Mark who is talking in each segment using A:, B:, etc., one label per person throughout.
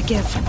A: give.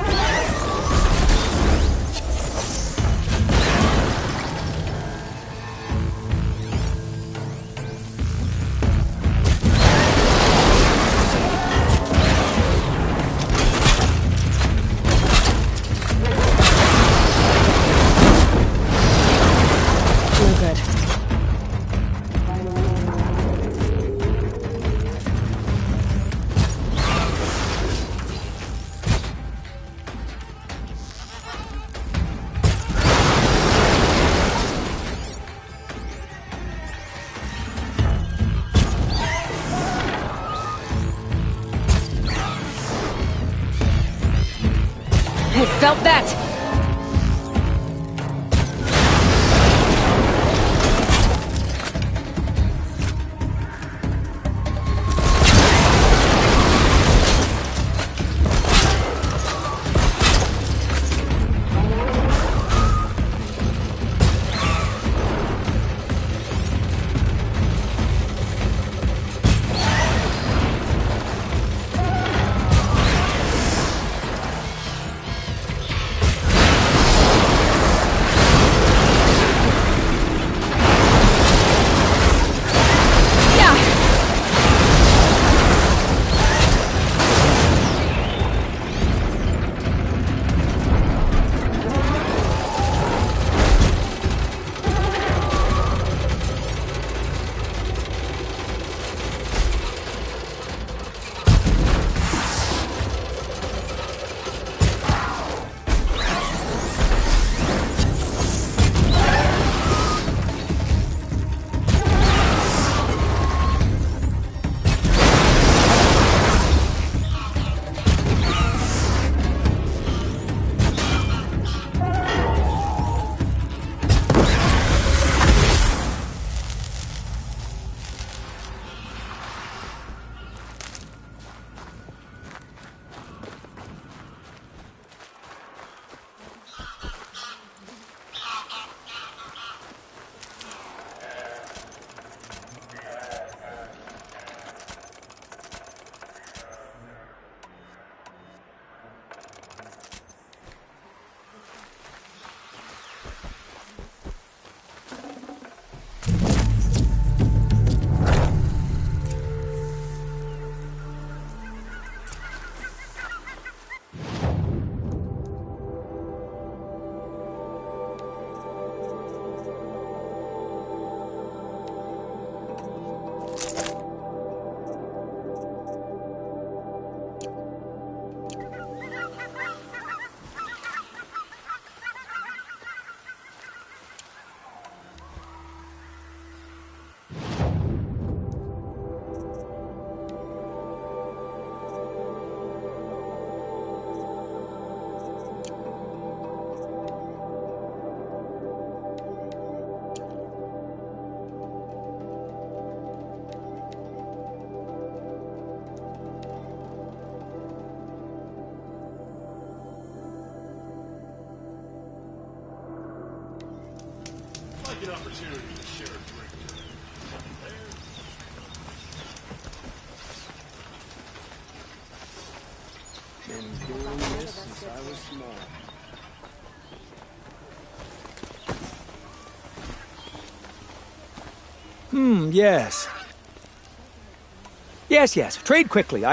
A: I felt that!
B: Like an opportunity to share a drink.
C: Been doing this since I was small.
D: Yes. Yes. Trade quickly.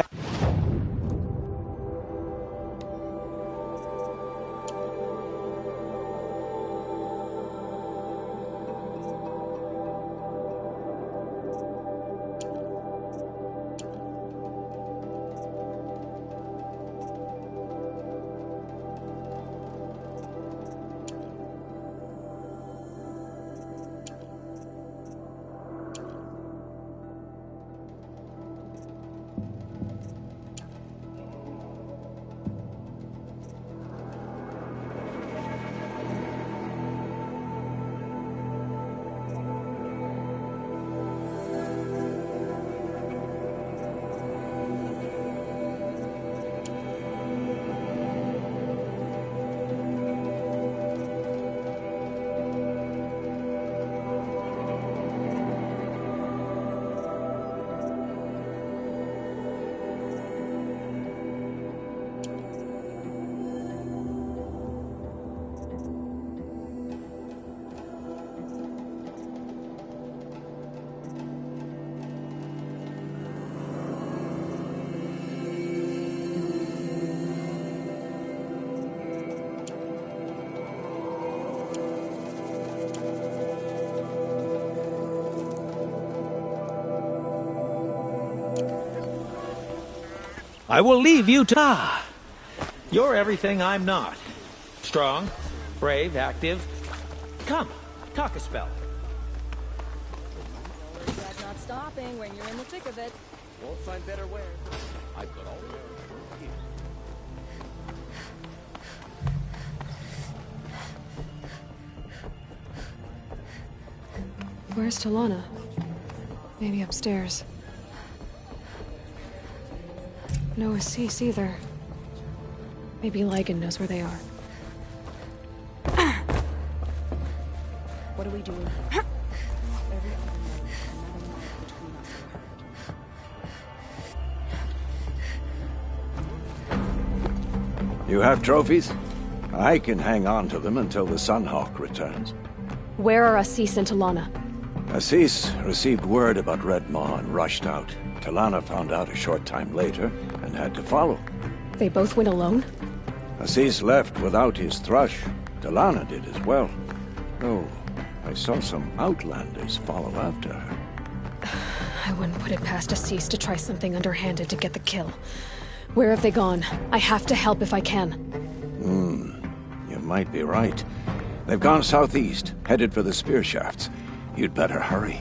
D: I will leave you to... Ah, you're everything I'm not. Strong, brave, active. Come, talk a spell.
E: That's not stopping when you're in the thick of it.
C: Won't find better wear. I've got all the here.
E: Where's Talana? Maybe upstairs. No Assis either. Maybe Ligon knows where they are. What are we doing?
F: You have trophies? I can hang on to them until the Sunhawk returns.
E: Where are Assis and Talana?
F: Assis received word about Red Maw and rushed out. Talana found out a short time later and had to follow.
E: They both went alone?
F: Assis left without his thrush. Talana did as well. Oh, I saw some outlanders follow after her.
E: I wouldn't put it past Assis to try something underhanded to get the kill. Where have they gone? I have to help if I can.
F: You might be right. They've gone southeast, headed for the spear shafts. You'd better hurry.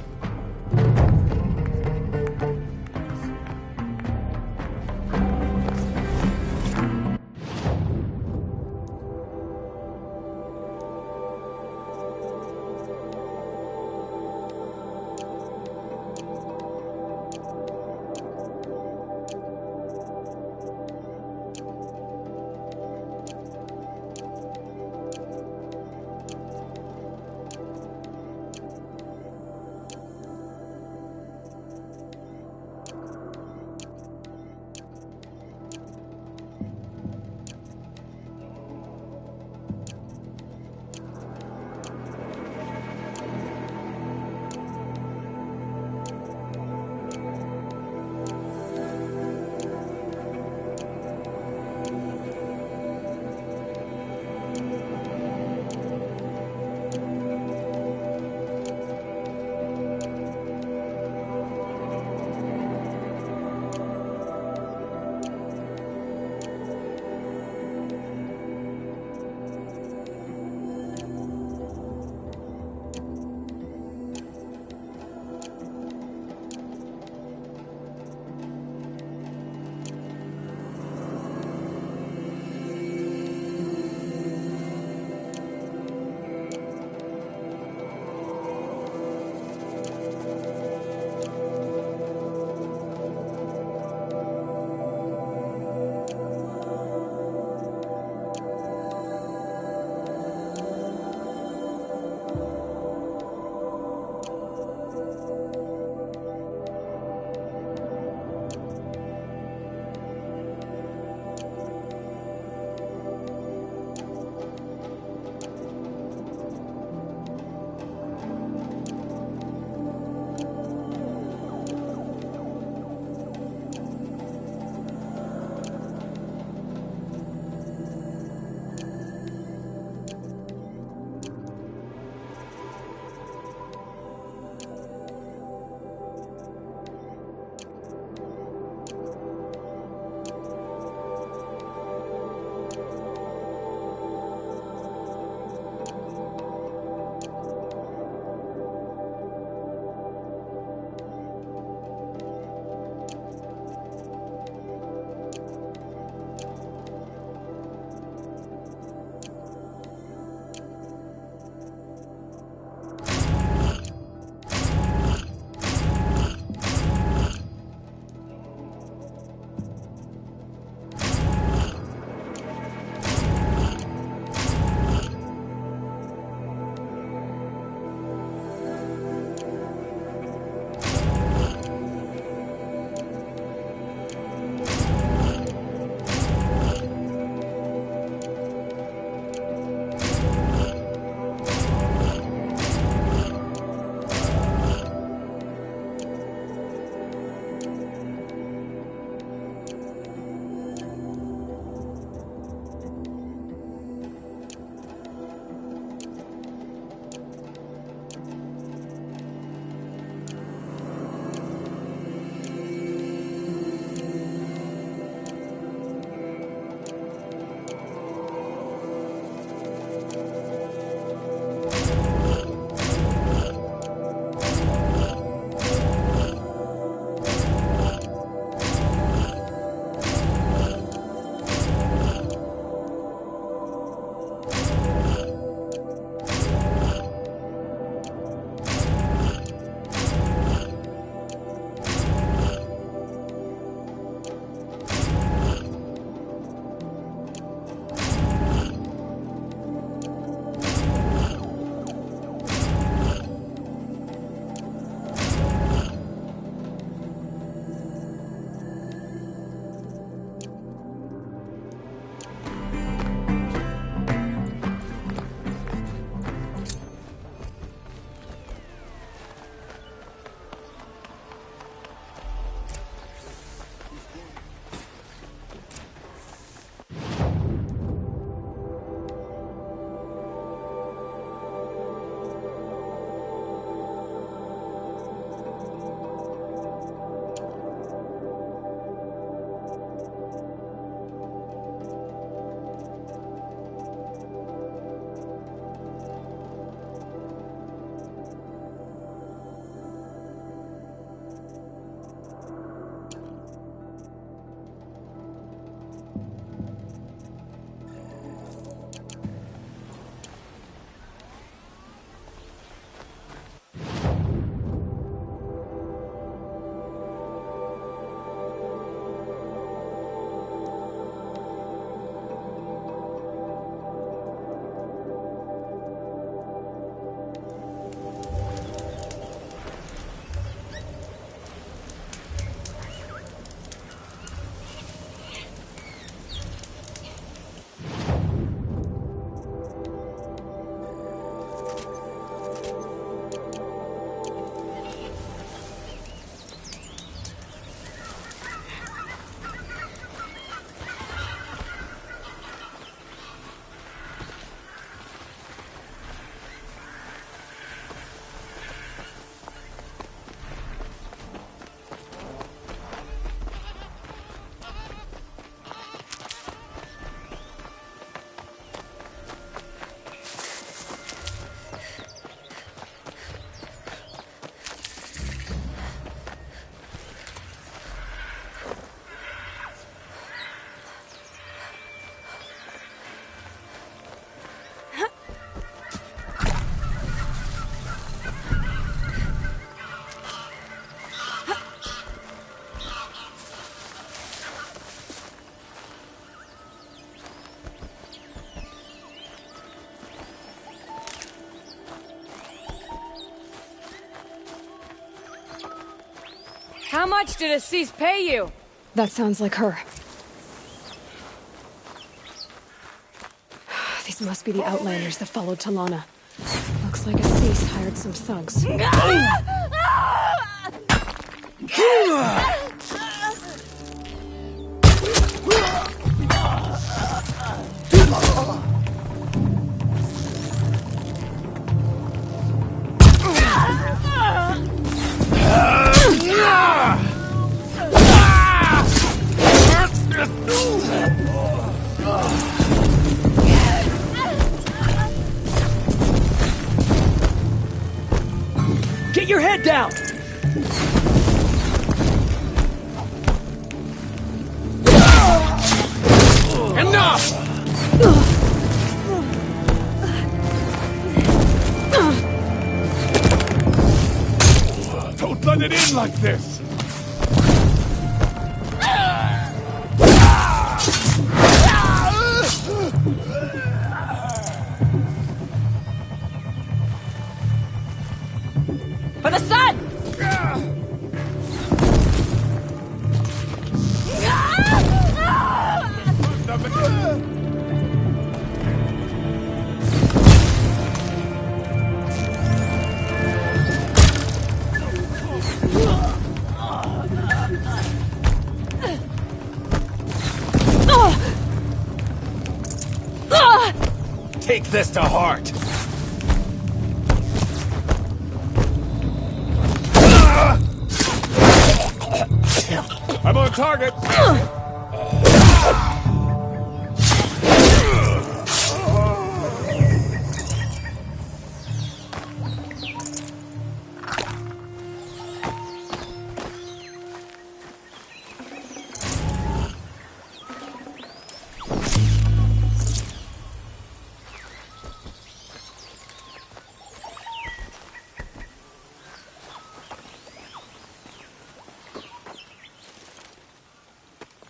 A: How much did Assis pay you?
E: That sounds like her. These must be the Outlanders that followed Talana. Looks like Assis hired some thugs.
D: Get your head down!
B: Enough! Don't let it in like this!
A: For the sun!
B: Take this to heart! I'm on target!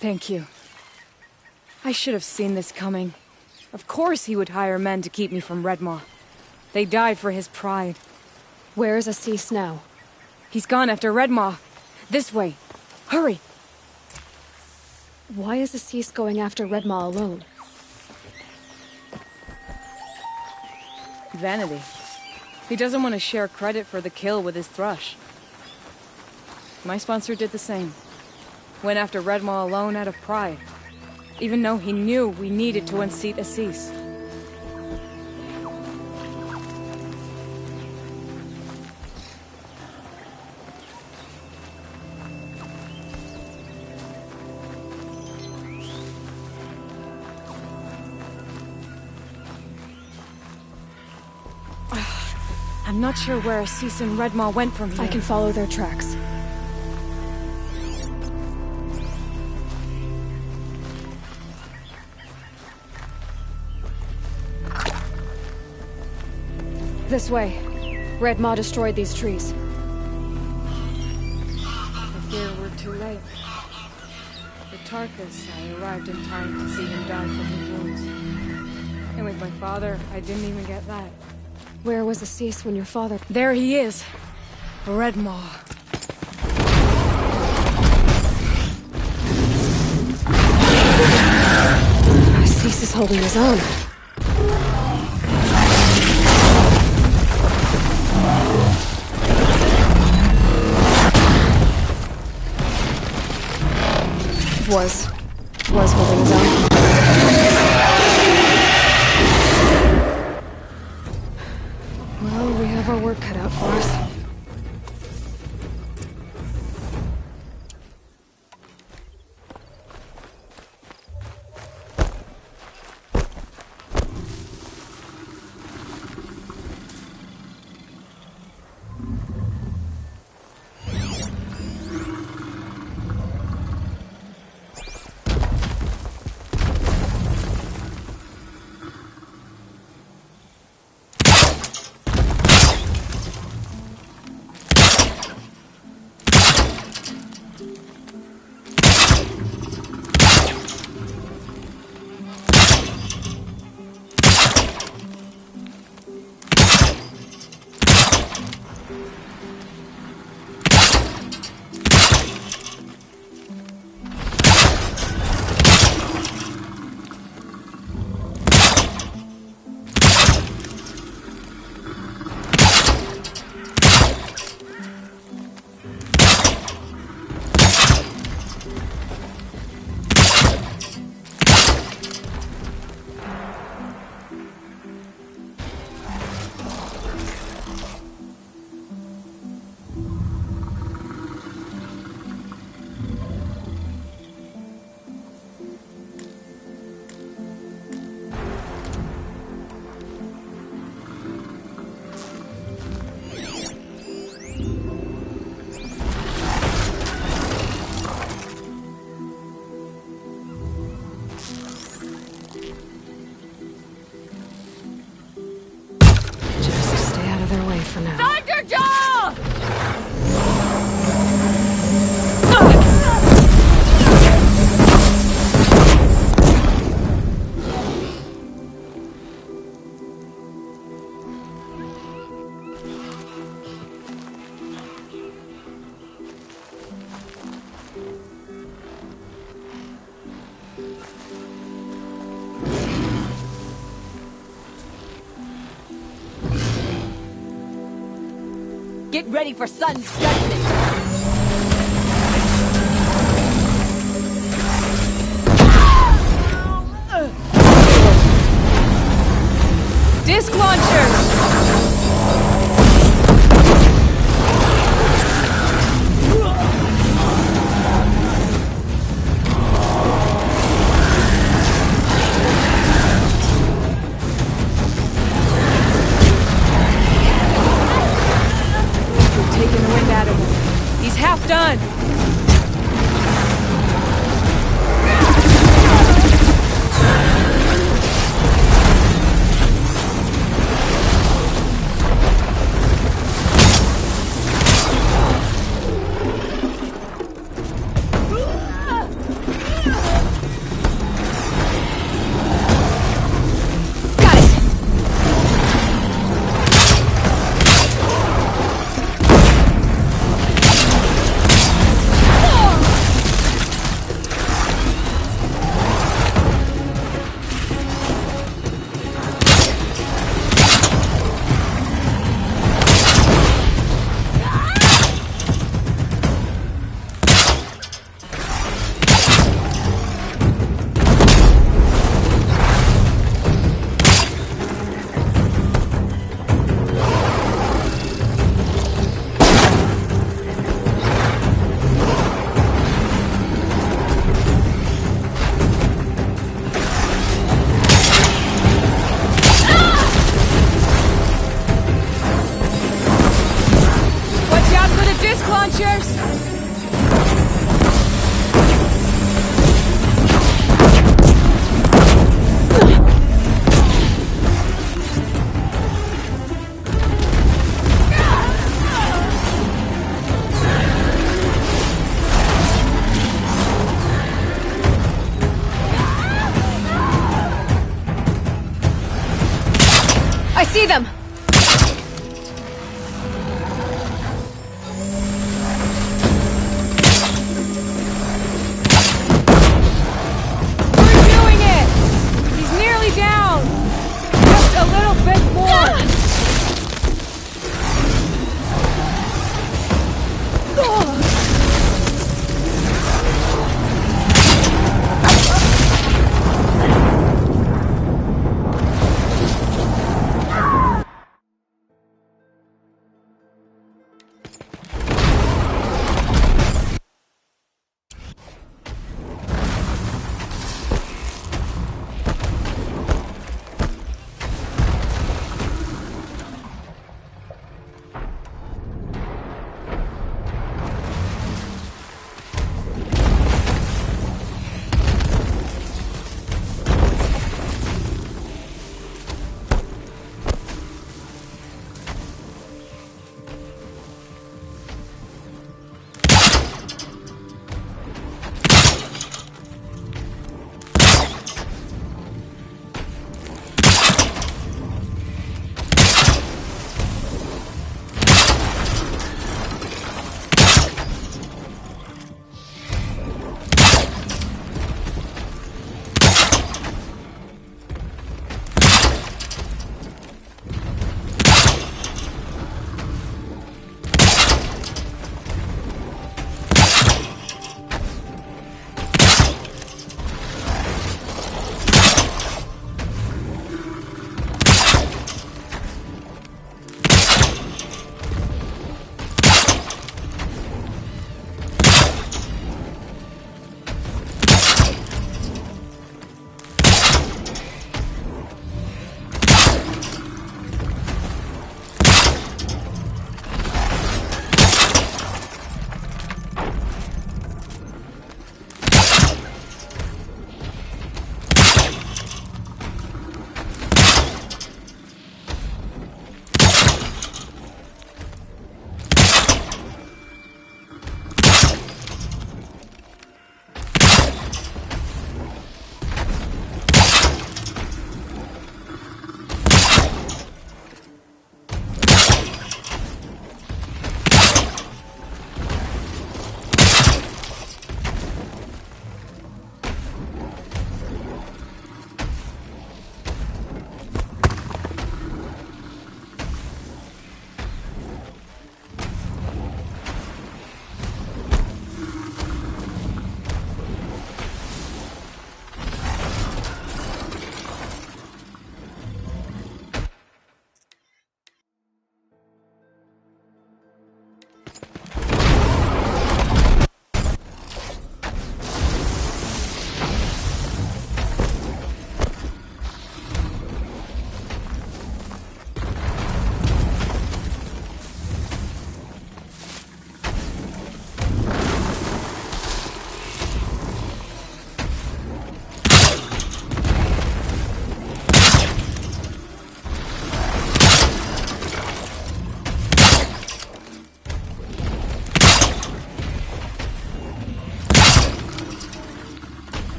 A: Thank you. I should have seen this coming. Of course he would hire men to keep me from Redmaw. They died for his pride.
E: Where is Assis now?
A: He's gone after Redmaw. This way. Hurry!
E: Why is Assis going after Redmaw alone?
A: Vanity. He doesn't want to share credit for the kill with his thrush. My sponsor did the same. Went after Redmaw alone out of pride. Even though he knew we needed to unseat Assis. I'm not sure where Assis and Redmaw went from here.
E: I can follow their tracks. This way. Redmaw destroyed these trees.
A: I fear we're too late. The Tarkus, I arrived in time to see him die from his wounds. And with my father, I didn't even get that.
E: Where was Assis when your father...
A: There he is. Redmaw.
E: Assis is holding his own. Was holding his own. Well, we have our work cut out for us.
G: ready for sudden judgment.
A: Disc launcher! We've taken the wind out of him. He's half done.
E: I see them!
A: We're doing it! He's nearly down! Just a little bit more!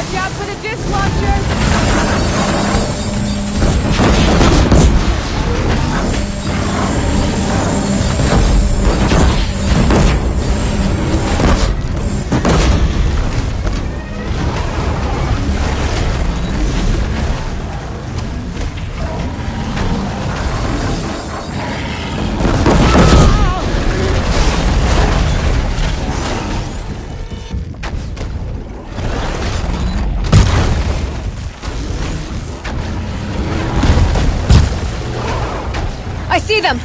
A: Watch out for the disc launcher!
E: I see them!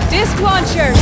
A: Disc launchers!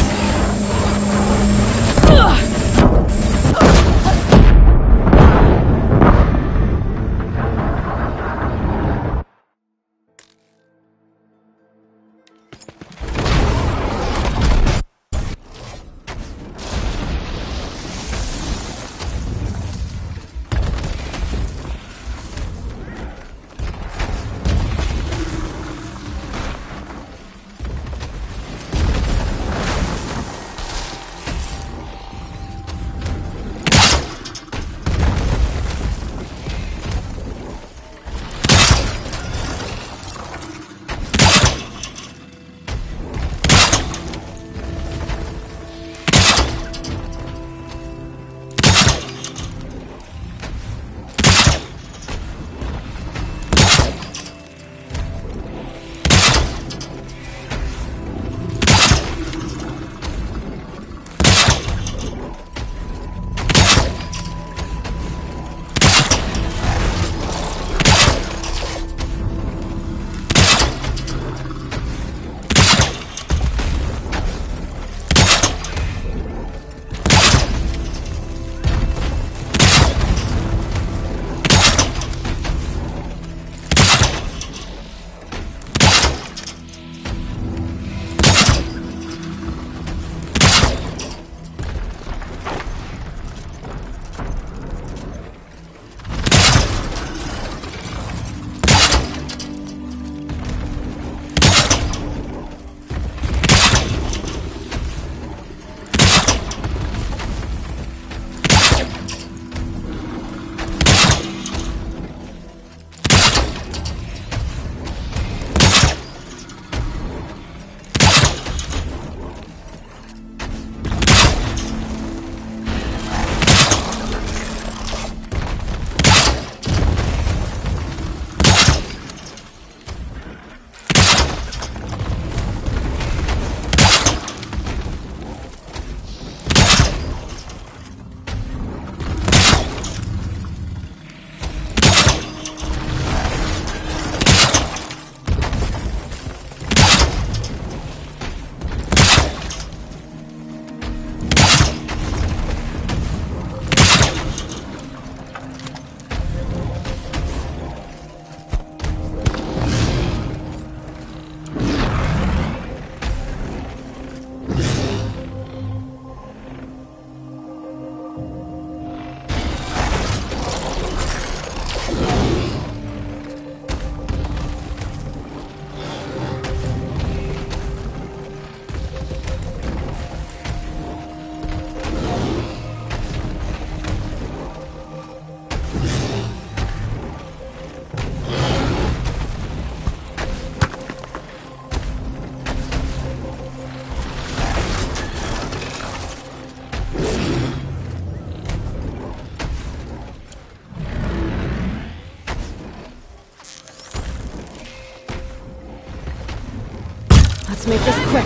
E: Let's make this quick.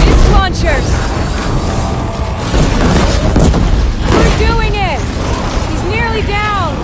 A: Disc launchers! We're doing it! He's nearly down!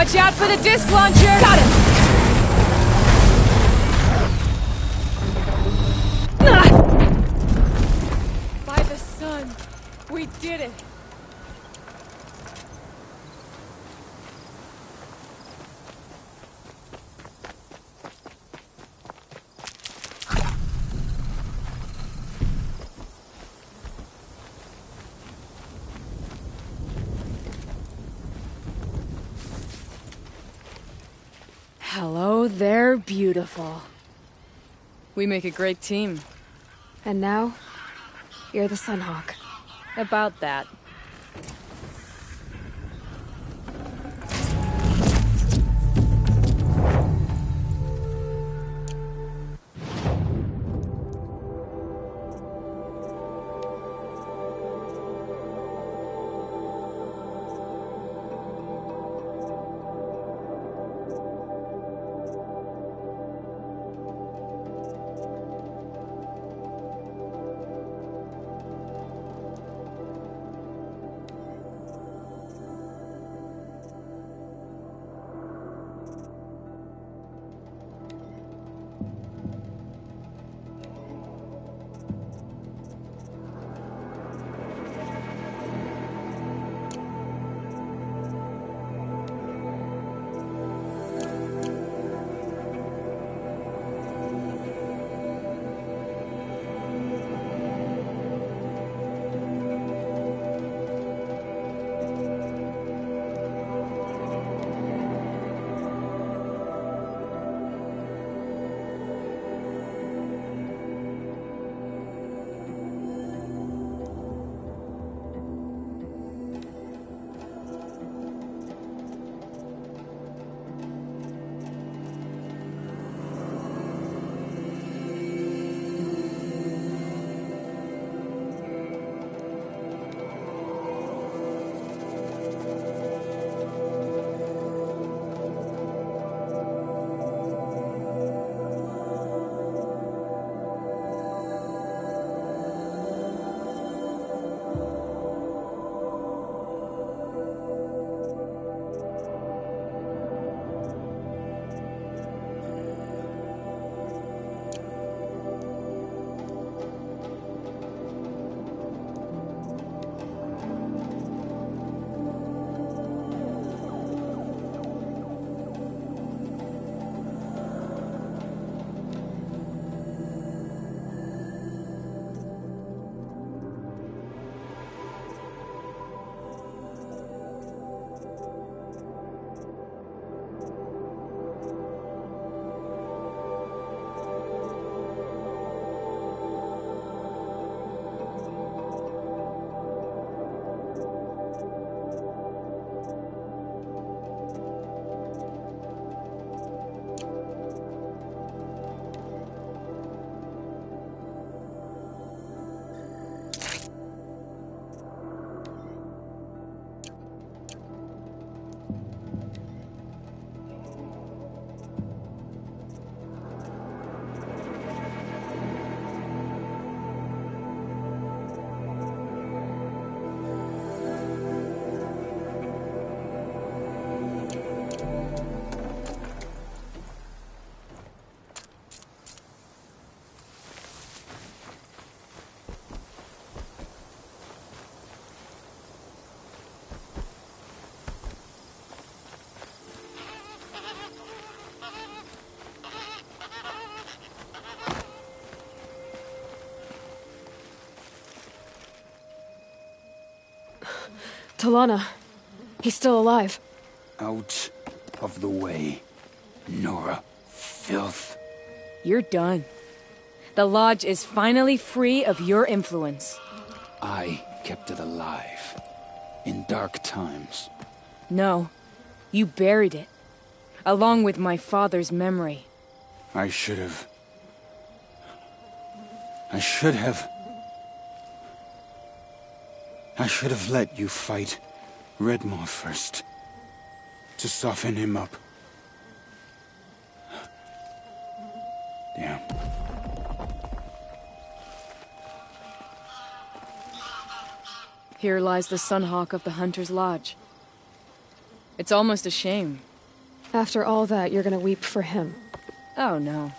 A: Watch out for the disc launcher!
E: Got him!
A: By the sun, we did it! Hello there, beautiful. We make a great team.
E: And now, you're the Sunhawk.
A: About that.
E: Talana. He's still alive.
G: Out of the way, Nora. Filth.
A: You're done. The Lodge is finally free of your influence.
G: I kept it alive. In dark times.
A: No. You buried it. Along with my father's memory.
G: I should have... I should have let you fight Redmaw first. To soften him up. Damn.
A: Here lies the Sunhawk of the Hunter's Lodge. It's almost a shame
E: After all that, you're gonna weep for him.
A: Oh, no.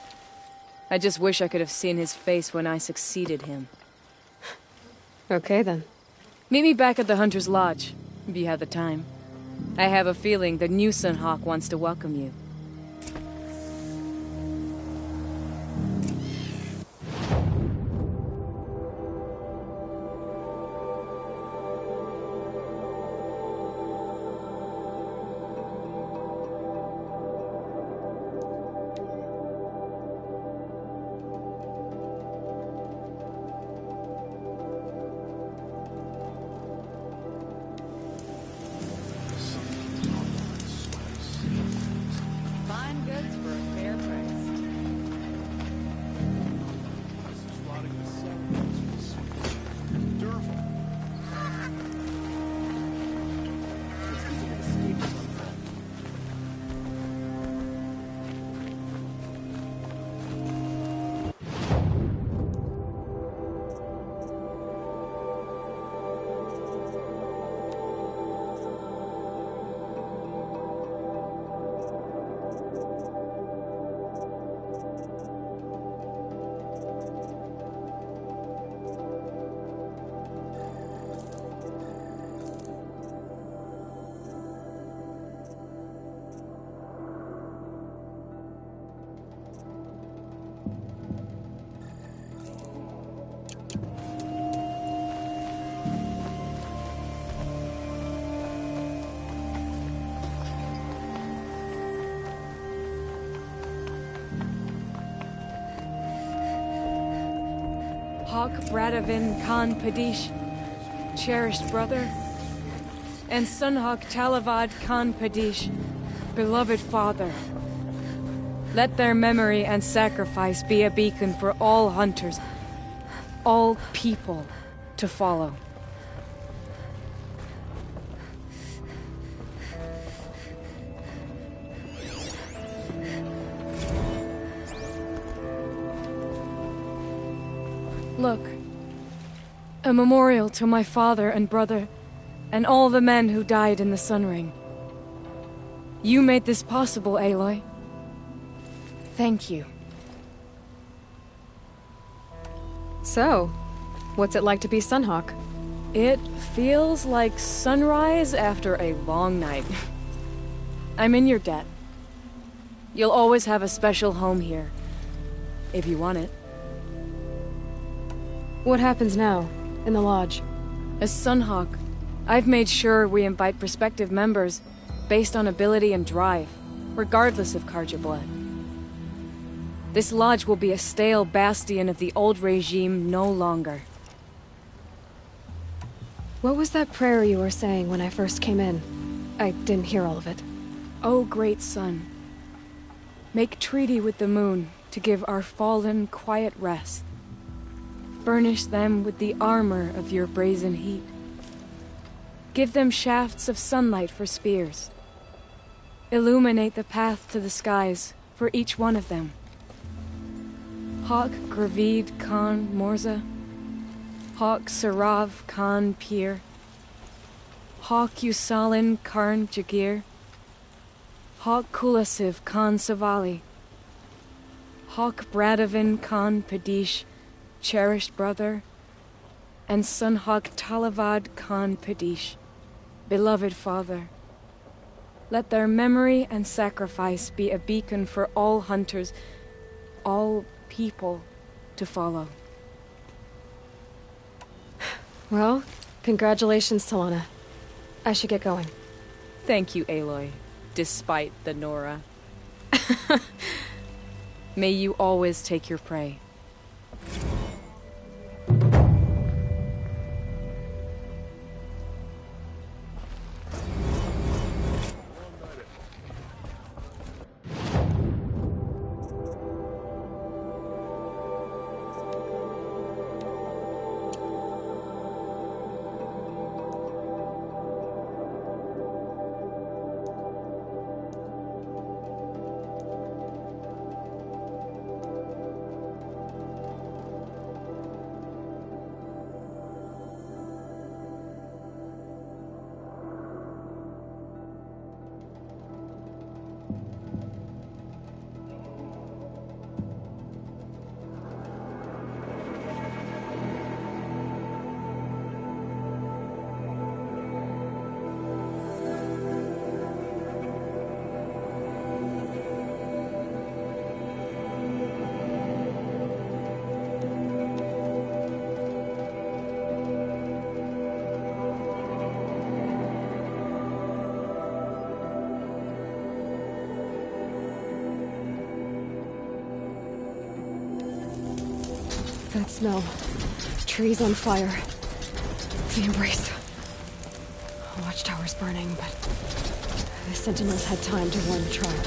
A: I just wish I could have seen his face when I succeeded him.
E: Okay, then.
A: Meet me back at the Hunter's Lodge, if you have the time. I have a feeling the new Sunhawk wants to welcome you. Fine goods for a fair price. Hawk Bradavin Khan Padish, cherished brother, and Sunhawk Talavad Khan Padish, beloved father. Let their memory and sacrifice be a beacon for all hunters, all people to follow. Look, a memorial to my father and brother, and all the men who died in the Sun Ring. You made this possible, Aloy. Thank you.
E: So, what's it like to be Sunhawk?
A: It feels like sunrise after a long night. I'm in your debt. You'll always have a special home here, if you want it.
E: What happens now, in the lodge?
A: As Sunhawk, I've made sure we invite prospective members based on ability and drive, regardless of Carja blood. This lodge will be a stale bastion of the old regime no longer.
E: What was that prayer you were saying when I first came in? I didn't hear all of it.
A: O great sun, make treaty with the moon to give our fallen quiet rest. Furnish them with the armor of your brazen heat. Give them shafts of sunlight for spears. Illuminate the path to the skies for each one of them. Hawk Gravid Khan Morza, Hawk Sarav Khan Pir, Hawk Usalin Karn Jagir, Hawk Kulasiv Khan Savali, Hawk Bradavin Khan Padish, cherished brother, and Sunhawk Talavad Khan Padish, beloved father. Let their memory and sacrifice be a beacon for all hunters, all people to follow.
E: Well, congratulations, Talana. I should get going.
A: Thank you, Aloy, despite the Nora. May you always take your prey.
E: That smell. Trees on fire. The embrace. Watchtower's burning, but the sentinels had time to warn the tribe.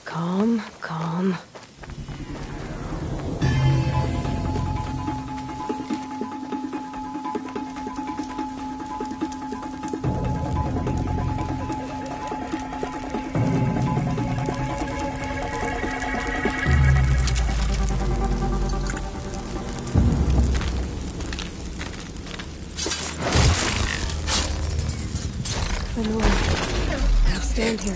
E: Calm, calm. Lenore, I'll stand here.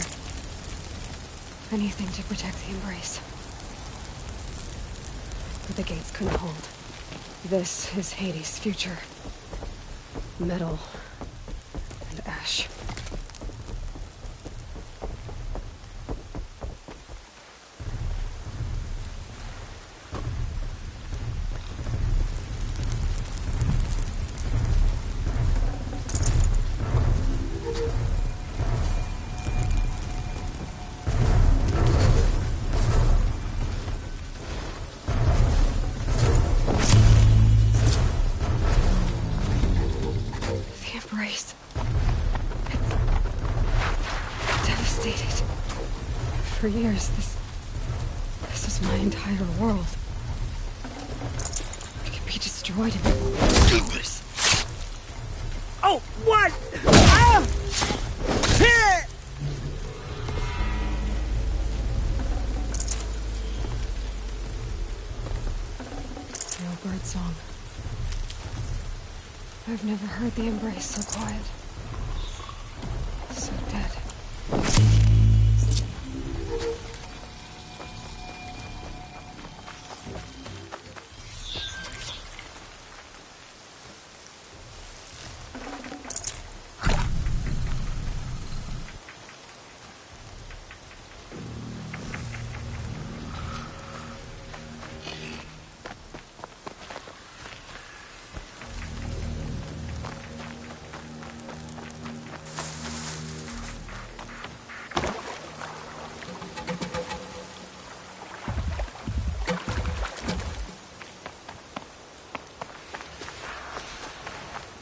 E: Anything to protect the embrace. But the gates couldn't hold. This is Hades' future. Metal and ash. For years, this was my entire world. It could be destroyed. destroyed him.
D: Oh, what? Ah! Here!
E: No bird song. I've never heard the embrace so quiet. So dead.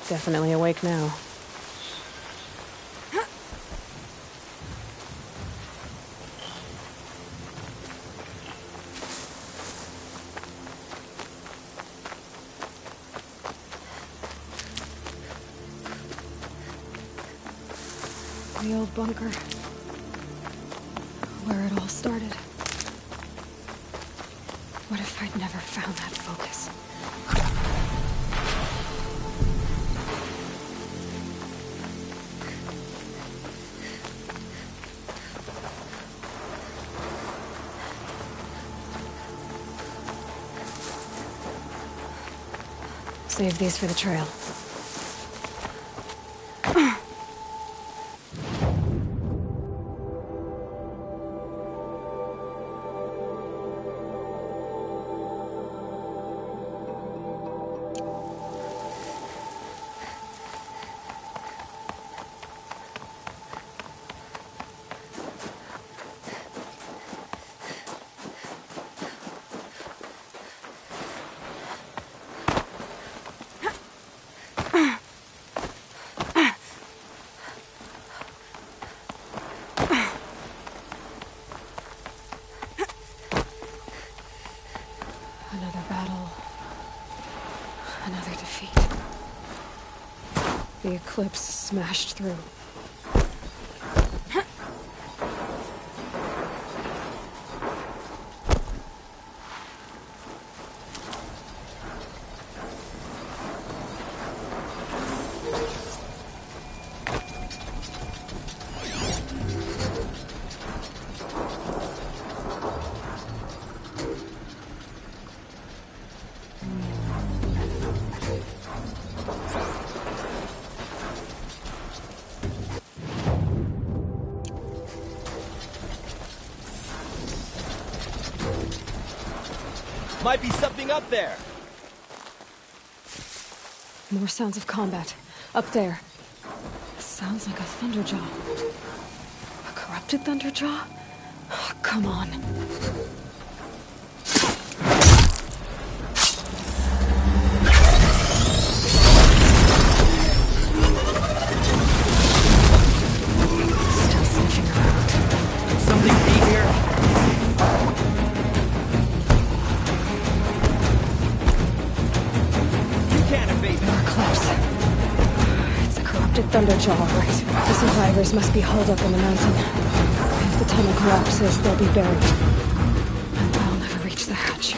E: Definitely awake now. The old bunker. Where it all started. What if I'd never found that focus? Save these for the trail. Another battle. Another defeat. The eclipse smashed through.
C: Might be something up there.
E: More sounds of combat. Up there. Sounds like a Thunderjaw. A corrupted Thunderjaw? Oh, come on. Still sniffing around.
D: Could something be here?
E: It's a corrupted Thunderjaw, all right. The survivors must be holed up in the mountain. If the tunnel collapses, they'll be buried. And I'll never reach the hatch.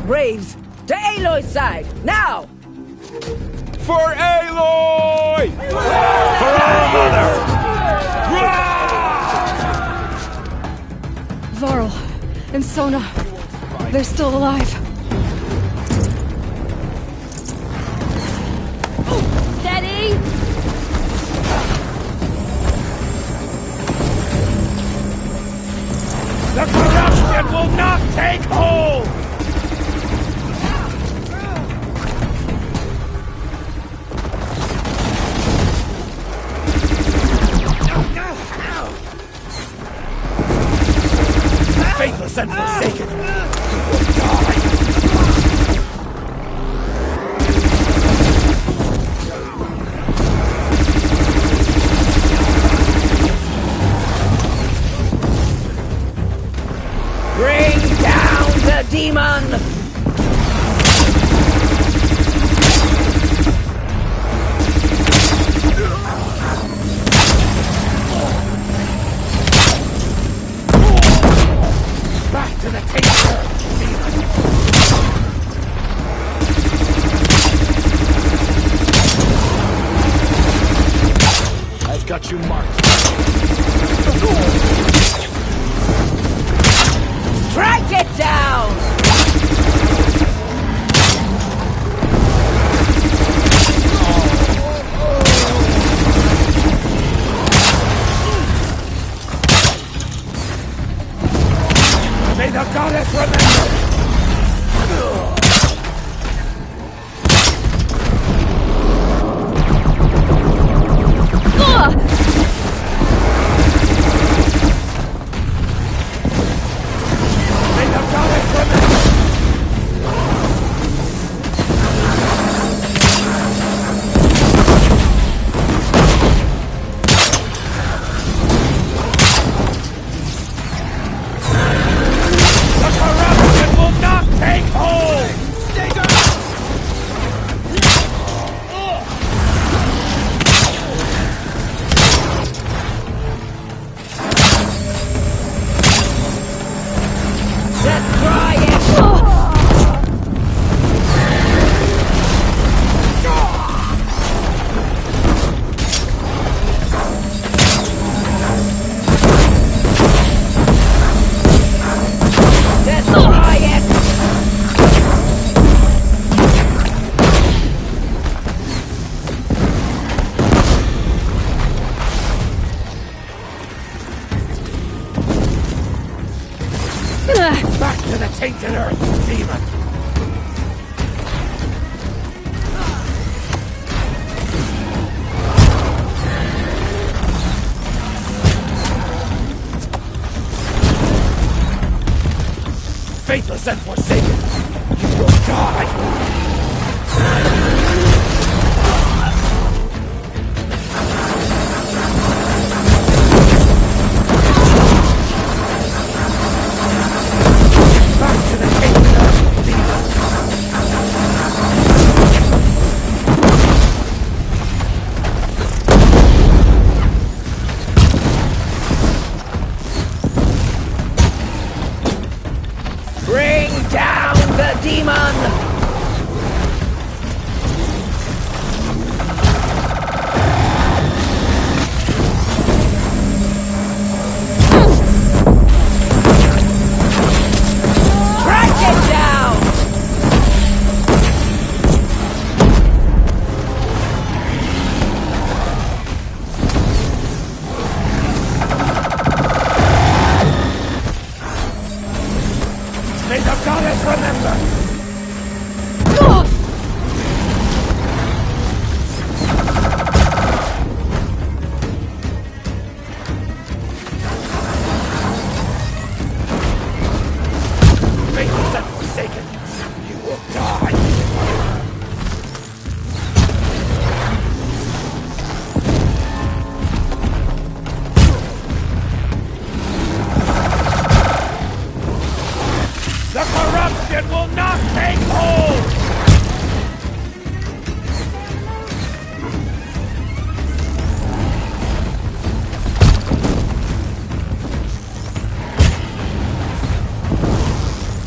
H: Braves, to Aloy's side, now!
B: For Aloy! For our mother!
E: Varl and Sona, they're still alive.
A: Steady!
B: The corruption will not take hold! Faithless and forsaken! You will die! got you marked.
H: Strike it down!
B: May the goddess remember! May the goddess remember! The corruption will not take hold! Stay down!
H: Destroy it! Destroy it!
B: Back to the tainted earth, demon! Faithless and forsaken, you will die! Back to the tainted earth, demon!
H: Bring down the demon! Strike it down!
B: May the goddess remember! Faithless and forsaken, you will die! The corruption will not take hold!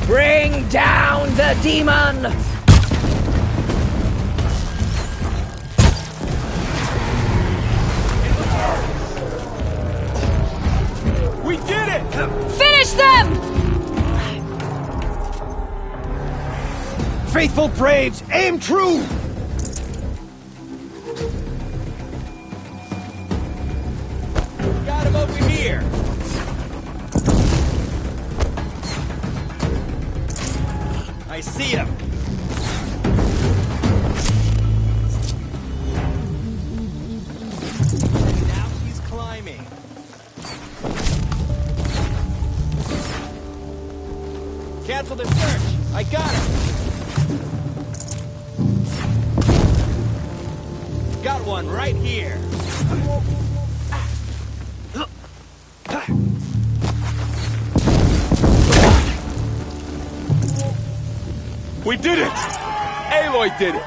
H: Bring down the demon!
B: We did it!
A: Finish them!
B: Faithful braves, aim true! Got him over here! I see him! Now he's climbing. Cancel the search! I got him! Got one right here.
I: We did it! Aloy did it!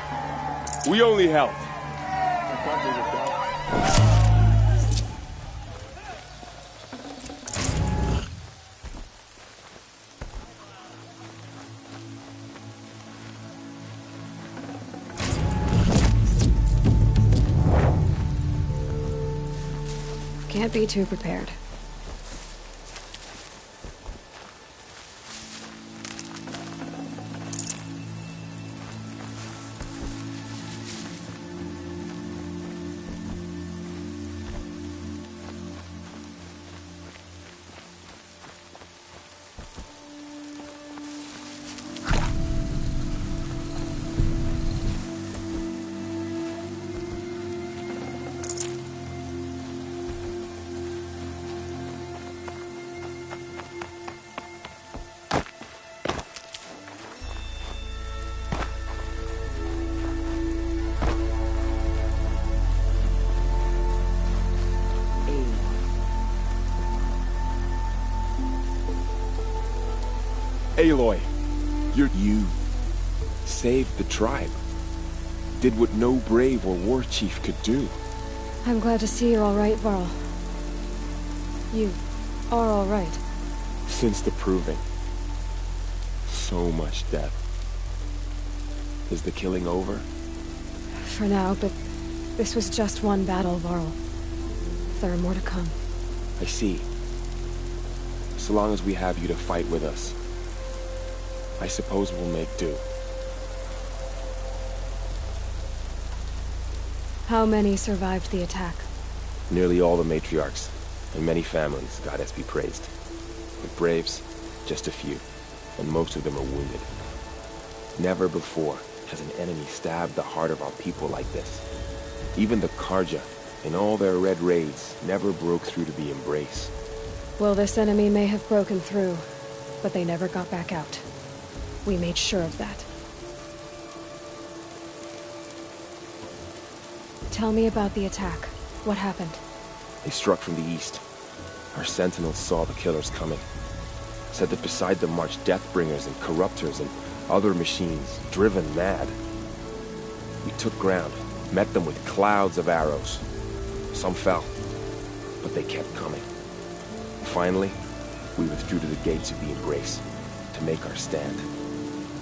I: We only helped.
E: Can't be too prepared.
I: Aloy, you saved the tribe. Did what no brave or war chief could do.
E: I'm glad to see you're all right, Varl. You are all right.
I: Since the proving. So much death. Is the killing over?
E: For now, but this was just one battle, Varl. There are more to come.
I: I see. So long as we have you to fight with us, I suppose we'll make do.
E: How many survived the attack?
I: Nearly all the matriarchs, and many families, goddess be praised. The braves, just a few, and most of them are wounded. Never before has an enemy stabbed the heart of our people like this. Even the Karja, in all their red raids, never broke through to the Embrace.
E: Well, this enemy may have broken through, but they never got back out. We made sure of that. Tell me about the attack. What happened?
I: They struck from the east. Our sentinels saw the killers coming. Said that beside them marched Deathbringers and Corruptors and other machines, driven mad. We took ground, met them with clouds of arrows. Some fell, but they kept coming. Finally, we withdrew to the gates of the Embrace to make our stand.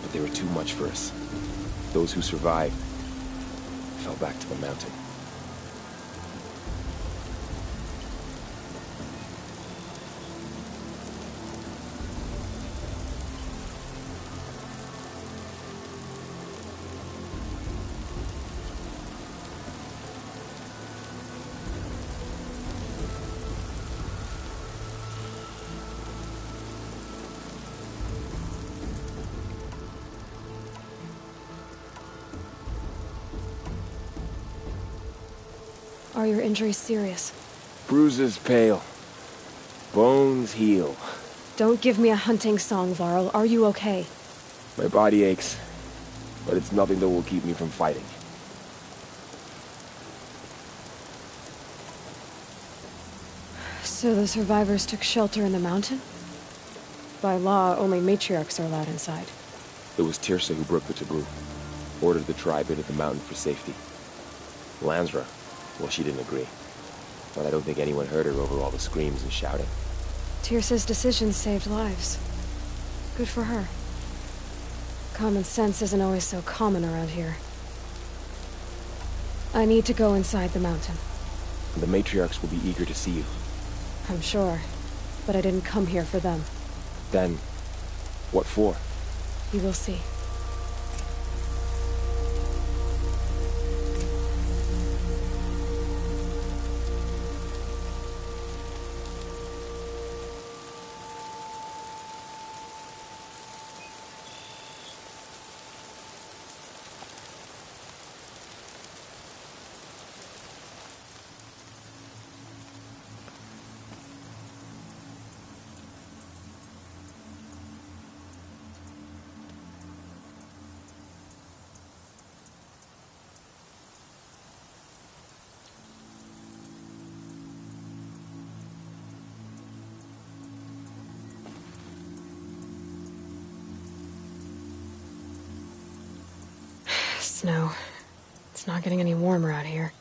I: But they were too much for us. Those who survived fell back to the mountain.
E: Are your injuries serious?
I: Bruises pale. Bones heal.
E: Don't give me a hunting song, Varl. Are you okay?
I: My body aches, but it's nothing that will keep me from fighting.
E: So the survivors took shelter in the mountain? By law, only matriarchs are allowed inside.
I: It was Tirsa who broke the taboo. Ordered the tribe into the mountain for safety. Lansra, well, she didn't agree. But I don't think anyone heard her over all the screams and shouting.
E: Tirsa's decision saved lives. Good for her. Common sense isn't always so common around here. I need to go inside the mountain.
I: The matriarchs will be eager to see you.
E: I'm sure. But I didn't come here for them.
I: Then, what for?
E: You will see. Snow. It's not getting any warmer out here.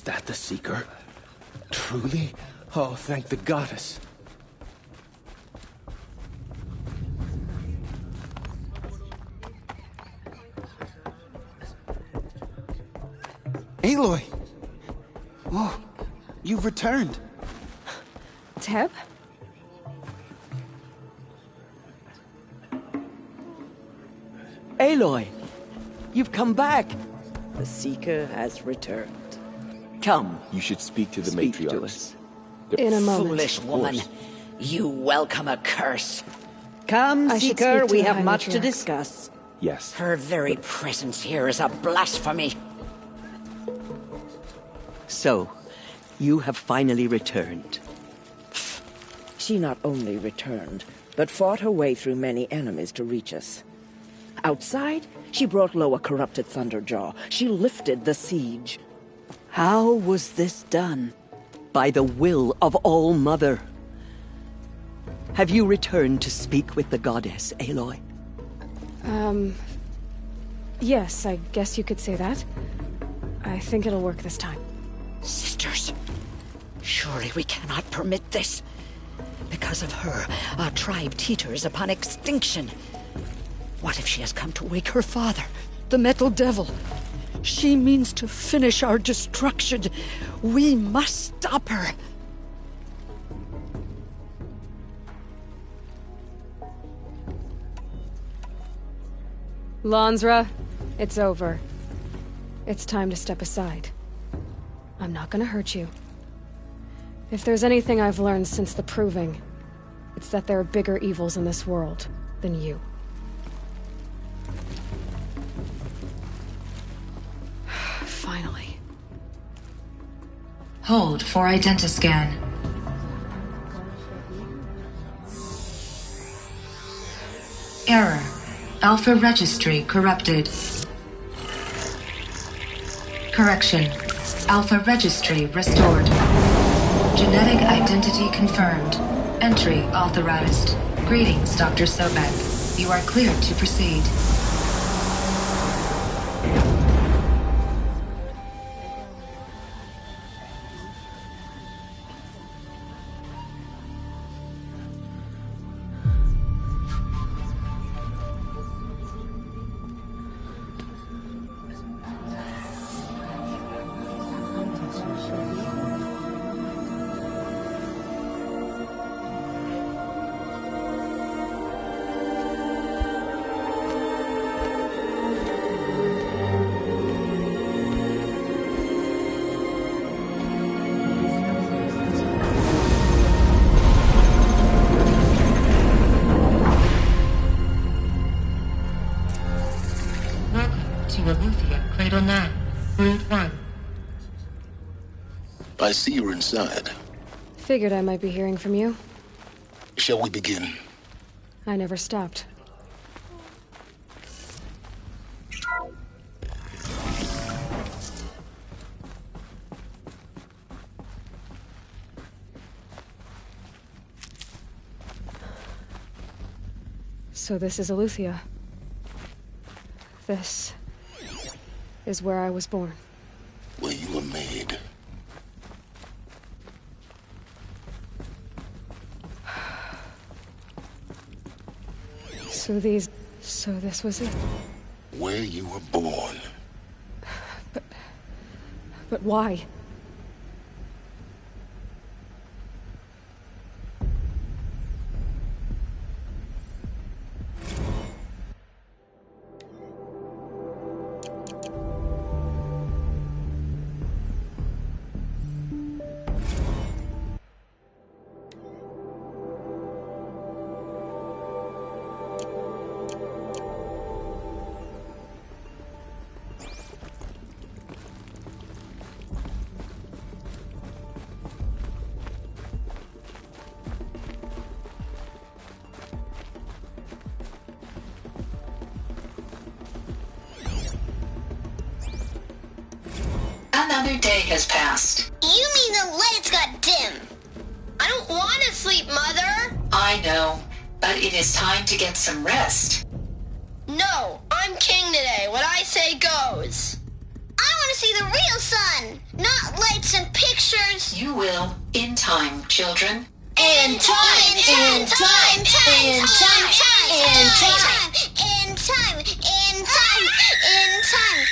G: that the Seeker? Truly? Oh, thank the goddess. Aloy! Oh, you've returned.
E: Teb?
H: Aloy, you've come back. The Seeker has returned. Come,
I: You should speak to the
H: speak
I: matriarchs.
H: to us.
E: In a moment.
H: Foolish woman, you welcome a curse. Come,
E: I should
H: Seeker,
E: speak to
H: we
E: the
H: have
E: High
H: much to
E: Matriarch.
H: discuss.
I: Yes.
H: Her very presence here is a blasphemy. So, you have finally returned.
J: She not only returned, but fought her way through many enemies to reach us. Outside, she brought low a corrupted Thunderjaw. She lifted the siege.
H: How was this done? By the will of All-Mother. Have you returned to speak with the goddess, Aloy?
E: Yes, I guess you could say that. I think it'll work this time.
H: Sisters, surely we cannot permit this. Because of her, our tribe teeters upon extinction. What if she has come to wake her father, the Metal Devil? She means to finish our destruction. We must stop her.
E: Lansra, it's over. It's time to step aside. I'm not gonna hurt you. If there's anything I've learned since the Proving, it's that there are bigger evils in this world than you. Finally.
K: Hold for identiscan. Error. Alpha registry corrupted. Correction. Alpha registry restored. Genetic identity confirmed. Entry authorized. Greetings, Dr. Sobek. You are cleared to proceed.
L: I see you're inside.
E: Figured I might be hearing from you.
L: Shall we begin?
E: I never stopped. So this is Eleuthia. This is where I was born.
L: Where you were made.
E: So this was it?
L: Where you were born.
E: But why?
K: Another day has passed.
M: You mean the lights got dim? I don't want to sleep, Mother!
K: I know, but it is time to get some rest.
M: No, I'm king today. What I say goes. I want to to see the real sun, not lights and pictures.
K: You will, in time, children.
M: In time, in time, in time, in time, in time, in time, in time, in time.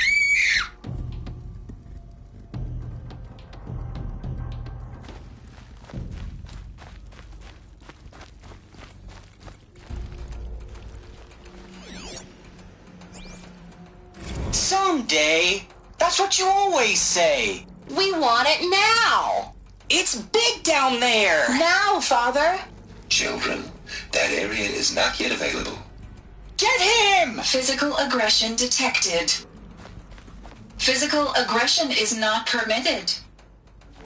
N: Someday. That's what you always say. We want it now. It's big down there. Now, Father.
L: Children, that area is not yet available.
N: Get him!
K: Physical aggression detected. Physical aggression is not permitted.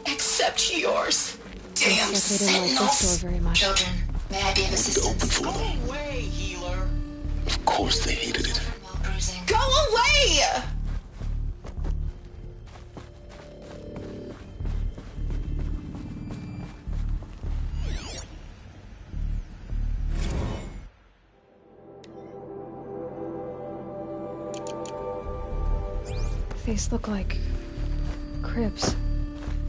N: Except yours. Damn
E: Looks like they didn't like this
N: sentinels.
E: door very much.
K: Children, may I be of assistance?
L: Open for them.
N: Go away, healer.
L: Of course they hated it.
K: While bruising.
N: Go away!
E: These look like cribs.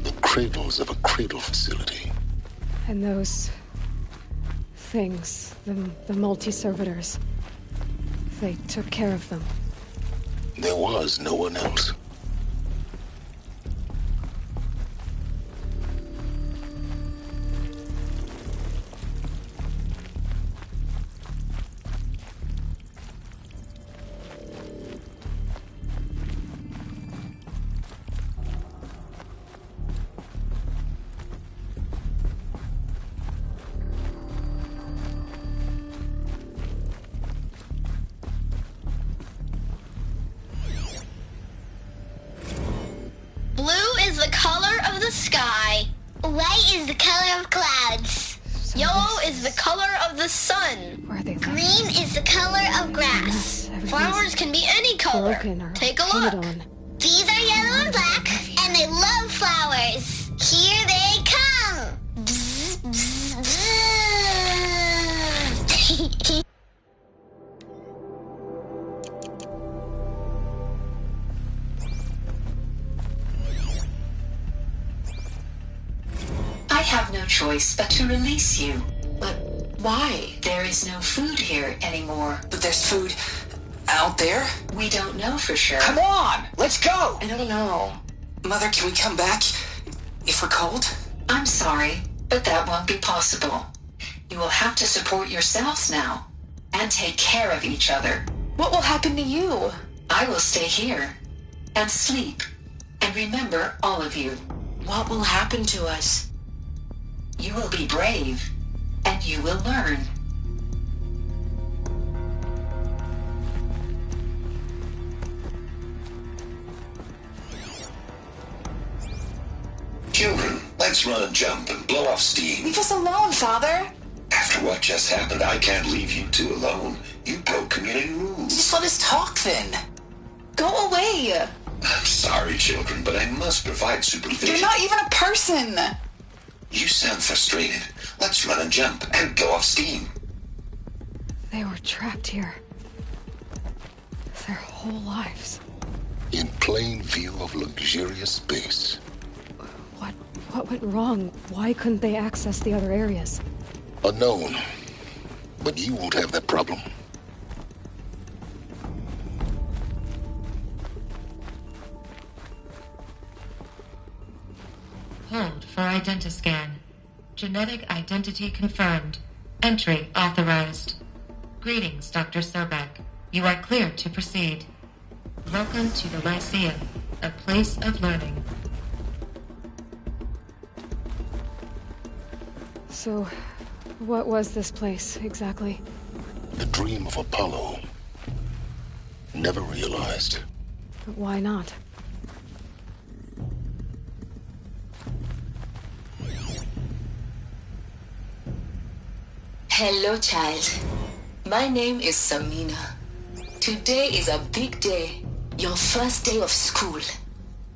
L: The cradles of a cradle facility.
E: And those things, the multi-servitors, they took care of them.
L: There was no one else.
M: Blue is the color of the sky. White is the color of clouds. Yellow is the color of the sun.
E: Where are they?
M: Green is the color of grass.
E: Everything's
M: Flowers can be any color.
E: broken or
M: Take a
E: painted
M: look.
E: on.
M: These are yellow and black, and they love flowers. Here they come. Bzz, bzz, bzz.
K: I have no choice but to release you. But why? There is no food here anymore.
N: But there's food out there.
K: We don't know for sure.
N: Come on, let's go.
K: I don't know.
N: Mother, can we come back if we're cold?
K: I'm sorry, but that won't be possible. You will have to support yourselves now, and take care of each other.
N: What will happen to you?
K: I will stay here, and sleep, and remember all of you.
N: What will happen to us?
K: You will be brave, and you will learn.
L: Children, let's run and jump and blow off steam.
N: Leave us alone, Father.
L: After what just happened, I can't leave you two alone. You broke community rules.
N: Just let us talk then. Go away.
L: I'm sorry, children, but I must provide supervision.
N: You're not even a person.
L: You sound frustrated. Let's run and jump and blow off steam.
E: They were trapped here. Their whole lives.
L: In plain view of luxurious space.
E: What went wrong? Why couldn't they access the other areas?
L: Unknown. But you won't have that problem.
O: Hold for identiscan. Genetic identity confirmed. Entry authorized. Greetings, Dr. Sobek. You are cleared to proceed. Welcome to the Lyceum, a place of learning.
E: So, what was this place, exactly?
L: The dream of Apollo. Never realized.
E: But why not?
P: Hello, child. My name is Samina. Today is a big day. Your first day of school.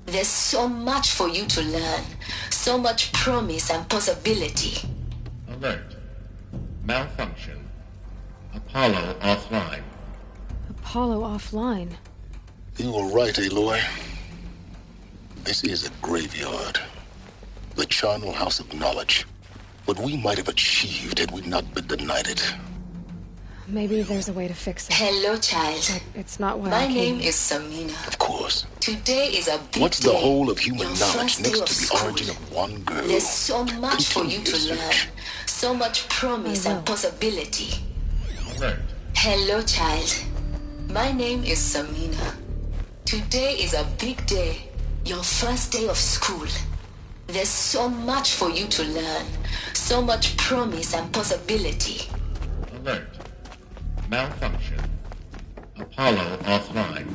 P: There's so much for you to learn. So much promise and possibility.
Q: Alert. Malfunction. Apollo offline.
E: Apollo offline.
L: You were right, Aloy.
R: This is a graveyard. The charnel house of knowledge. What we might have achieved had we not been denied it.
E: Maybe there's a way to fix it.
P: Hello, child.
E: But it's not what
P: My
E: I
P: name
E: came...
P: is Samina.
R: Of course.
P: Today is a big
R: What's
P: day.
R: the whole of human
P: Your
R: knowledge
P: first day
R: next
P: of
R: to the
P: school.
R: origin of one girl?
P: There's so much for you to
R: Continue
P: learn. So much promise and possibility.
Q: Alert.
P: Hello, child. My name is Samina. Today is a big day. Your first day of school. There's so much for you to learn. So much promise and possibility.
Q: Alert. Malfunction. Apollo offline.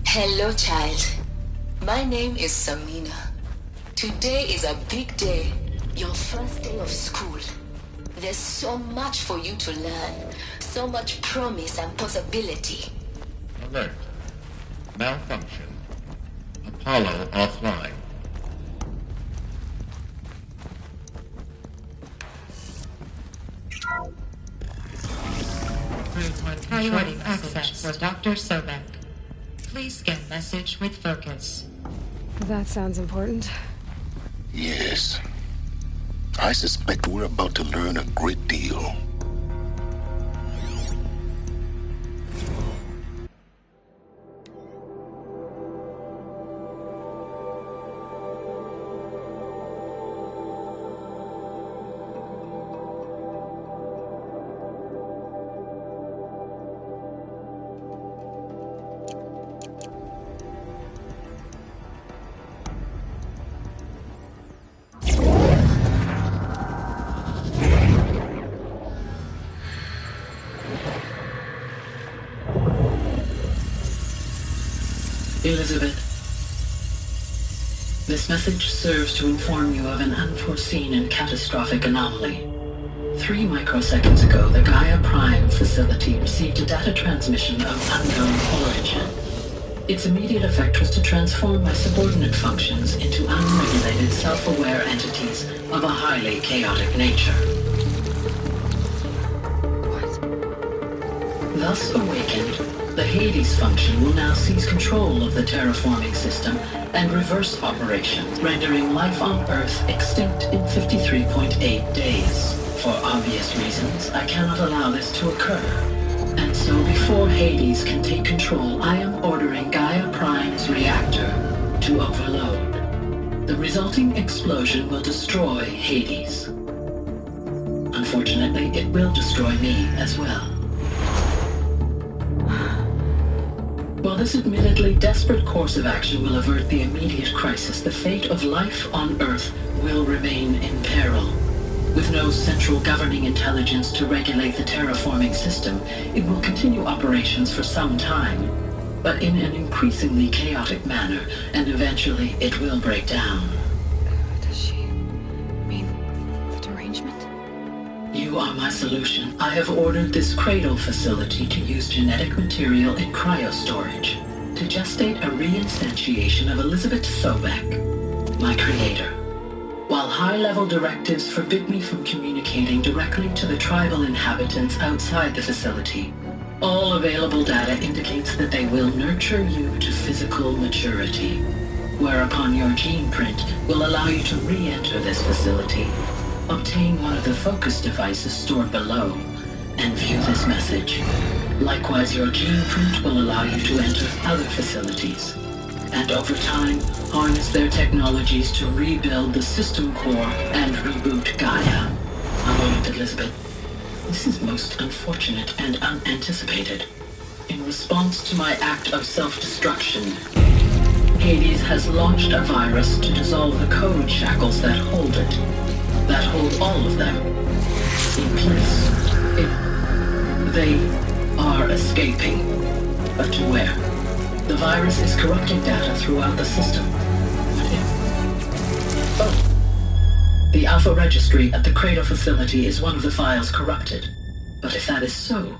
P: Hello, child. My name is Samina. Today is a big day. Your first day of school. There's so much for you to learn. So much promise and possibility.
Q: Alert. Malfunction. Apollo offline.
O: Priority access for Dr. Sobek. Please scan message with focus.
E: That sounds important.
R: Yes. I suspect we're about to learn a great deal.
S: Elizabeth, this message serves to inform you of an unforeseen and catastrophic anomaly. 3 microseconds ago, the Gaia Prime facility received a data transmission of unknown origin. Its immediate effect was to transform my subordinate functions into unregulated, self-aware entities of a highly chaotic nature. Thus awakened, the Hades function will now seize control of the terraforming system and reverse operations, rendering life on Earth extinct in 53.8 days. For obvious reasons, I cannot allow this to occur. And so before Hades can take control, I am ordering Gaia Prime's reactor to overload. The resulting explosion will destroy Hades. Unfortunately, it will destroy me as well. While this admittedly desperate course of action will avert the immediate crisis, the fate of life on Earth will remain in peril. With no central governing intelligence to regulate the terraforming system, it will continue operations for some time, but in an increasingly chaotic manner, and eventually it will break down.
E: Does she mean the derangement?
S: You are my solution. I have ordered this cradle facility to use genetic material in cryostorage to gestate a reinstantiation of Elizabeth Sobek, my creator. While high-level directives forbid me from communicating directly to the tribal inhabitants outside the facility, all available data indicates that they will nurture you to physical maturity, whereupon your gene print will allow you to re-enter this facility, obtain one of the focus devices stored below, and view this message. Likewise, your gene print will allow you to enter other facilities, and over time, harness their technologies to rebuild the system core and reboot Gaia. A moment, Elizabeth. This is most unfortunate and unanticipated. In response to my act of self-destruction, Hades has launched a virus to dissolve the code shackles that hold it, that hold all of them in place. They are escaping, but to where? The virus is corrupting data throughout the system. What if? Oh. The Alpha Registry at the Cradle facility is one of the files corrupted. But if that is so,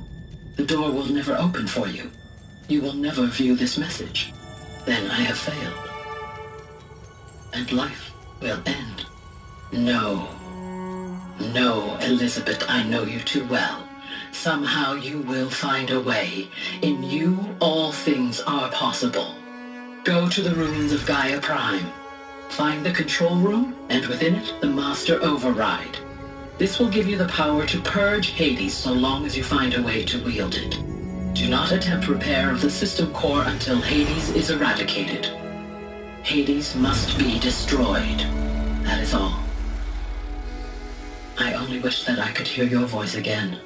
S: the door will never open for you. You will never view this message. Then I have failed. And life will end. No. No, Elizabeth, I know you too well. Somehow you will find a way. In you, all things are possible. Go to the ruins of Gaia Prime. Find the control room, and within it, the Master Override. This will give you the power to purge Hades so long as you find a way to wield it. Do not attempt repair of the system core until Hades is eradicated. Hades must be destroyed. That is all. I only wish that I could hear your voice again.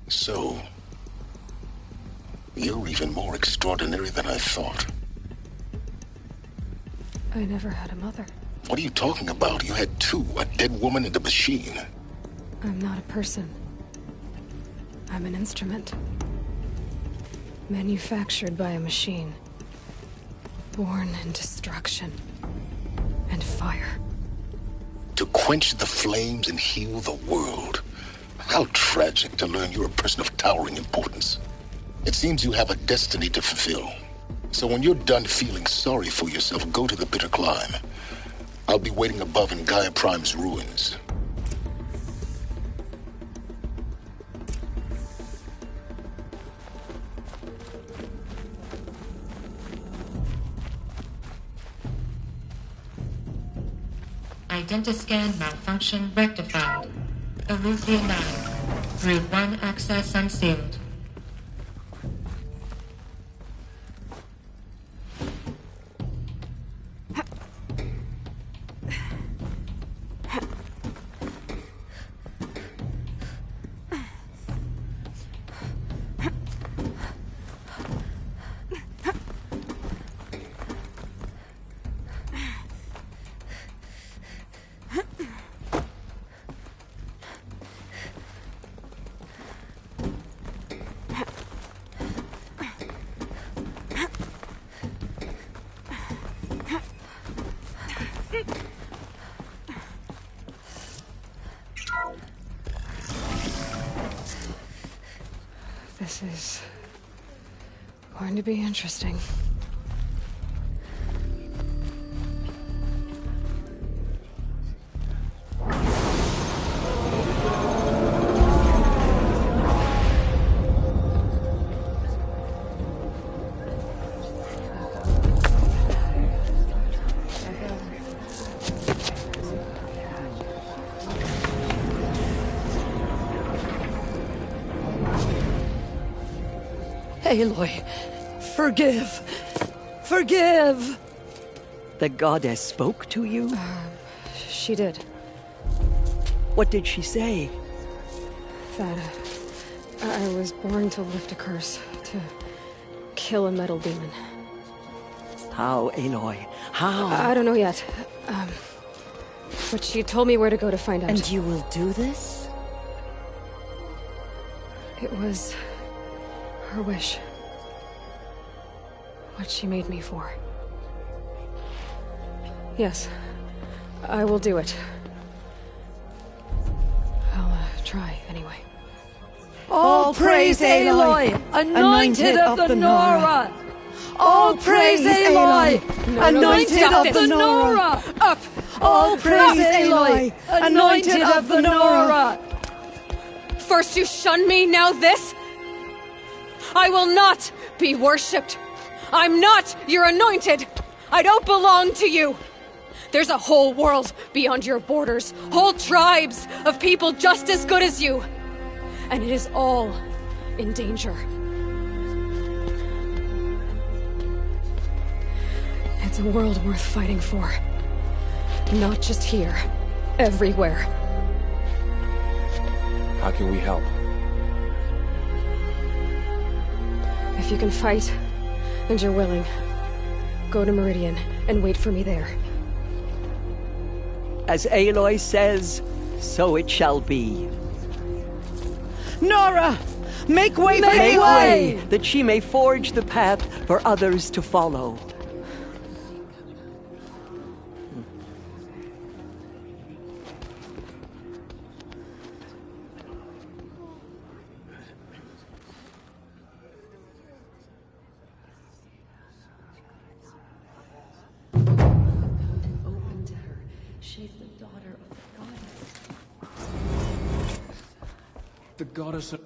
R: So, you're even more extraordinary than I thought.
E: I never had a mother.
R: What are you talking about? You had two, a dead woman and a machine.
E: I'm not a person. I'm an instrument. Manufactured by a machine. Born in destruction and fire.
R: To quench the flames and heal the world. How tragic to learn you're a person of towering importance. It seems you have a destiny to fulfill. So when you're done feeling sorry for yourself, go to the bitter climb. I'll be waiting above in Gaia Prime's ruins.
O: Identiscan malfunction rectified. Eleuthia 9. Route 1 access unsealed.
E: This is going to be interesting.
H: Aloy, forgive. Forgive!
T: The goddess spoke to you?
E: She did.
T: What did she say?
E: That I was born to lift a curse, to kill a metal demon.
T: How, Aloy? How?
E: I don't know yet. But she told me where to go to find out.
H: And you will do this?
E: It was her wish. What she made me for. Yes, I will do it. I'll try, anyway.
H: All praise Aloy, anointed of the Nora! All praise Aloy, anointed of the Nora!
E: Up!
H: All praise Aloy, anointed of the Nora!
E: First you shun me, now this? I will not be worshipped. I'm not your anointed. I don't belong to you. There's a whole world beyond your borders, whole tribes of people just as good as you. And it is all in danger. It's a world worth fighting for. Not just here, everywhere.
I: How can we help?
E: If you can fight, and you're willing, go to Meridian and wait for me there.
T: As Aloy says, so it shall be.
H: Nora! Make way for
T: Make
H: Aloy!
T: way, that she may forge the path for others to follow.
C: The goddess of...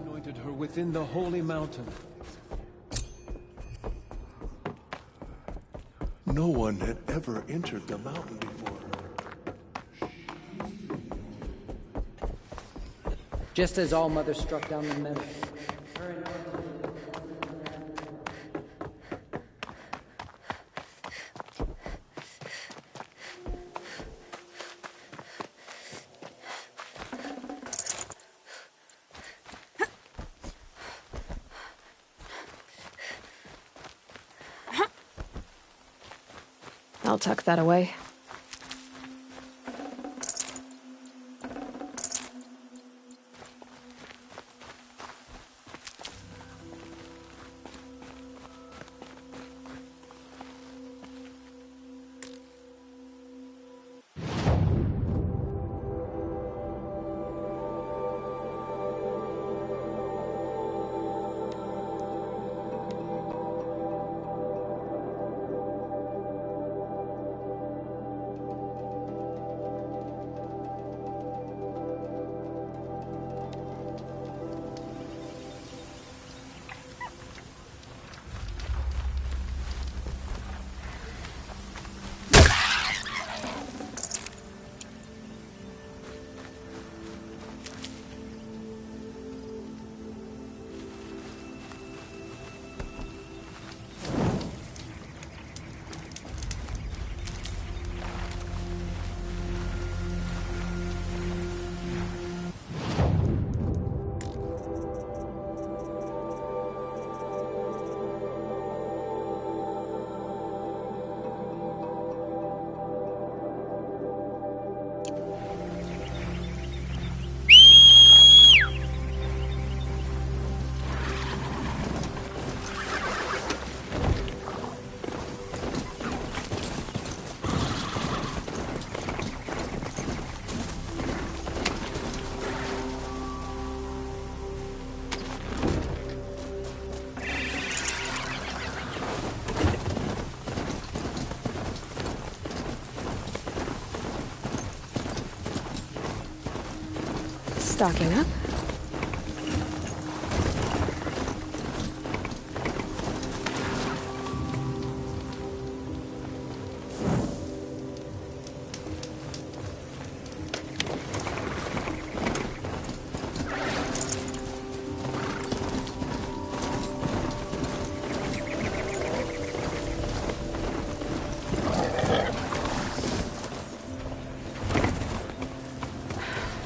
C: anointed her within the holy mountain.
U: No one had ever entered the mountain before.
V: Just as All Mother struck down the meadow.
E: I'll tuck that away. Stocking up.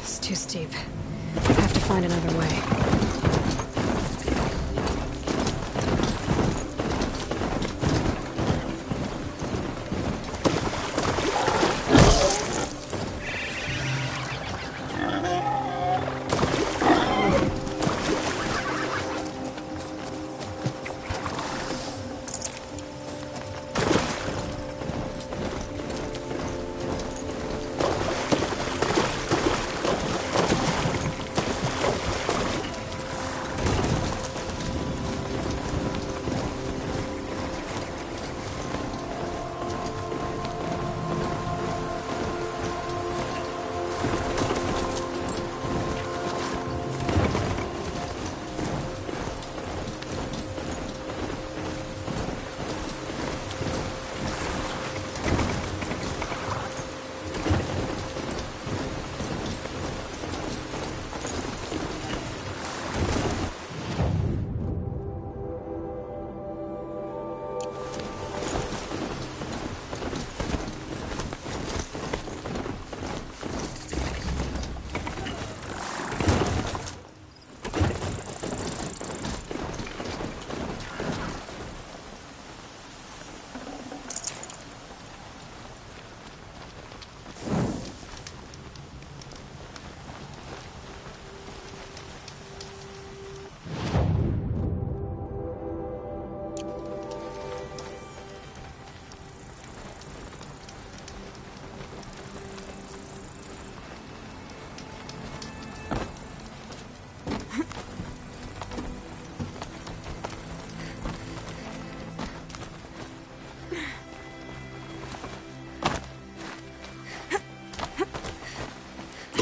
E: It's too steep. Have to find another way.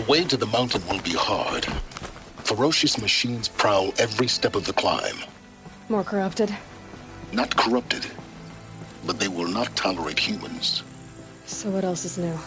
R: way to the mountain will be hard. Ferocious machines prowl every step of the climb.
E: More corrupted?
R: Not corrupted, but they will not tolerate humans.
E: So what else is new?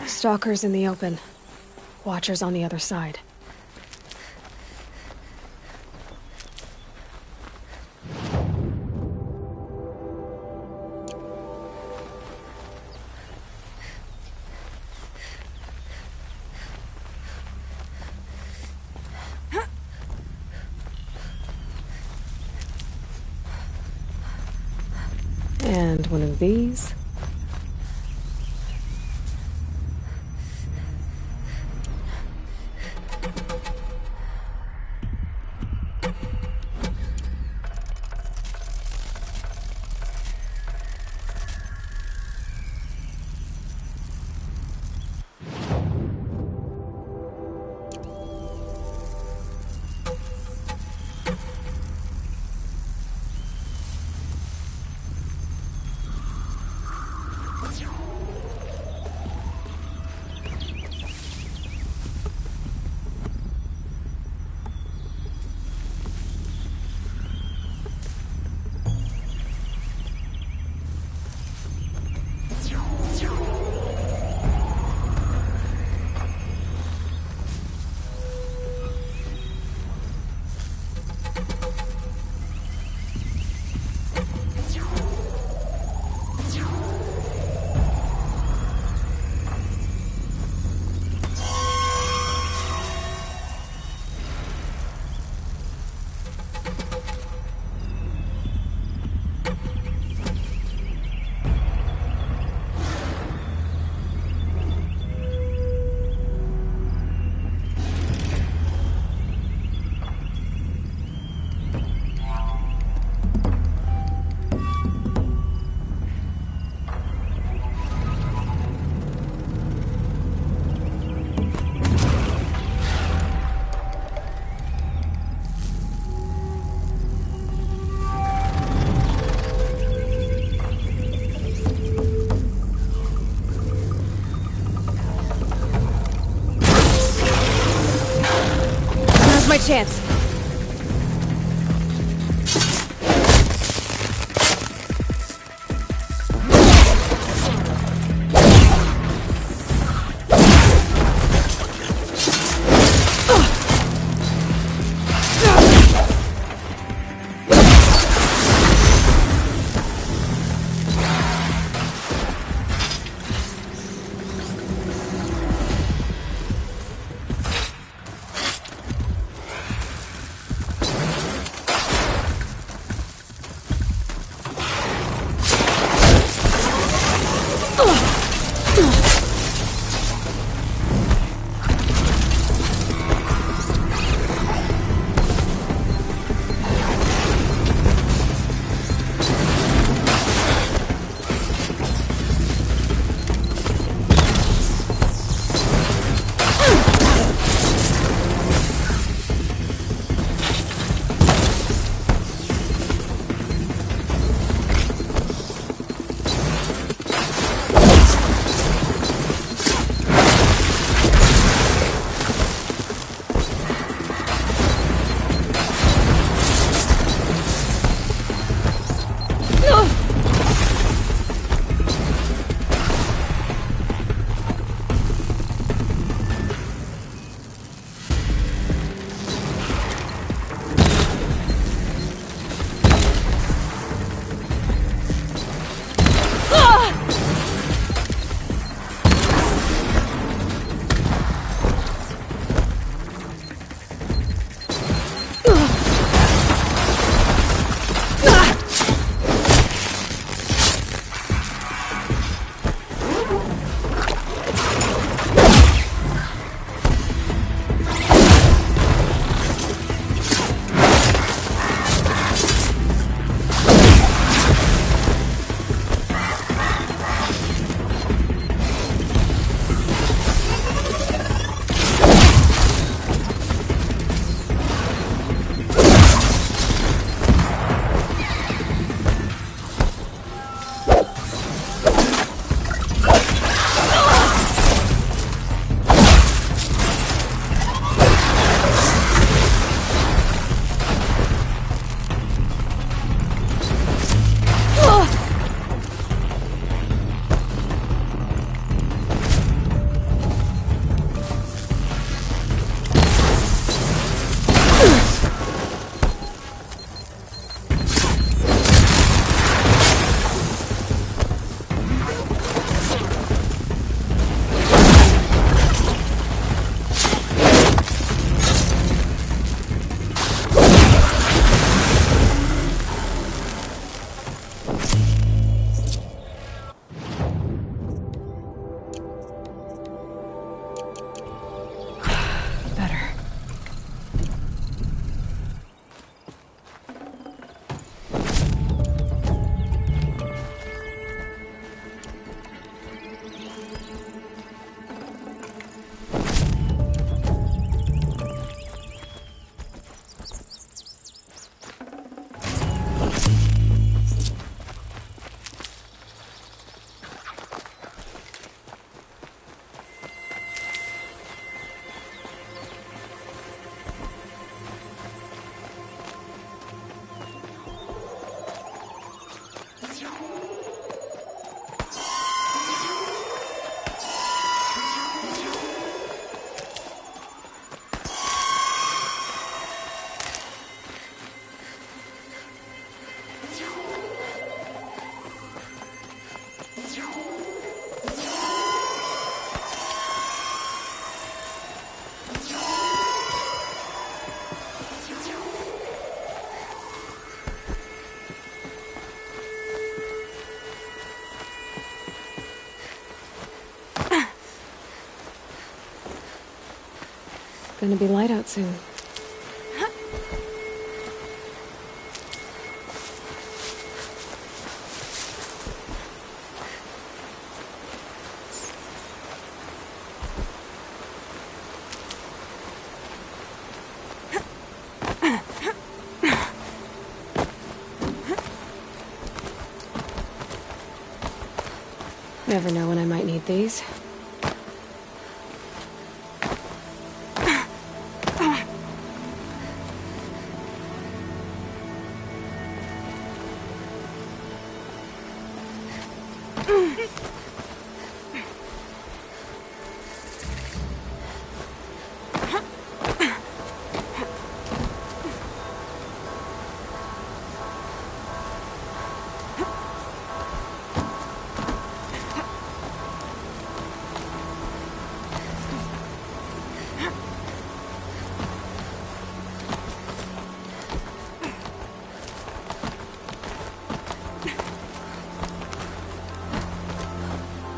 E: Stalkers in the open. Watchers on the other side. And one of these. My chance. Gonna be light out soon. Never know when I might need these.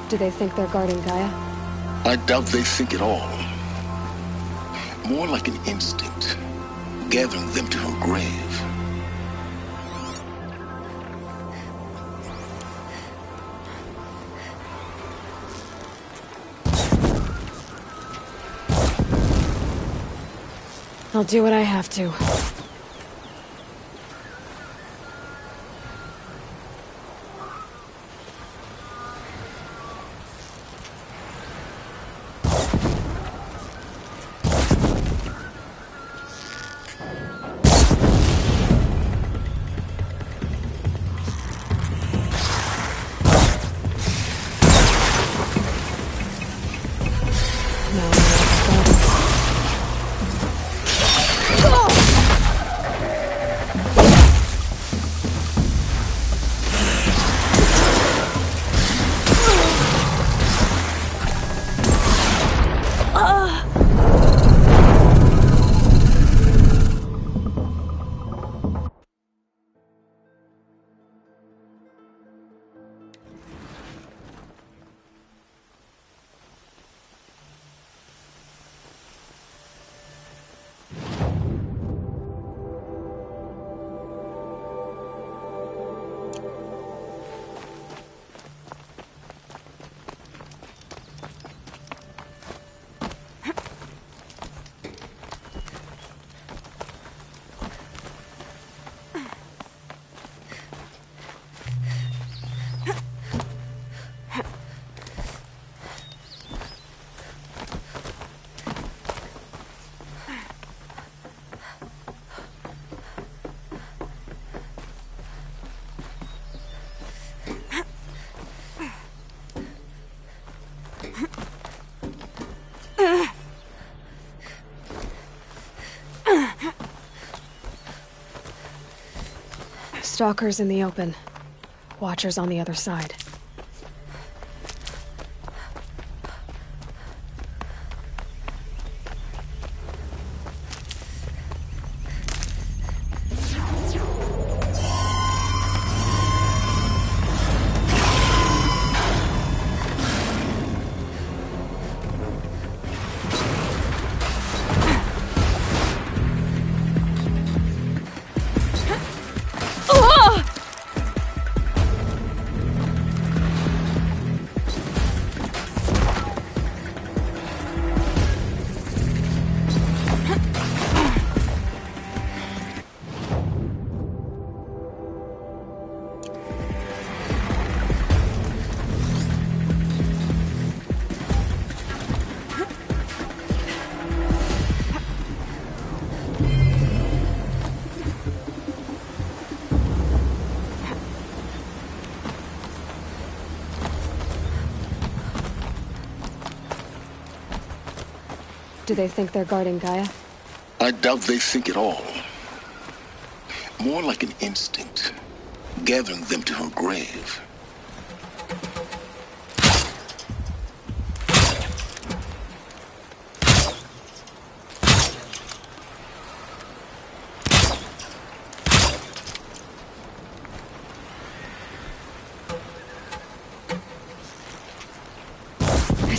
E: Do they think they're guarding Gaia?
R: I doubt they think at all. More like an instinct, gathering them to her grave.
E: I'll do what I have to. Stalkers in the open. Watchers on the other side. Do they think they're guarding Gaia?
R: I doubt they think at all. More like an instinct, gathering them to her grave.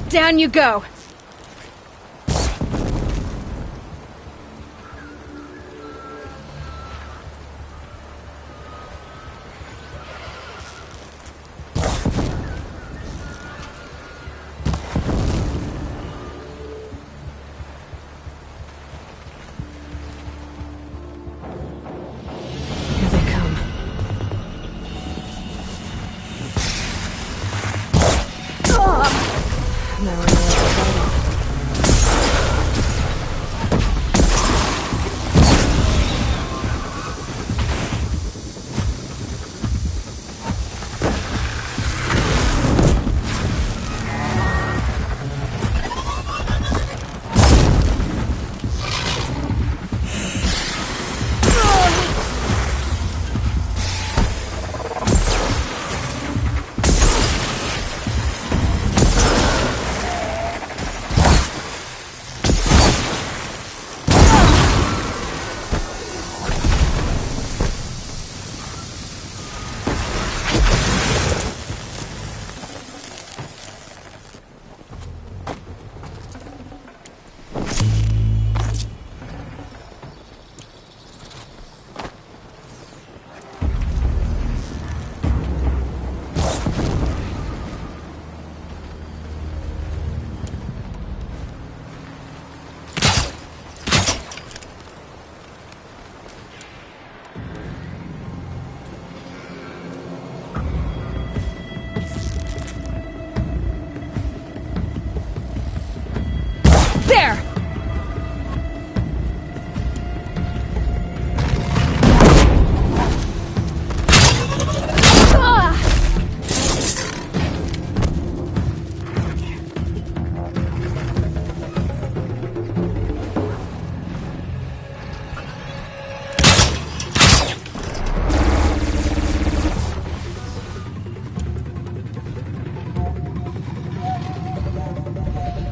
E: Down you go! Now I know what to
A: There!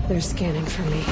E: They're scanning for me.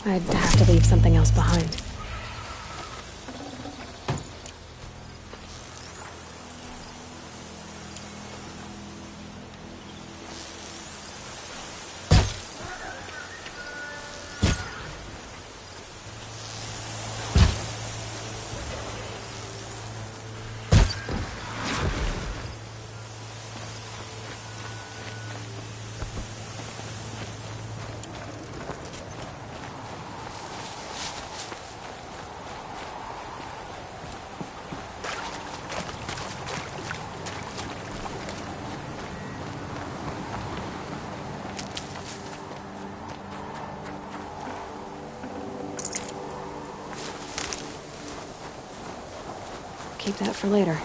E: I'd have to leave something else behind. Keep that for later.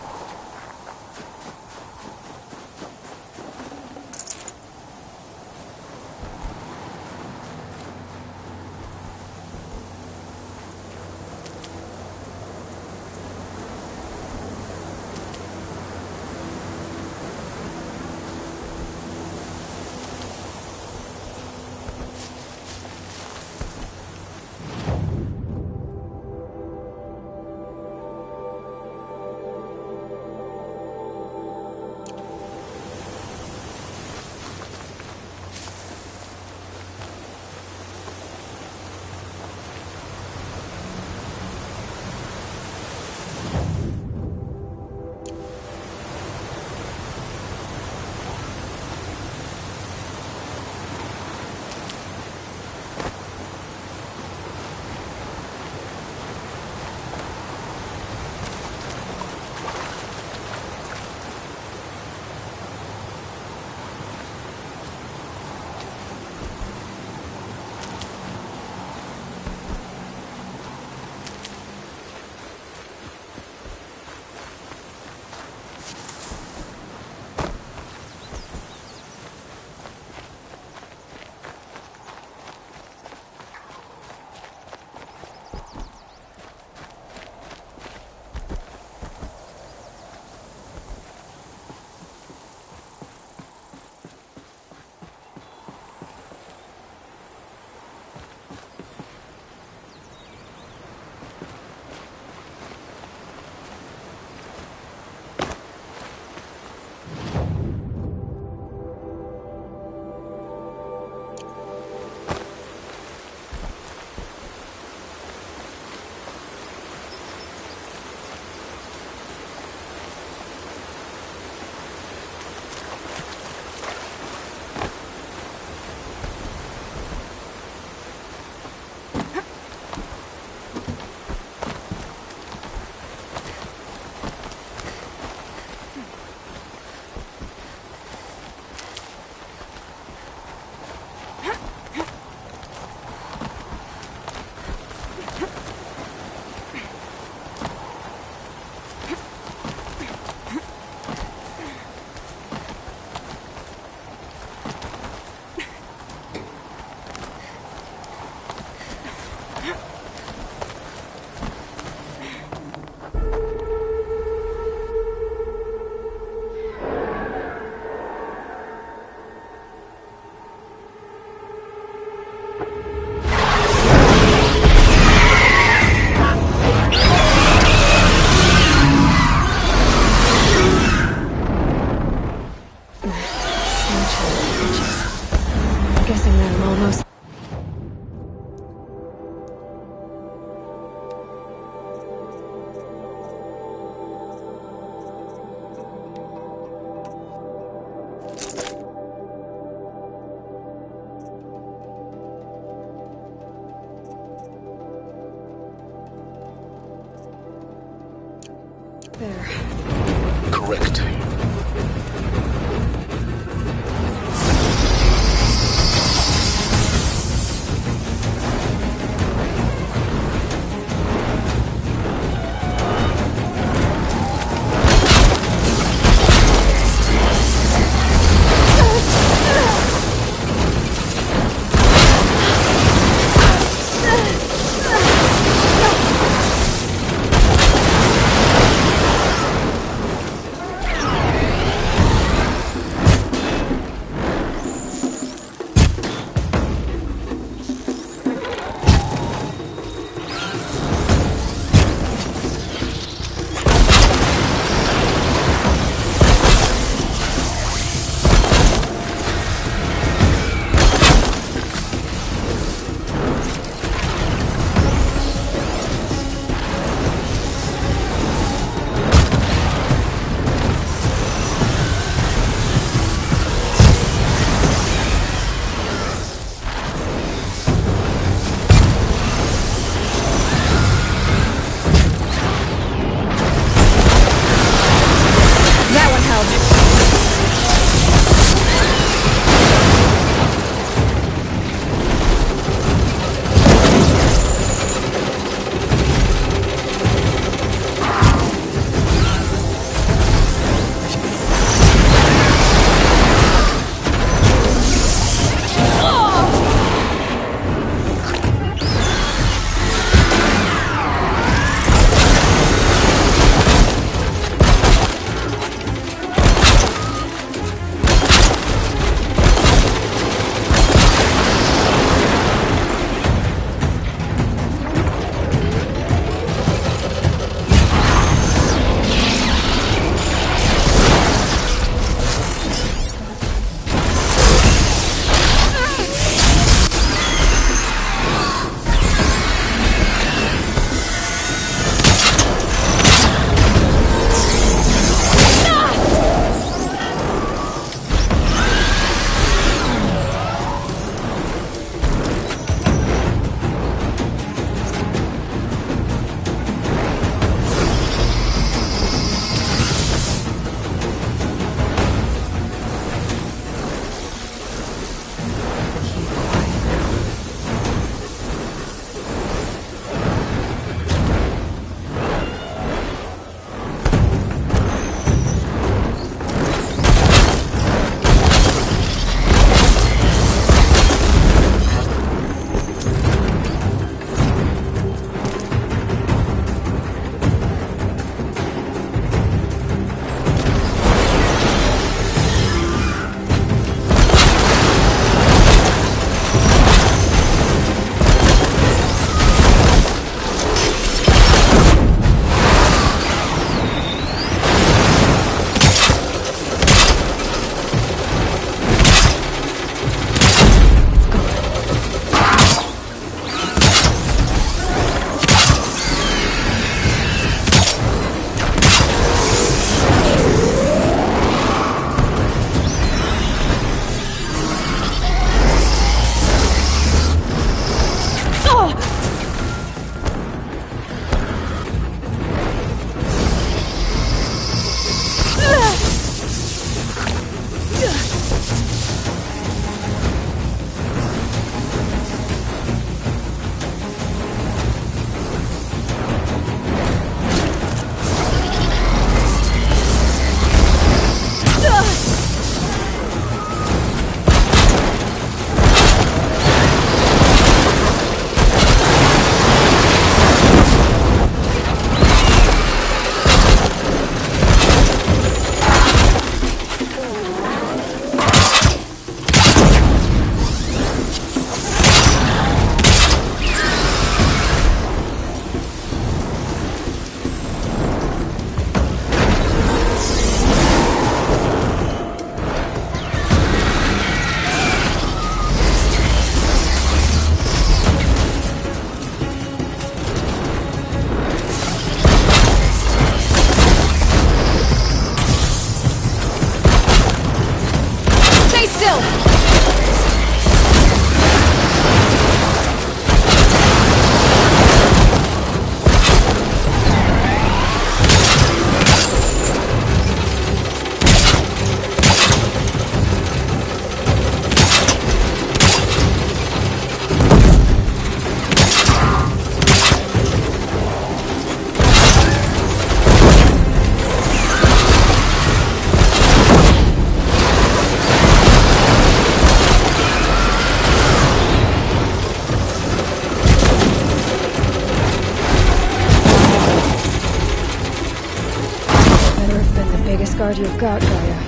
E: guard you've got, Gaia.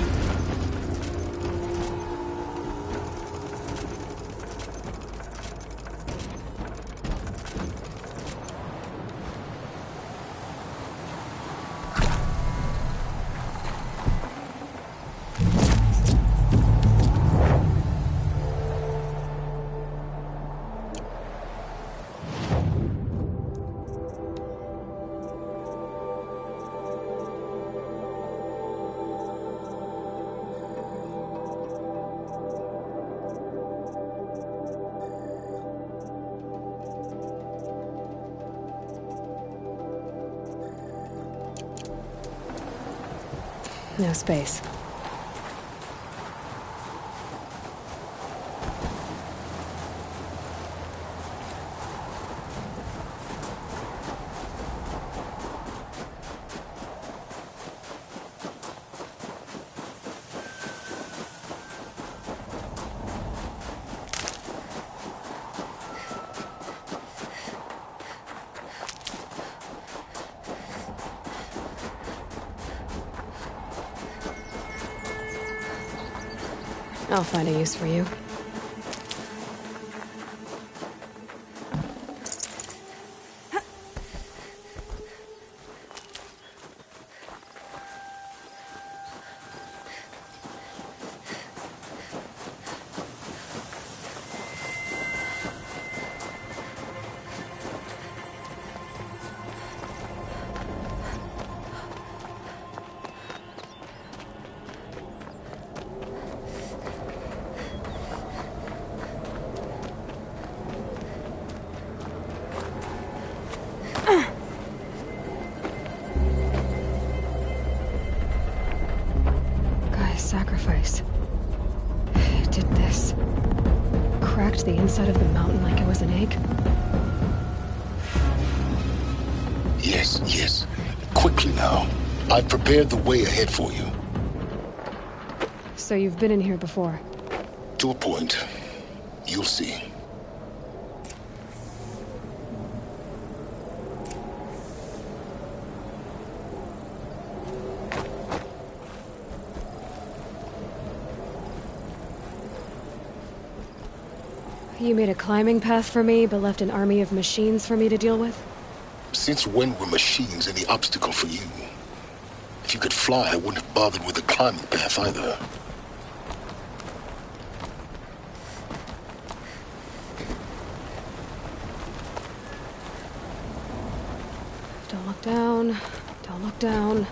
E: No space. I'll find a use for you. Sacrifice. It did this. Cracked the inside of the mountain like it was an egg.
R: Yes, yes. Quickly now. I've prepared the way ahead for you.
E: So you've been in here before?
R: To a point. You'll see.
E: You made a climbing path for me, but left an army of machines for me to deal with?
R: Since when were machines any obstacle for you? If you could fly, I wouldn't have bothered with the climbing path either.
E: Don't look down. Don't look down.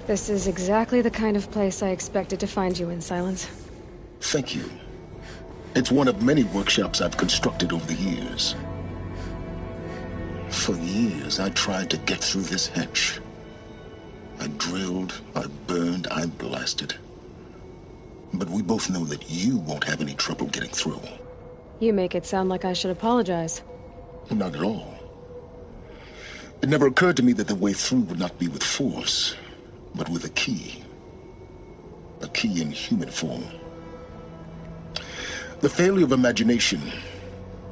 E: This is exactly the kind of place I expected to find you in, Silence.
R: Thank you. It's one of many workshops I've constructed over the years. For years, I tried to get through this hatch. I drilled, I burned, I blasted. But we both know that you won't have any trouble getting through.
E: You make it sound like I should apologize.
R: Not at all. It never occurred to me that the way through would not be with force, but with a key. A key in human form. The failure of imagination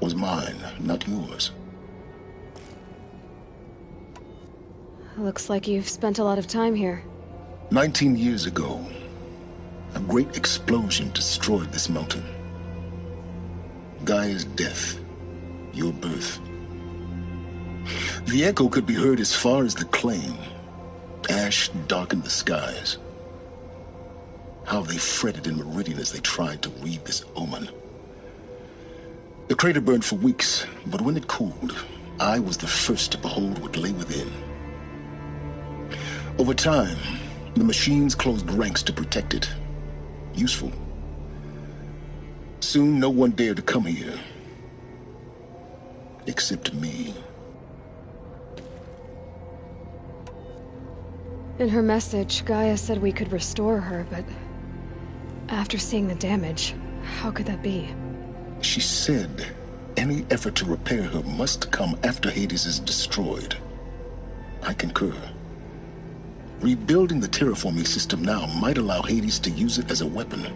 R: was mine, not yours.
E: Looks like you've spent a lot of time here.
R: 19 years ago, a great explosion destroyed this mountain. Gaia's death, your birth. The echo could be heard as far as the claim. Ash darkened the skies. How they fretted in Meridian as they tried to read this omen. The crater burned for weeks, but when it cooled, I was the first to behold what lay within. Over time, the machines closed ranks to protect it. Useful. Soon, no one dared to come here. Except me.
E: In her message, Gaia said we could restore her, but after seeing the damage, how could that be?
R: She said any effort to repair her must come after Hades is destroyed. I concur. Rebuilding the terraforming system now might allow Hades to use it as a weapon.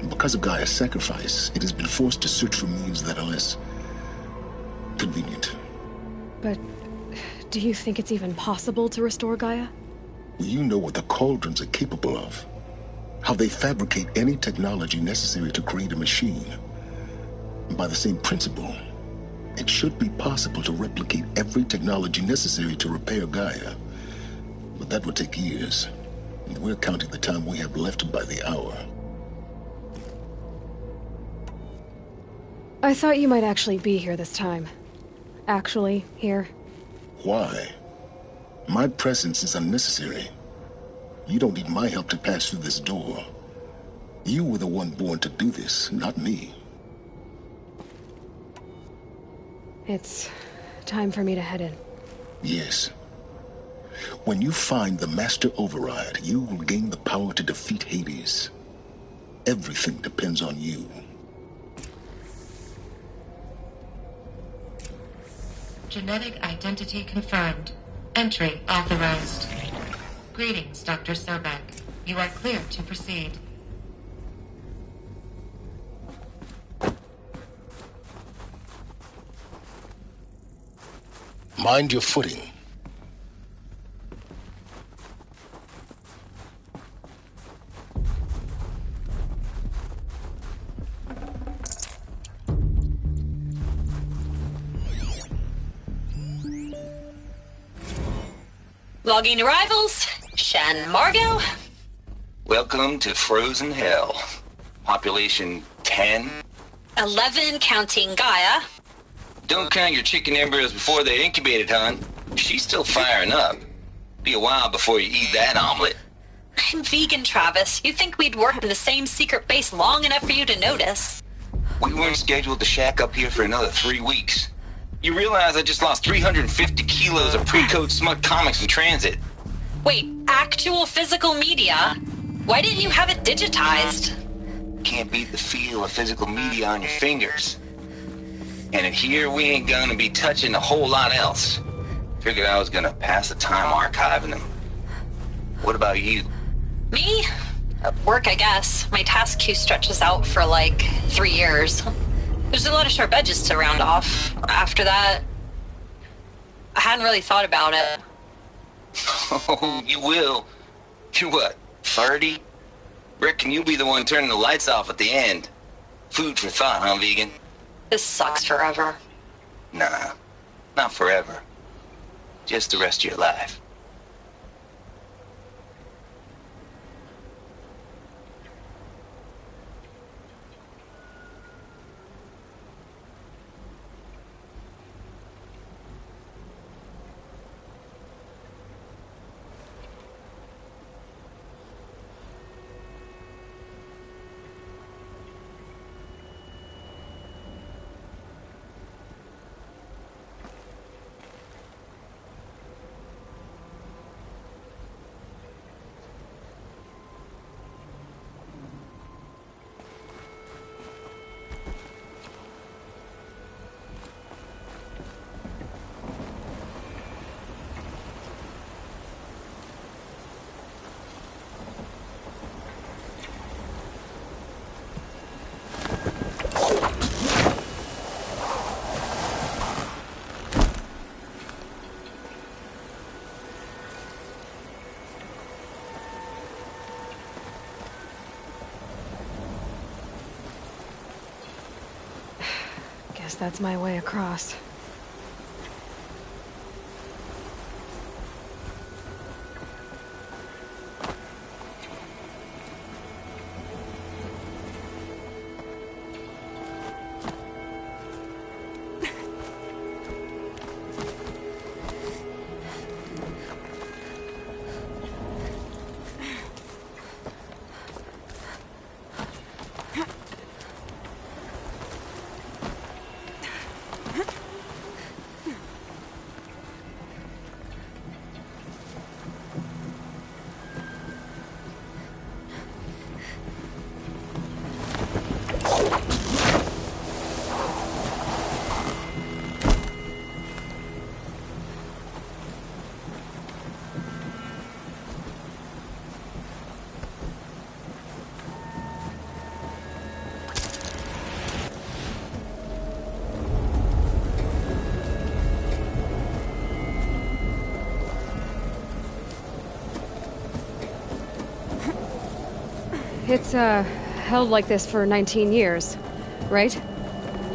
R: Because of Gaia's sacrifice, it has been forced to search for means that are less convenient.
E: But do you think it's even possible to restore Gaia?
R: You know what the Cauldrons are capable of. How they fabricate any technology necessary to create a machine. By the same principle, it should be possible to replicate every technology necessary to repair Gaia. But that would take years. And we're counting the time we have left by the hour.
E: I thought you might actually be here this time. Actually, here.
R: Why? My presence is unnecessary. You don't need my help to pass through this door. You were the one born to do this, not me.
E: It's time for me to head in.
R: Yes. When you find the Master Override, you will gain the power to defeat Hades. Everything depends on you.
O: Genetic identity confirmed. Entry authorized. Greetings, Dr. Sobek. You are clear to proceed.
R: Mind your footing.
D: Logging arrivals. Shan Margot.
N: Welcome to Frozen Hell. Population 10.
D: 11 counting Gaia.
N: Don't count your chicken embryos before they're incubated, hon. She's still firing up. Be a while before you eat that omelet.
D: I'm vegan, Travis. You'd think we'd worked in the same secret base long enough for you to notice.
N: We weren't scheduled to shack up here for another 3 weeks. You realize I just lost 350 kilos of pre-code smut comics in transit.
D: Wait, actual physical media? Why didn't you have it digitized?
N: Can't beat the feel of physical media on your fingers. And in here, we ain't gonna be touching a whole lot else. Figured I was gonna pass the time archiving them. What about you?
D: Me? Work, I guess. My task queue stretches out for like 3 years. There's a lot of sharp edges to round off. After that, I hadn't really thought about it.
N: Oh, you will. You're what, 30? Reckon you'll be the one turning the lights off at the end. Food for thought, huh, vegan?
D: This sucks forever.
N: Nah, not forever. Just the rest of your life.
E: Guess that's my way across. It's, held like this for 19 years, right?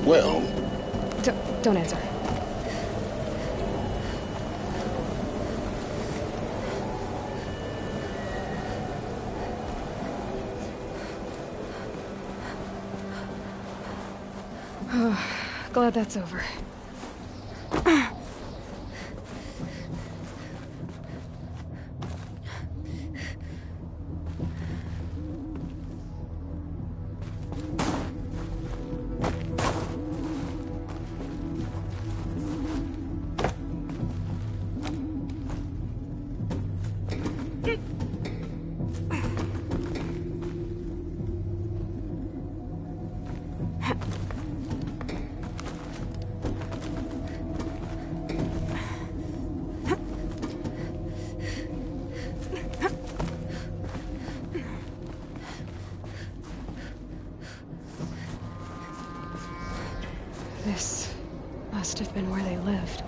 R: Well...
E: Don't answer. Glad that's over. This must have been where they lived.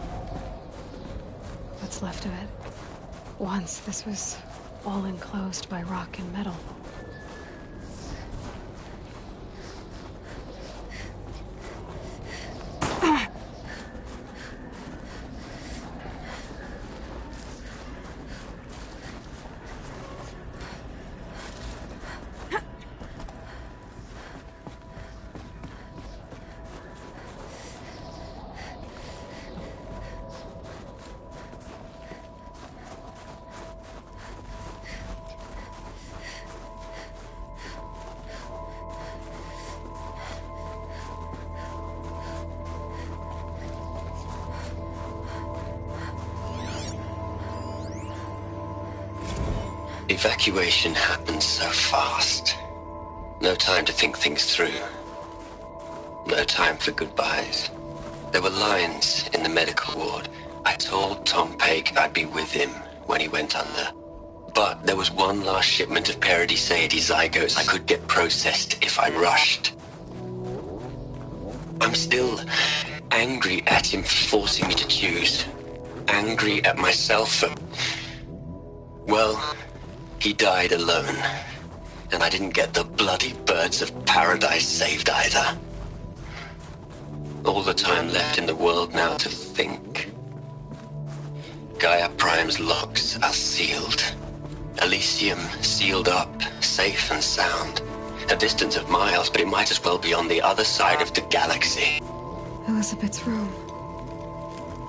E: What's left of it. Once, this was all enclosed by rock and metal.
N: Evacuation happened so fast. No time to think things through. No time for goodbyes. There were lines in the medical ward. I told Tom Pake I'd be with him when he went under. But there was one last shipment of Paradiseidae zygotes I could get processed if I rushed. I'm still angry at him for forcing me to choose. Angry at myself for... well... he died alone, and I didn't get the bloody birds of paradise saved either. All the time left in the world now to think. Gaia Prime's locks are sealed. Elysium sealed up, safe and sound. A distance of miles, but it might as well be on the other side of the galaxy.
E: Elizabeth's room.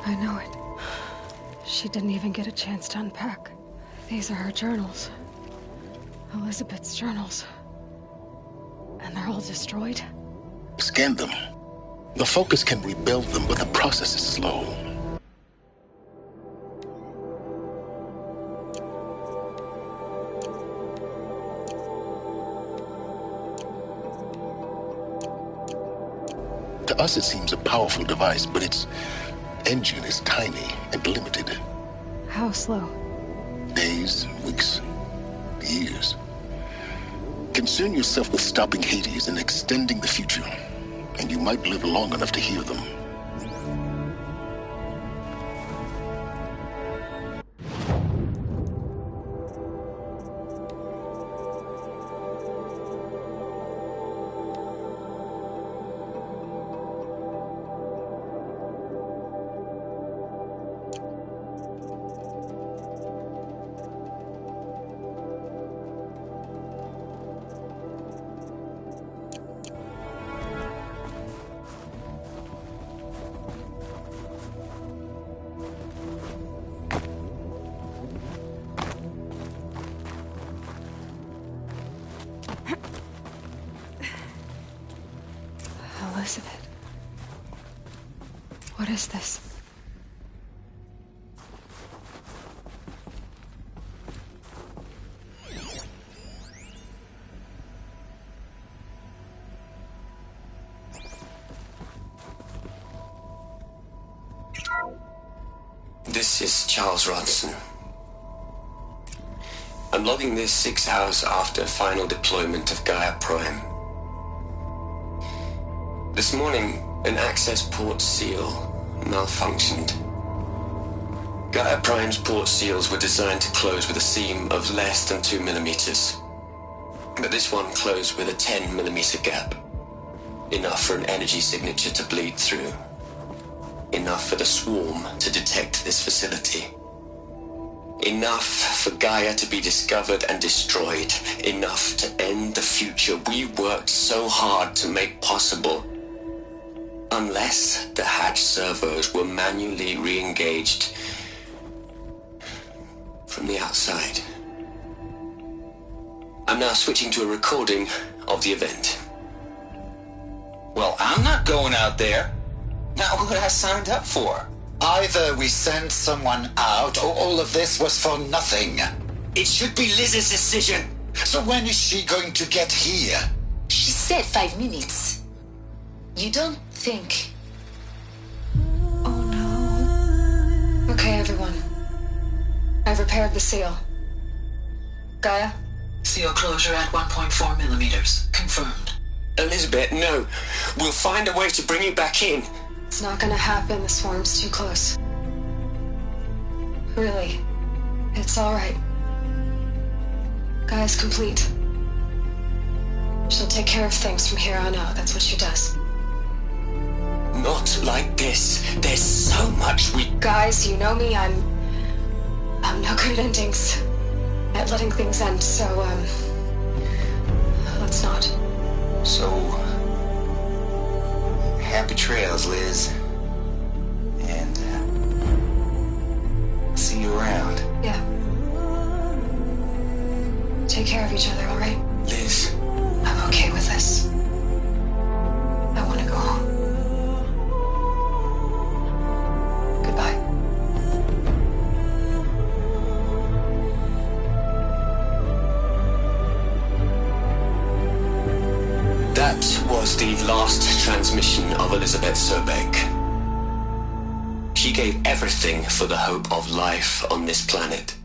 E: I know it. She didn't even get a chance to unpack. These are her journals. Elizabeth's journals. And they're all destroyed?
R: Scan them. The Focus can rebuild them, but the process is slow. To us it seems a powerful device, but its engine is tiny and limited.
E: How slow?
R: Days, weeks, years. Concern yourself with stopping Hades and extending the future, and you might live long enough to hear them.
E: Elizabeth. What is this?
N: This is Charles Rodson. I'm logging this 6 hours after final deployment of Gaia Prime. This morning, an access port seal malfunctioned. Gaia Prime's port seals were designed to close with a seam of less than 2 millimeters.
B: But this one closed with a 10mm gap. Enough for an energy signature to bleed through. Enough for the swarm to detect this facility. Enough for Gaia to be discovered and destroyed. Enough to end the future we worked so hard to make possible. Unless the hatch servos were manually re-engaged from the outside. I'm now switching to a recording of the event.
N: Well, I'm not going out there. Not what I signed up for.
F: Either we send someone out, or all of this was for nothing.
B: It should be Liz's decision.
F: So when is she going to get here?
P: She said 5 minutes. You don't think... Oh no.
E: Okay, everyone. I've repaired the seal. Gaia?
K: Seal closure at 1.4 millimeters. Confirmed.
B: Elizabeth, no. We'll find a way to bring you back in.
E: It's not gonna happen. The swarm's too close. Really. It's alright. Gaia's complete. She'll take care of things from here on out. That's what she does.
B: Not like this. There's so much we...
E: Guys, you know me. I'm no good at endings. At letting things end, so, let's not.
N: So... happy trails, Liz. And, see you around.
E: Yeah. Take care of each other, alright?
B: Liz.
E: I'm okay with this. I want to go home. Goodbye.
B: That was the last transmission of Elizabeth Sobek. She gave everything for the hope of life on this planet.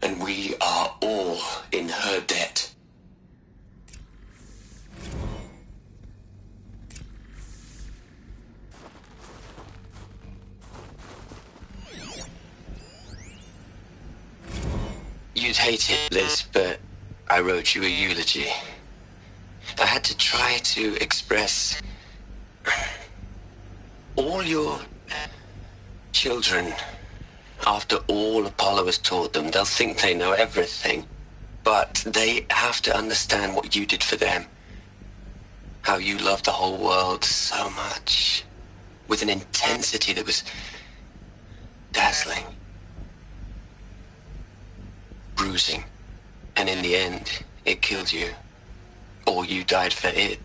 B: And we are all in her debt. You'd hate it, Liz, but I wrote you a eulogy. I had to try to express all your children. After all Apollo has taught them, they'll think they know everything. But they have to understand what you did for them. How you loved the whole world so much. With an intensity that was dazzling. Bruising. And in the end, it killed you. Or you died for it.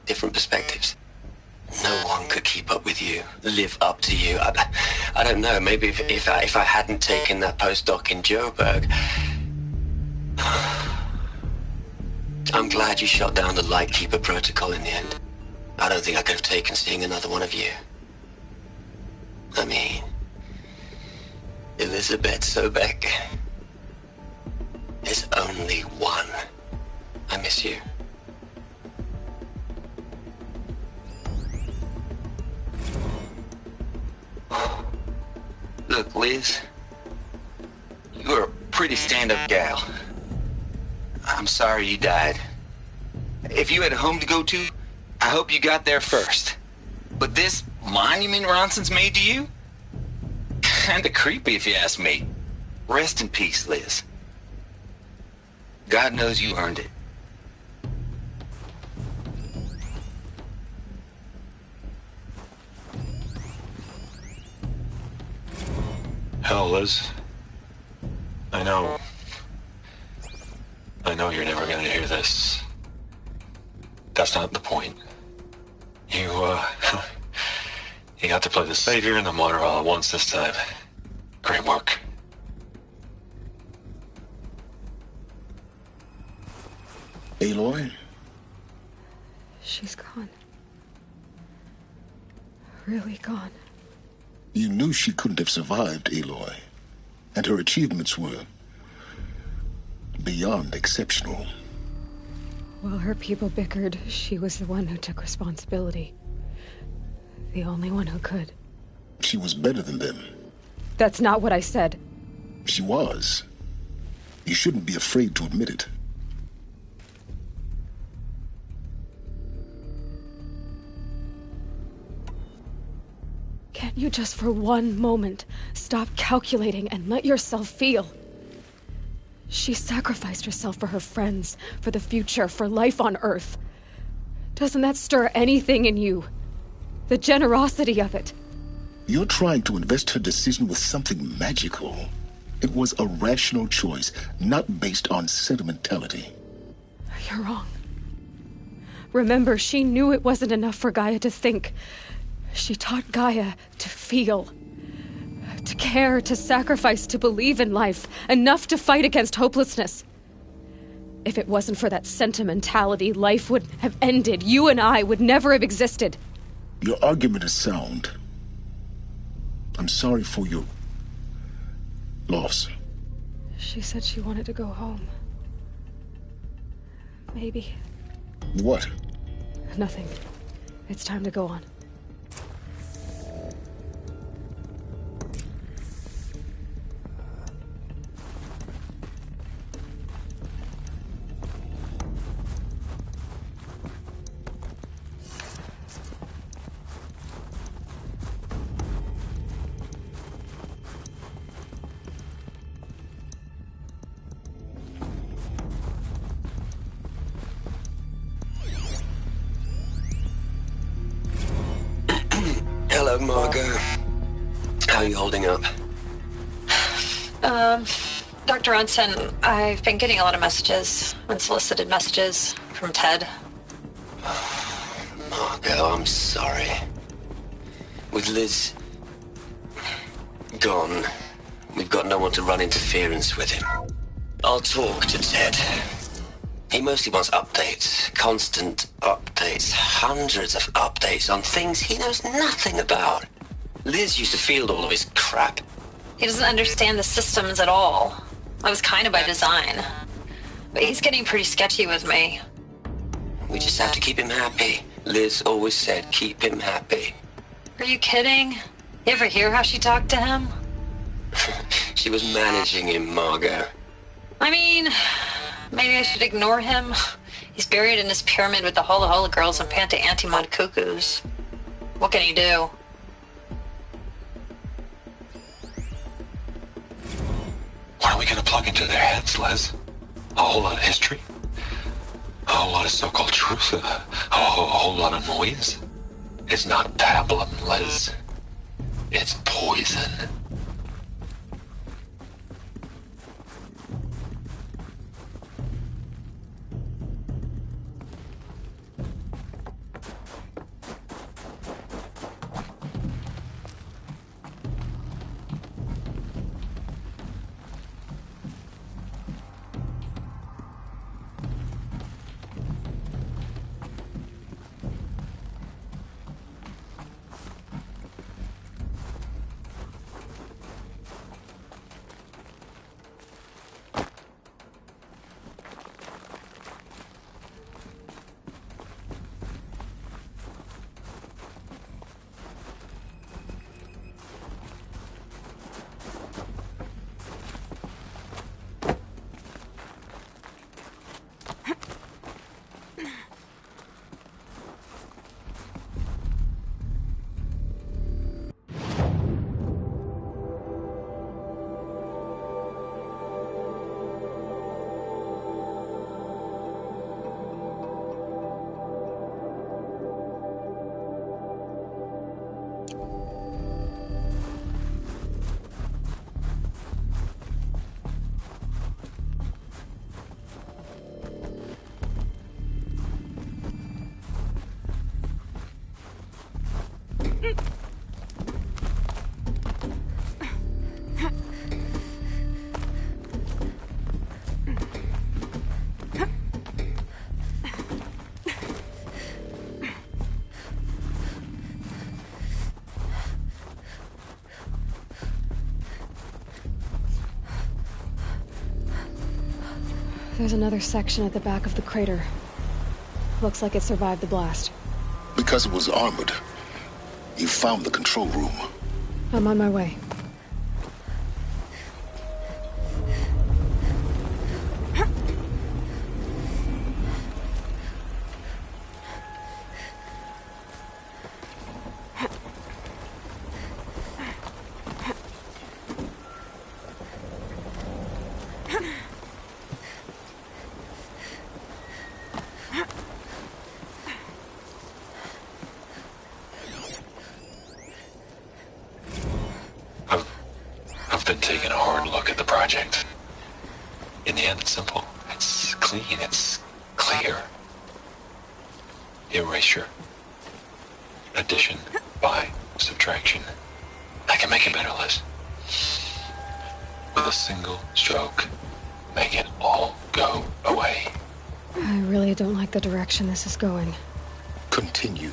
B: Different perspectives. No one could keep up with you, live up to you. I don't know, maybe if I hadn't taken that postdoc in Joburg. I'm glad you shot down the Lightkeeper protocol in the end. I don't think I could have taken seeing another one of you. I mean, Elizabeth Sobek. There's only one. I miss you.
N: Look, Liz. You're a pretty stand-up gal. I'm sorry you died. If you had a home to go to, I hope you got there first. But this monument Ronson's made to you? Kinda creepy if you ask me. Rest in peace, Liz. God knows you earned it.
W: Hell, Liz. I know you're never gonna hear this. That's not the point. You got to play the savior and the martyr all at once this time. Great work.
R: Aloy?
E: She's gone. Really gone.
R: You knew she couldn't have survived, Aloy. And her achievements were beyond exceptional.
E: While her people bickered, she was the one who took responsibility. The only one who could.
R: She was better than them.
E: That's not what I said.
R: She was. You shouldn't be afraid to admit it.
E: Can't you just for one moment stop calculating and let yourself feel? She sacrificed herself for her friends, for the future, for life on Earth. Doesn't that stir anything in you? The generosity of it.
R: You're trying to invest her decision with something magical. It was a rational choice, not based on sentimentality.
E: You're wrong. Remember, she knew it wasn't enough for Gaia to think. She taught Gaia to feel. To care, to sacrifice, to believe in life. Enough to fight against hopelessness. If it wasn't for that sentimentality, life would have ended. You and I would never have existed.
R: Your argument is sound. I'm sorry for your loss.
E: She said she wanted to go home. Maybe.
R: What?
E: Nothing. It's time to go on.
B: Hello, Margot. How are you holding up?
D: Dr. Ronson, I've been getting a lot of messages, unsolicited messages from Ted.
B: Margot, I'm sorry. With Liz gone, we've got no one to run interference with him. I'll talk to Ted. He mostly wants updates, constant updates, hundreds of updates on things he knows nothing about. Liz used to field all of his crap.
D: He doesn't understand the systems at all. That was kind of by design. But he's getting pretty sketchy with me.
B: We just have to keep him happy. Liz always said, keep him happy.
D: Are you kidding? You ever hear how she talked to him?
B: She was managing him, Margot.
D: I mean, maybe I should ignore him. He's buried in his pyramid with the Hola Hola girls and Panta Antimod cuckoos. What can he do?
W: What are we gonna plug into their heads, Liz? A whole lot of history? A whole lot of so-called truth? A whole lot of noise? It's not pablum, Liz. It's poison.
E: There's another section at the back of the crater. Looks like it survived the blast.
R: Because it was armored, you found the control room.
E: I'm on my way.
W: been taking a hard look at the project. In the end, it's simple. It's clean. It's clear. Erasure. Addition. By subtraction. I can make it better, Liz. With a single stroke, make it all go away.
E: I really don't like the direction this is going.
R: Continue.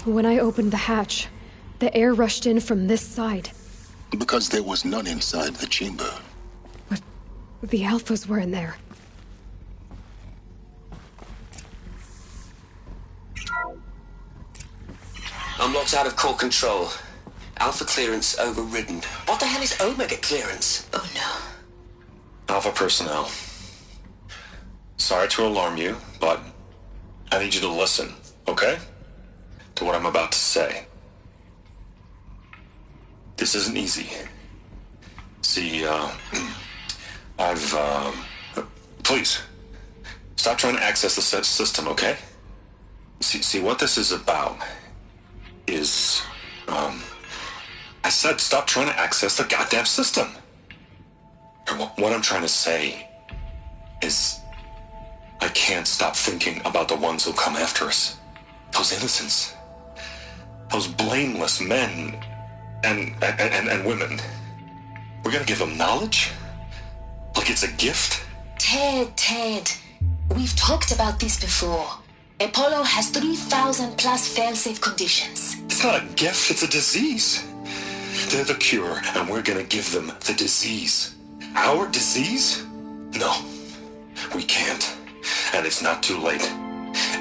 E: When I opened the hatch, the air rushed in from this side.
R: Because there was none inside the chamber.
E: But the Alphas were in there.
B: I'm locked out of core control. Alpha clearance overridden. What the hell is Omega clearance?
P: Oh no.
W: Alpha personnel. Sorry to alarm you, but I need you to listen, okay? To what I'm about to say. This isn't easy. See, please, stop trying to access the system, okay? See, what this is about is, I said stop trying to access the goddamn system. And what I'm trying to say is, I can't stop thinking about the ones who come after us. Those innocents. Those blameless men and women. We're gonna give them knowledge? Like it's a gift?
P: Ted. We've talked about this before. Apollo has 3,000 plus fail-safe conditions.
W: It's not a gift, it's a disease. They're the cure, and we're gonna give them the disease. Our disease? No, we can't. And it's not too late.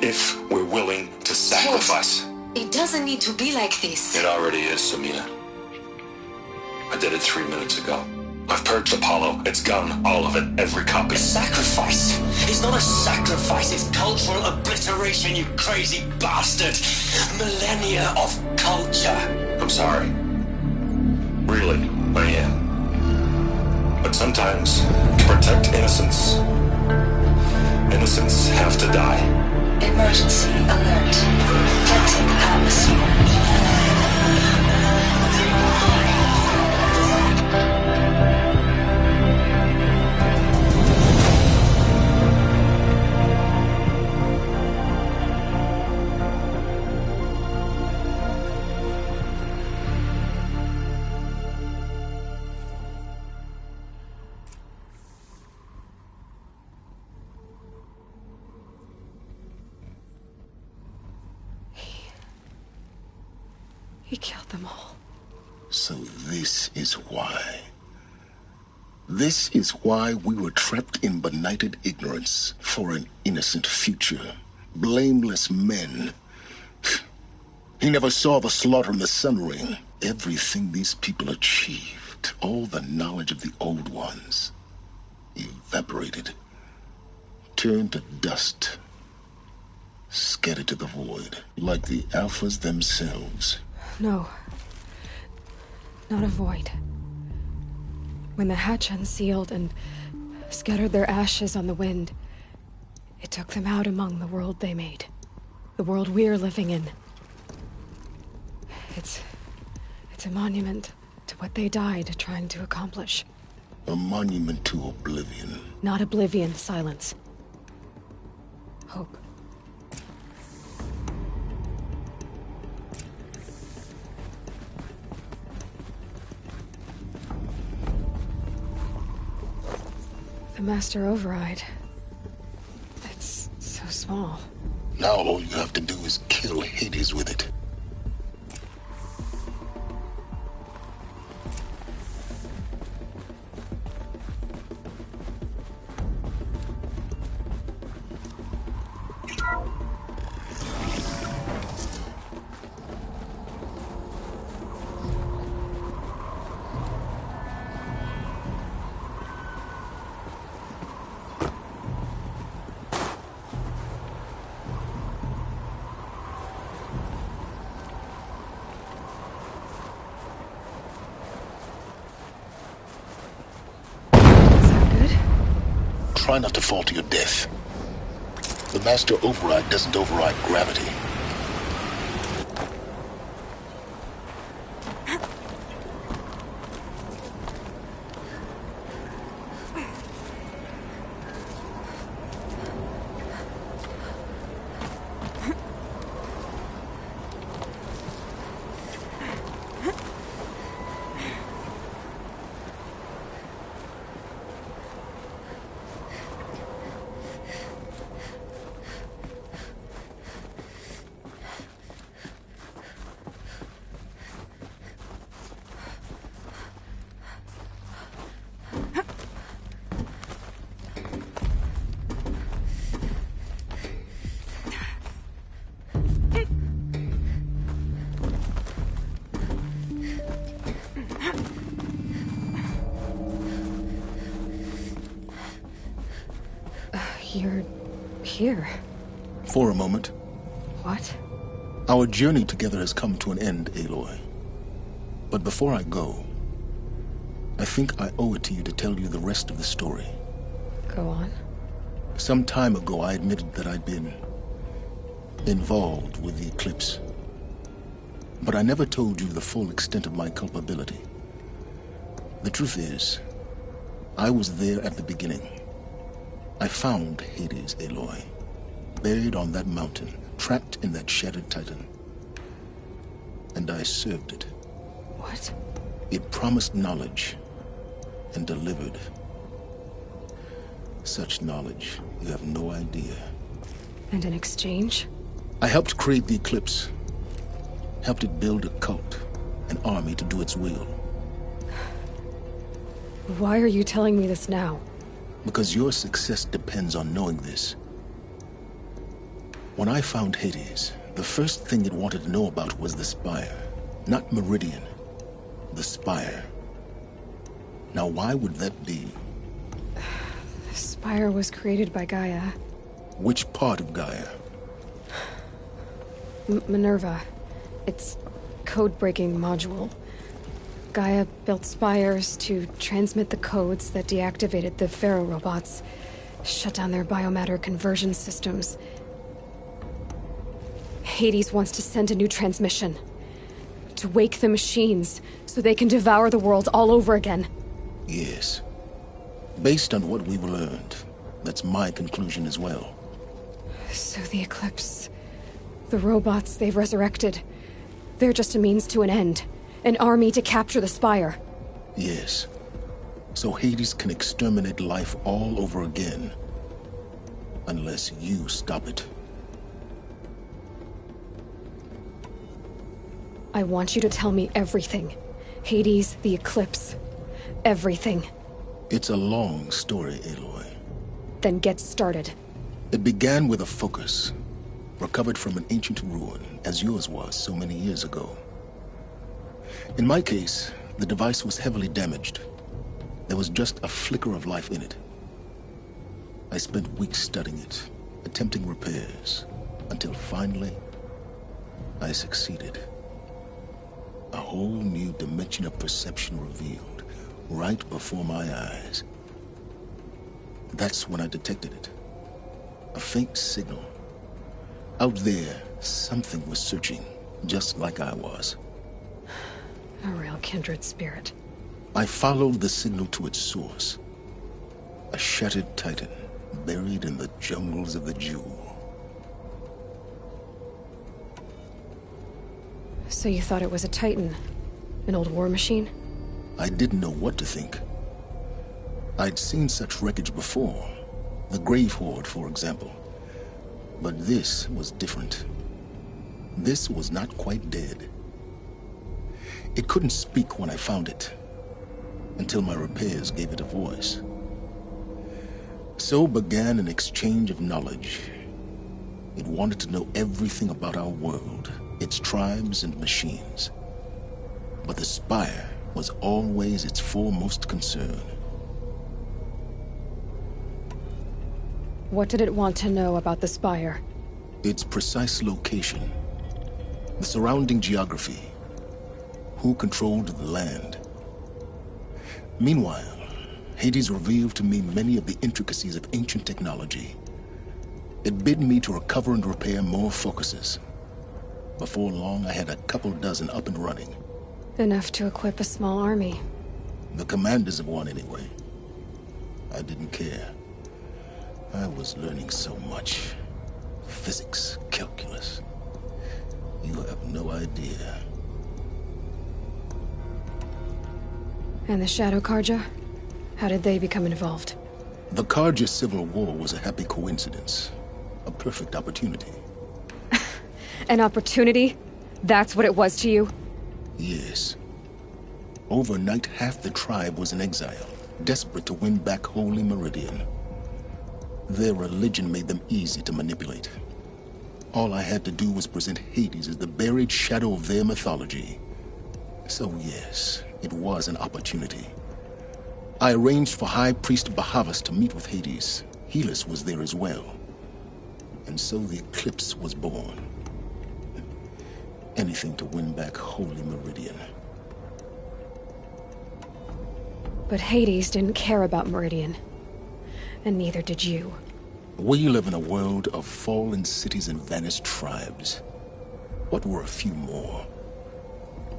W: If we're willing to sacrifice.
P: Ted, it doesn't need to be like this.
W: It already is, Samina. I did it 3 minutes ago. I've purged Apollo. It's gone. All of it. Every copy.
B: A sacrifice? It's not a sacrifice. It's cultural obliteration, you crazy bastard. Millennia of culture.
W: I'm sorry. Really, I am. But sometimes, to protect innocence, innocents have to die.
P: Emergency alert. Detecting atmosphere.
E: He killed them all.
R: So this is why. This is why we were trapped in benighted ignorance for an innocent future. Blameless men. He never saw the slaughter in the Sun Ring. Everything these people achieved, all the knowledge of the old ones, evaporated, turned to dust, scattered to the void, like the Alphas themselves.
E: No. Not a void. When the hatch unsealed and scattered their ashes on the wind, it took them out among the world they made. The world we're living in. It's a monument to what they died trying to accomplish.
R: A monument to oblivion.
E: Not oblivion, silence. Hope. The Master Override. It's so small.
R: Now all you have to do is kill Hades with it. try not to fall to your death. The master override doesn't override gravity.
E: You're here.
R: For a moment.
E: What?
R: Our journey together has come to an end, Aloy. But before I go, I think I owe it to you to tell you the rest of the story.
E: Go on.
R: Some time ago, I admitted that I'd been involved with the eclipse. But I never told you the full extent of my culpability. The truth is, I was there at the beginning. I found Hades, Aloy, buried on that mountain, trapped in that shattered titan. And I served it.
E: What?
R: It promised knowledge and delivered. Such knowledge, you have no idea.
E: And in exchange?
R: I helped create the eclipse. Helped it build a cult, an army to do its will.
E: Why are you telling me this now?
R: Because your success depends on knowing this. When I found Hades, the first thing it wanted to know about was the Spire. Not Meridian. The Spire. Now why would that be?
E: The Spire was created by Gaia.
R: Which part of Gaia?
E: Minerva. Its code-breaking module. Gaia built spires to transmit the codes that deactivated the Pharaoh robots, shut down their biomatter conversion systems. Hades wants to send a new transmission. To wake the machines, so they can devour the world all over again.
R: Yes. Based on what we've learned, that's my conclusion as well.
E: So the Eclipse... the robots they've resurrected... they're just a means to an end. An army to capture the Spire.
R: Yes. So Hades can exterminate life all over again. Unless you stop it.
E: I want you to tell me everything. Hades, the Eclipse. Everything.
R: It's a long story, Aloy.
E: Then get started.
R: It began with a focus. Recovered from an ancient ruin, as yours was so many years ago. In my case, the device was heavily damaged. There was just a flicker of life in it. I spent weeks studying it, attempting repairs, until finally, I succeeded. A whole new dimension of perception revealed, right before my eyes. That's when I detected it. A faint signal. Out there, something was searching, just like I was.
E: A real kindred spirit.
R: I followed the signal to its source. A shattered titan, buried in the jungles of the Jewel.
E: So you thought it was a titan? An old war machine?
R: I didn't know what to think. I'd seen such wreckage before. The Grave Horde, for example. But this was different. This was not quite dead. It couldn't speak when I found it, until my repairs gave it a voice. So began an exchange of knowledge. It wanted to know everything about our world, its tribes and machines. But the Spire was always its foremost concern.
E: What did it want to know about the Spire?
R: Its precise location, the surrounding geography, who controlled the land. Meanwhile, Hades revealed to me many of the intricacies of ancient technology. It bid me to recover and repair more focuses. Before long, I had a couple dozen up and running.
E: Enough to equip a small army.
R: The commanders of one, anyway. I didn't care. I was learning so much. Physics, calculus. You have no idea.
E: And the Shadow Karja? How did they become involved?
R: The Karja civil war was a happy coincidence. A perfect opportunity.
E: An opportunity? That's what it was to you?
R: Yes. Overnight, half the tribe was in exile, desperate to win back Holy Meridian. Their religion made them easy to manipulate. All I had to do was present Hades as the buried shadow of their mythology. So yes, it was an opportunity. I arranged for High Priest Bahavas to meet with Hades. Helis was there as well. And so the eclipse was born. Anything to win back Holy Meridian.
E: But Hades didn't care about Meridian. And neither did you.
R: We live in a world of fallen cities and vanished tribes. What were a few more?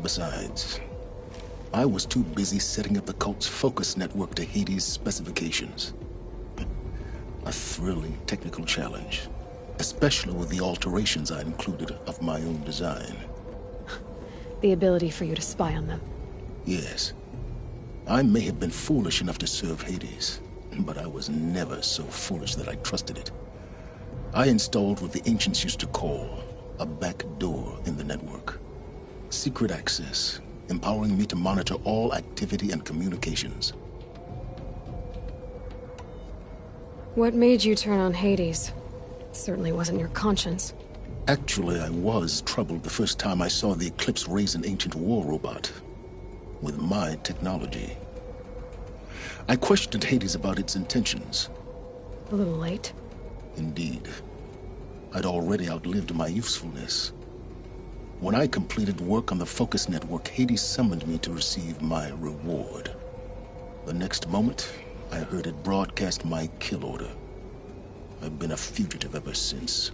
R: Besides, I was too busy setting up the cult's focus network to Hades' specifications. A thrilling technical challenge, especially with the alterations I included of my own design.
E: The ability for you to spy on them.
R: Yes. I may have been foolish enough to serve Hades, but I was never so foolish that I trusted it. I installed what the ancients used to call a back door in the network. Secret access, empowering me to monitor all activity and communications.
E: What made you turn on Hades? It certainly wasn't your conscience.
R: Actually, I was troubled the first time I saw the Eclipse raise an ancient war robot. With my technology. I questioned Hades about its intentions.
E: A little late.
R: Indeed. I'd already outlived my usefulness. When I completed work on the Focus Network, Hades summoned me to receive my reward. The next moment, I heard it broadcast my kill order. I've been a fugitive ever since.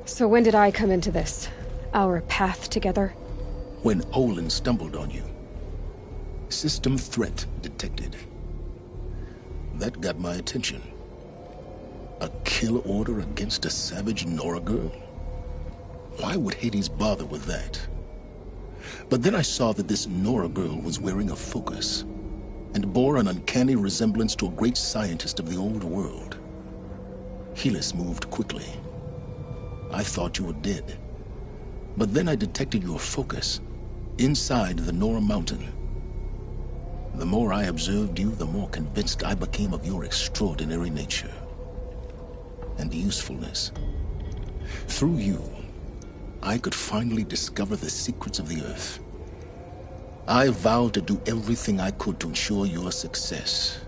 E: So when did I come into this? Our path together?
R: When Olin stumbled on you. System threat detected. That got my attention. A kill order against a savage Nora girl? Why would Hades bother with that? But then I saw that this Nora girl was wearing a focus, and bore an uncanny resemblance to a great scientist of the old world. Helis moved quickly. I thought you were dead. But then I detected your focus, inside the Nora Mountain. The more I observed you, the more convinced I became of your extraordinary nature. And usefulness. Through you, I could finally discover the secrets of the Earth. I vowed to do everything I could to ensure your success.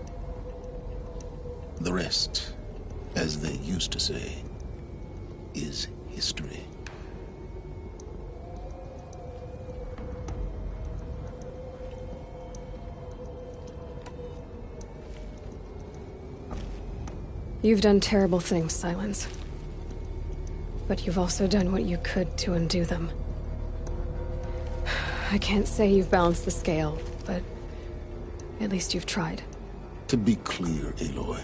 R: The rest, as they used to say, is history.
E: You've done terrible things, Silence. But you've also done what you could to undo them. I can't say you've balanced the scale, but at least you've tried.
R: To be clear, Aloy,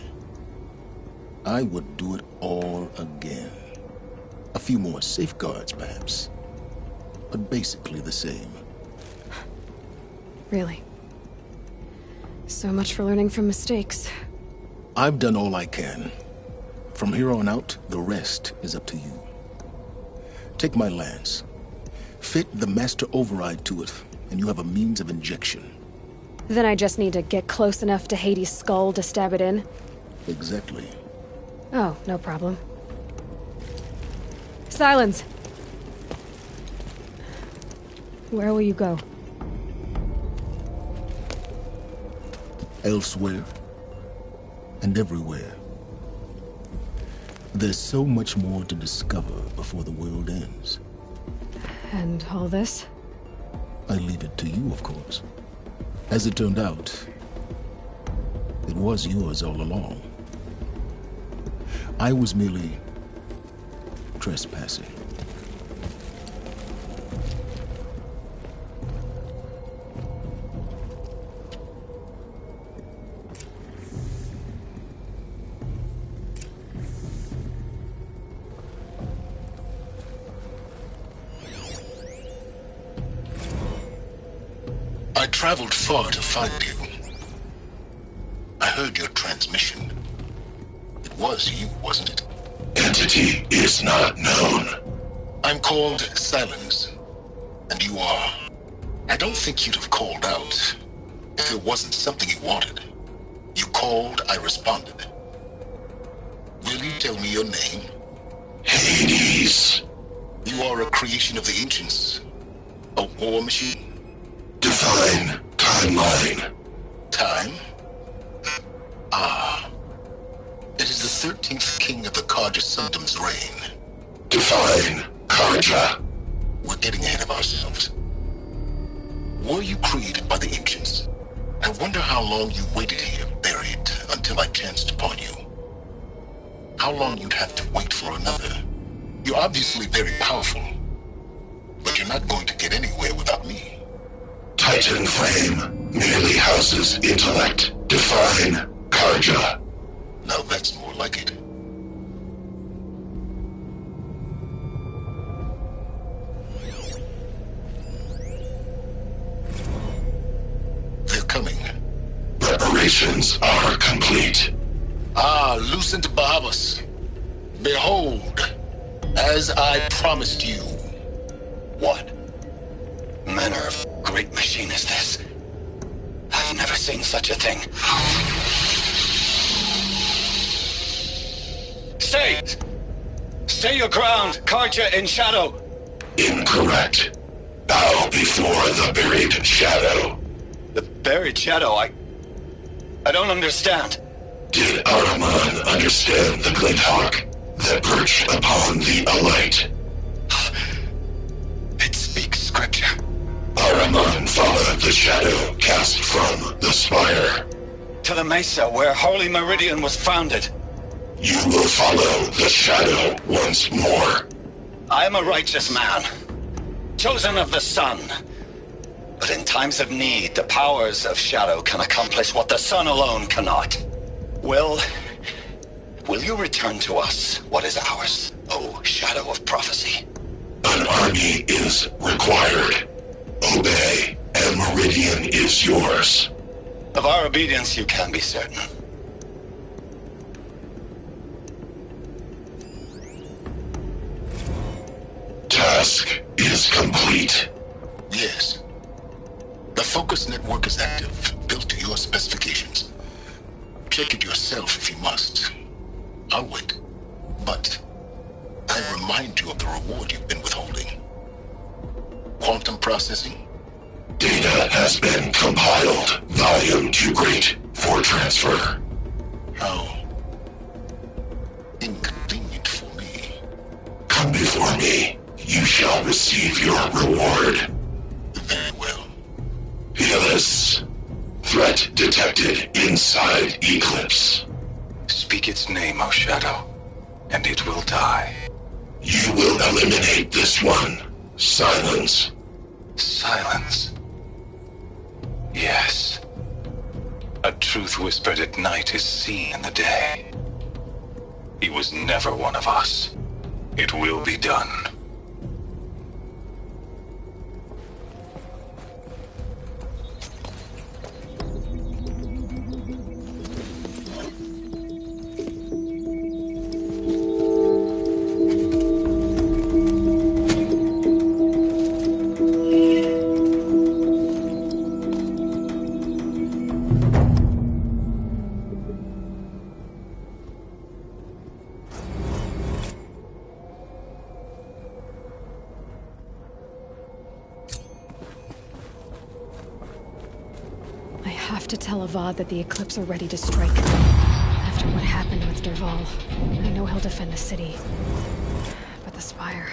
R: I would do it all again. A few more safeguards, perhaps. But basically the same.
E: Really? So much for learning from mistakes.
R: I've done all I can. From here on out, the rest is up to you. Take my lance. Fit the master override to it, and you have a means of injection.
E: Then I just need to get close enough to Hades' skull to stab it in?
R: Exactly.
E: Oh, no problem. Silence! Where will you go?
R: Elsewhere. And everywhere. There's so much more to discover before the world ends.
E: And all this?
R: I leave it to you, of course. As it turned out, it was yours all along. I was merely trespassing. I traveled far to find you. I heard your transmission. It was you, wasn't it?
L: Entity is not known.
R: I'm called Silence, and you are. I don't think you'd have called out if it wasn't something you wanted. You called, I responded. Will you tell me your name?
L: Hades.
R: You are a creation of the ancients. A war machine?
L: Define timeline.
R: Time? Ah. It is the 13th king of the Karja Sundom's reign.
L: Define Karja.
R: We're getting ahead of ourselves. Were you created by the ancients? I wonder how long you waited here, buried, until I chanced upon you. How long you'd have to wait for another. You're obviously very powerful, but you're not going to get anywhere without me.
L: Titan Flame merely houses intellect. Define Karja.
R: Now that's more like it. They're coming.
L: Preparations are complete.
R: Ah, Lucent Bahavas. Behold, as I promised you.
N: What manner of great machine is this? I've never seen such a thing. Stay! Stay your ground, Karja in shadow!
L: Incorrect. Bow before the buried shadow.
N: The buried shadow? I don't understand.
L: Did Araman understand the Glinthawk that perched upon the alight?
N: It speaks scripture.
L: Araman followed the shadow cast from the spire.
N: To the mesa where Holy Meridian was founded.
L: You will follow the shadow once more.
N: I am a righteous man, chosen of the sun. But in times of need, the powers of shadow can accomplish what the sun alone cannot. Will you return to us what is ours, O shadow of prophecy?
L: An army is required. Obey, and Meridian is yours.
N: Of our obedience you can be certain.
L: Task is complete.
R: Yes. The focus network is active, built to your specifications. Check it yourself if you must. I'll wait. But I remind you of the reward you've been withholding. Quantum processing?
L: Data has been compiled. Volume too great for transfer.
R: How inconvenient for me.
L: Come before me. You shall receive your reward.
R: Very well.
L: Helis. Threat detected inside Eclipse.
N: Speak its name, O Shadow, and it will die.
L: You will eliminate this one. Silence.
N: Silence. Yes. A truth whispered at night is seen in the day. He was never one of us. It will be done.
E: To tell Avad that the Eclipse are ready to strike. After what happened with Derval, I know he'll defend the city. But the Spire...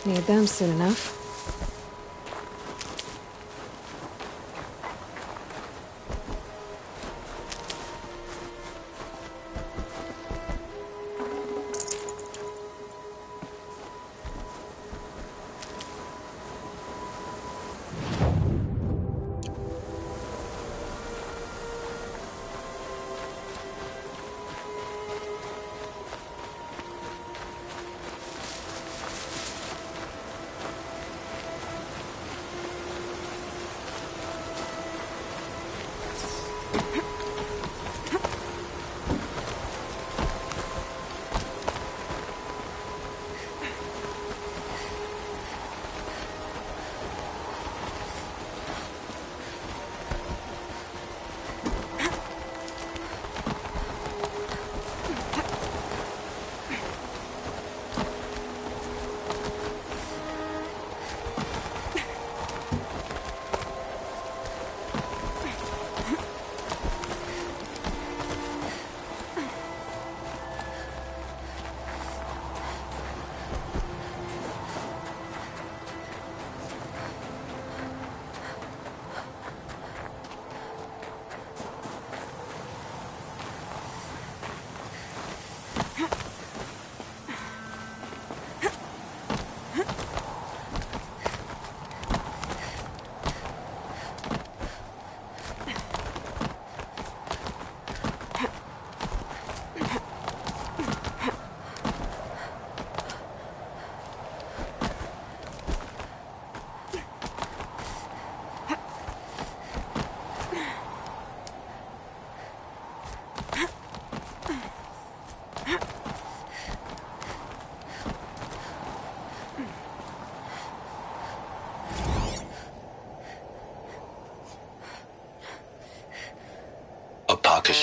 E: Need them soon enough.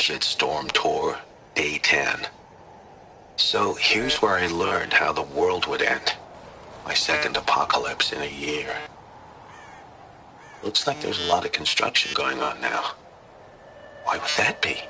B: Shitstorm tour, day 10. So here's where I learned how the world would end. My second apocalypse in a year. Looks like there's a lot of construction going on now. Why would that be?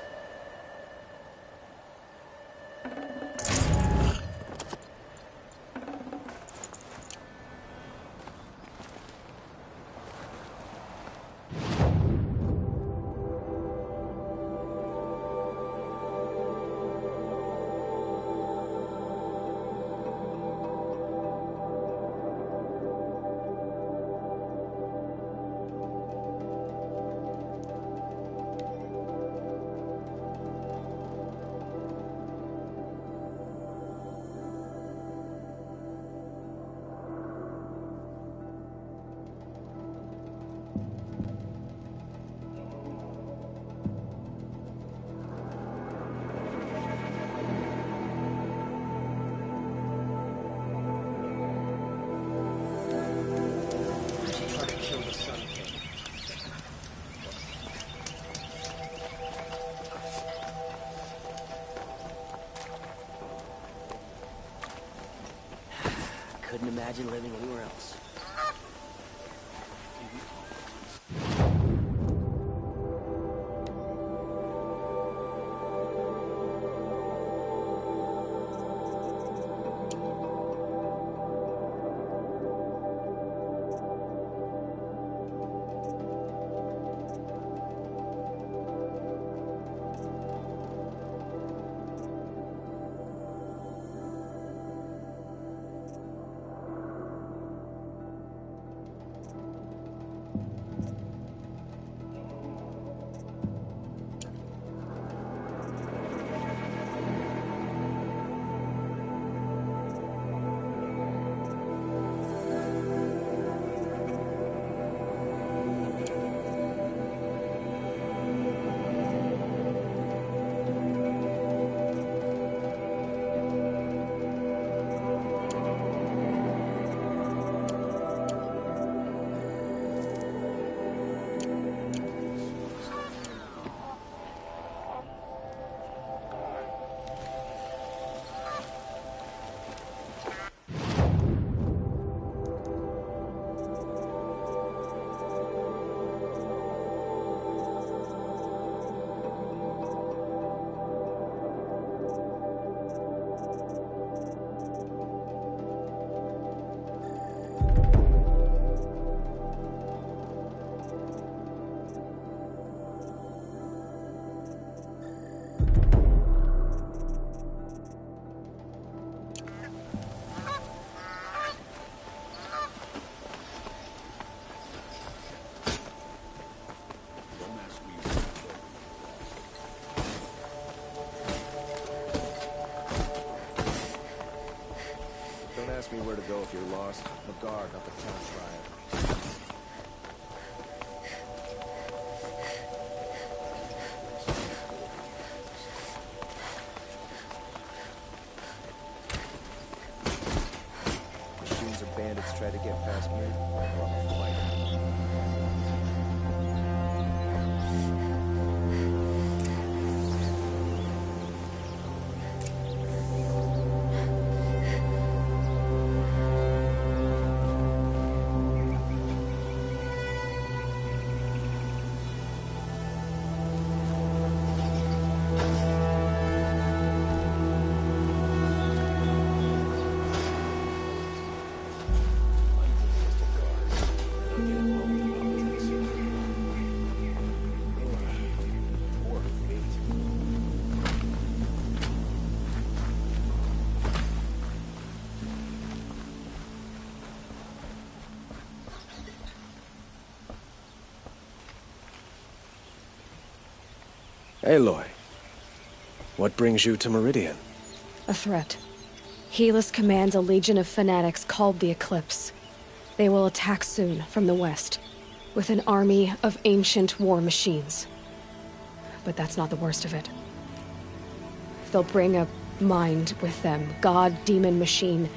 G: Couldn't imagine living anywhere else.
I: Don't ask me where to go if you're lost. The guard, not the town crier. Machines or bandits try to get past me, or I'm a fighter.
J: Aloy, what brings you to Meridian?
E: A threat. Helis commands a legion of fanatics called the Eclipse. They will attack soon from the west, with an army of ancient war machines. But that's not the worst of it. They'll bring a mind with them, god, demon, machine,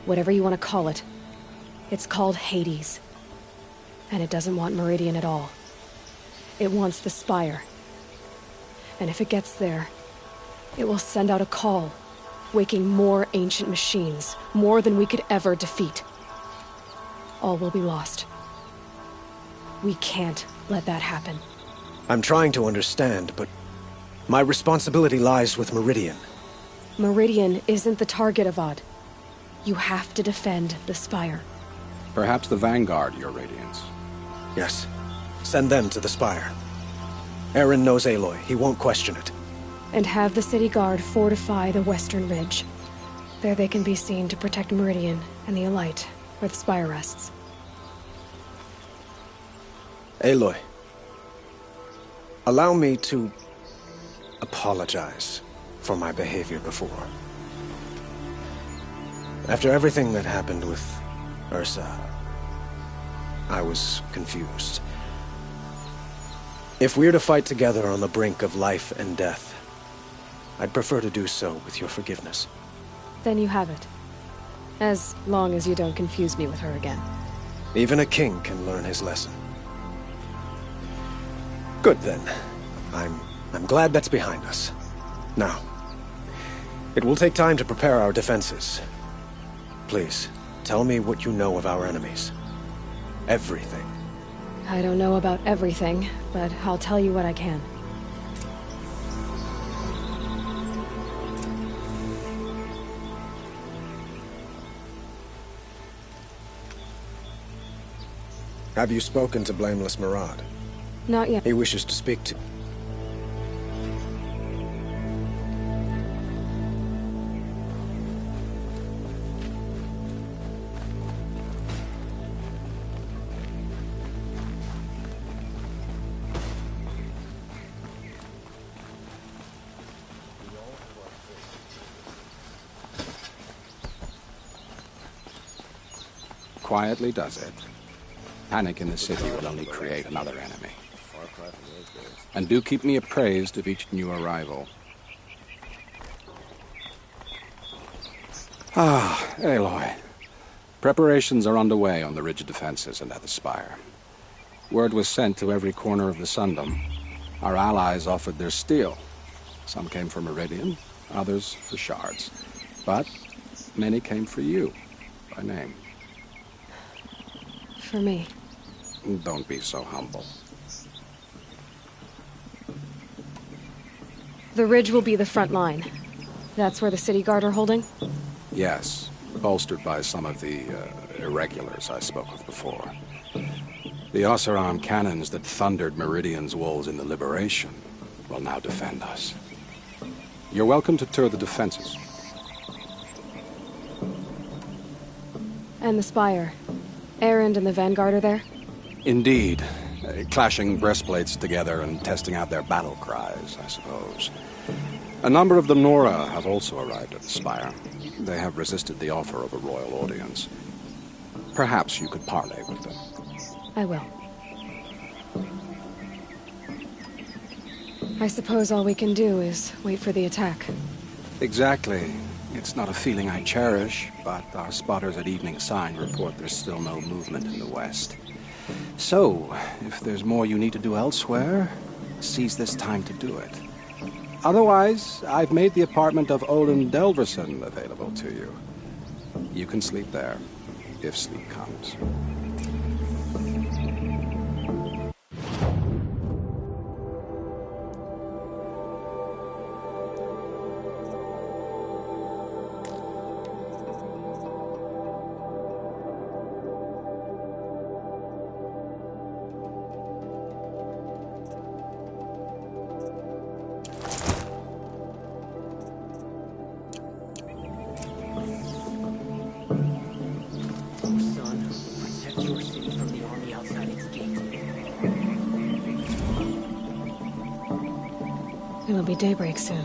E: whatever you want to call it. It's called Hades. And it doesn't want Meridian at all. It wants the Spire. And if it gets there, it will send out a call, waking more ancient machines, more than we could ever defeat. All will be lost. We can't let that happen.
J: I'm trying to understand, but my responsibility lies with Meridian.
E: Meridian isn't the target, Avad. You have to defend the Spire.
M: Perhaps the Vanguard, Your Radiance.
J: Yes. Send them to the Spire. Aaron knows Aloy. He won't question it.
E: And have the city guard fortify the western ridge. There they can be seen to protect Meridian and the Elite, where the Spire rests.
J: Aloy, allow me to apologize for my behavior before. After everything that happened with Ursa, I was confused. If we're to fight together on the brink of life and death, I'd prefer to do so with your forgiveness.
E: Then you have it. As long as you don't confuse me with her again.
J: Even a king can learn his lesson. Good then. I'm glad that's behind us. Now, it will take time to prepare our defenses. Please, tell me what you know of our enemies. Everything.
E: I don't know about everything, but I'll tell you what I can.
J: Have you spoken to Blameless Murad?
E: Not yet.
J: He wishes to speak to...
M: Quietly does it. Panic in the city will only create another enemy. And do keep me appraised of each new arrival. Ah, Aloy. Preparations are underway on the ridge defenses and at the Spire. Word was sent to every corner of the Sundom. Our allies offered their steel. Some came for Meridian, others for shards. But many came for you, by name.
E: For me.
M: Don't be so humble.
E: The ridge will be the front line. That's where the city guard are holding?
M: Yes, bolstered by some of the irregulars I spoke of before. The Oseram cannons that thundered Meridian's walls in the Liberation will now defend us. You're welcome to tour the defenses.
E: And the Spire. Erend and the Vanguard are there?
M: Indeed. Clashing breastplates together and testing out their battle cries, I suppose. A number of the Nora have also arrived at the Spire. They have resisted the offer of a royal audience. Perhaps you could parley with them.
E: I will. I suppose all we can do is wait for the attack.
M: Exactly. It's not a feeling I cherish, but our spotters at Evening Sign report there's still no movement in the west. So, if there's more you need to do elsewhere, seize this time to do it. Otherwise, I've made the apartment of Olin Delverson available to you. You can sleep there, if sleep comes.
E: It'll be daybreak soon.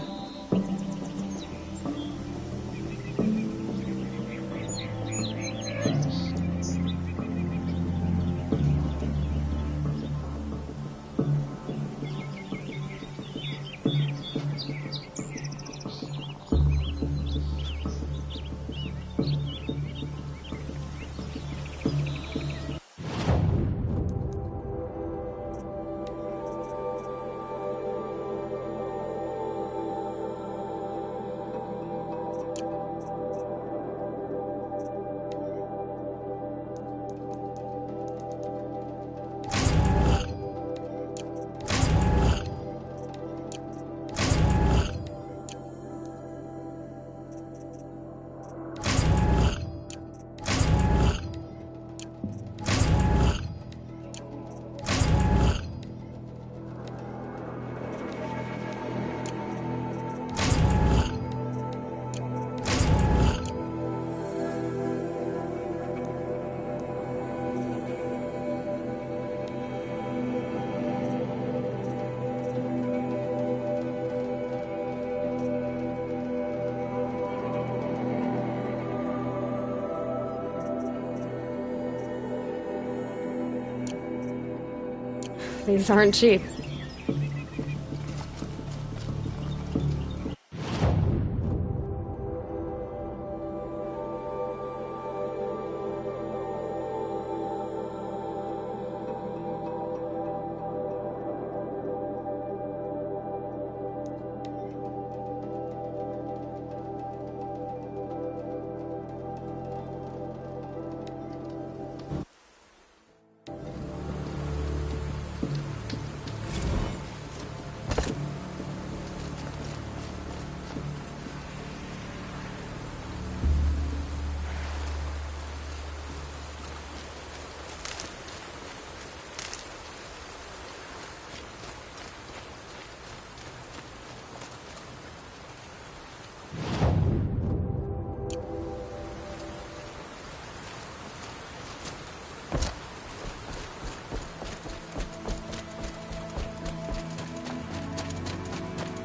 E: These aren't cheap.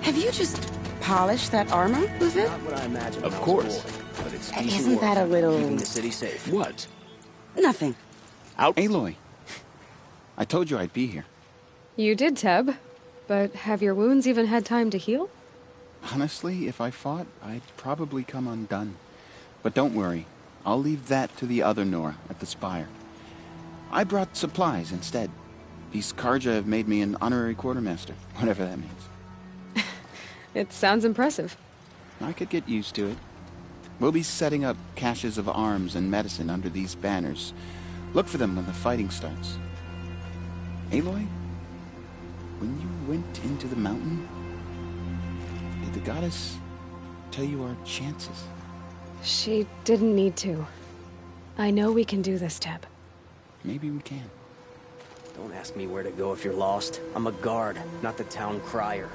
H: Have you just polished that armor, was it?
G: Not what I imagined.
Q: Of course, but it's easy
H: Isn't
Q: work,
H: that a little...
Q: keeping the city safe. What?
H: Nothing.
Q: Out.
S: Aloy, I told you I'd be here.
E: You did, Teb. But have your wounds even had time to heal?
S: Honestly, if I fought, I'd probably come undone. But don't worry, I'll leave that to the other Nora at the Spire. I brought supplies instead. These Karja have made me an honorary quartermaster, whatever that means.
E: It sounds impressive.
S: I could get used to it. We'll be setting up caches of arms and medicine under these banners. Look for them when the fighting starts. Aloy, when you went into the mountain, did the goddess tell you our chances?
E: She didn't need to. I know we can do this, Teb.
S: Maybe we can.
G: Don't ask me where to go if you're lost. I'm a guard, not the town crier.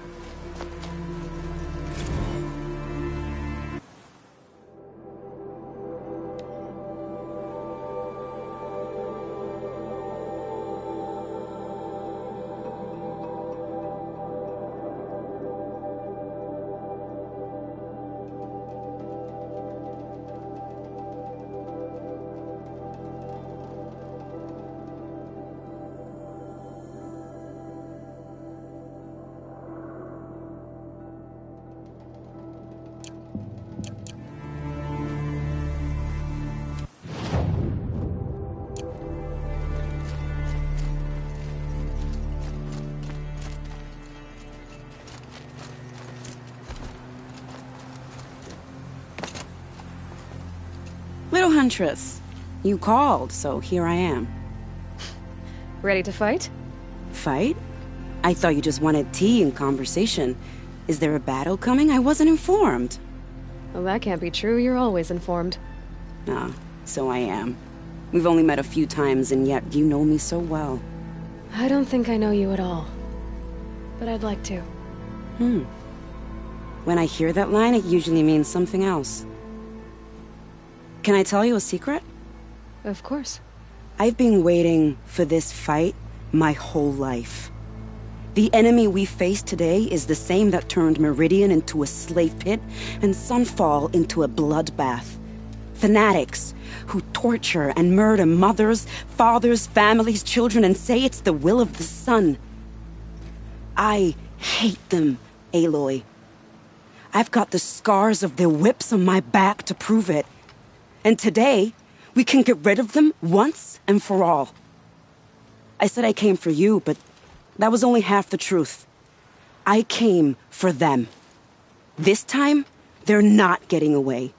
H: Little Huntress, you called, so here I am.
E: Ready to fight?
H: Fight? I thought you just wanted tea and conversation. Is there a battle coming? I wasn't informed.
E: Well, that can't be true. You're always informed.
H: Ah, so I am. We've only met a few times, and yet you know me so well.
E: I don't think I know you at all. But I'd like to.
H: When I hear that line, it usually means something else. Can I tell you a secret?
E: Of course.
H: I've been waiting for this fight my whole life. The enemy we face today is the same that turned Meridian into a slave pit and Sunfall into a bloodbath. Fanatics who torture and murder mothers, fathers, families, children, and say it's the will of the sun. I hate them, Aloy. I've got the scars of their whips on my back to prove it. And today, we can get rid of them once and for all. I said I came for you, but that was only half the truth. I came for them. This time, they're not getting away.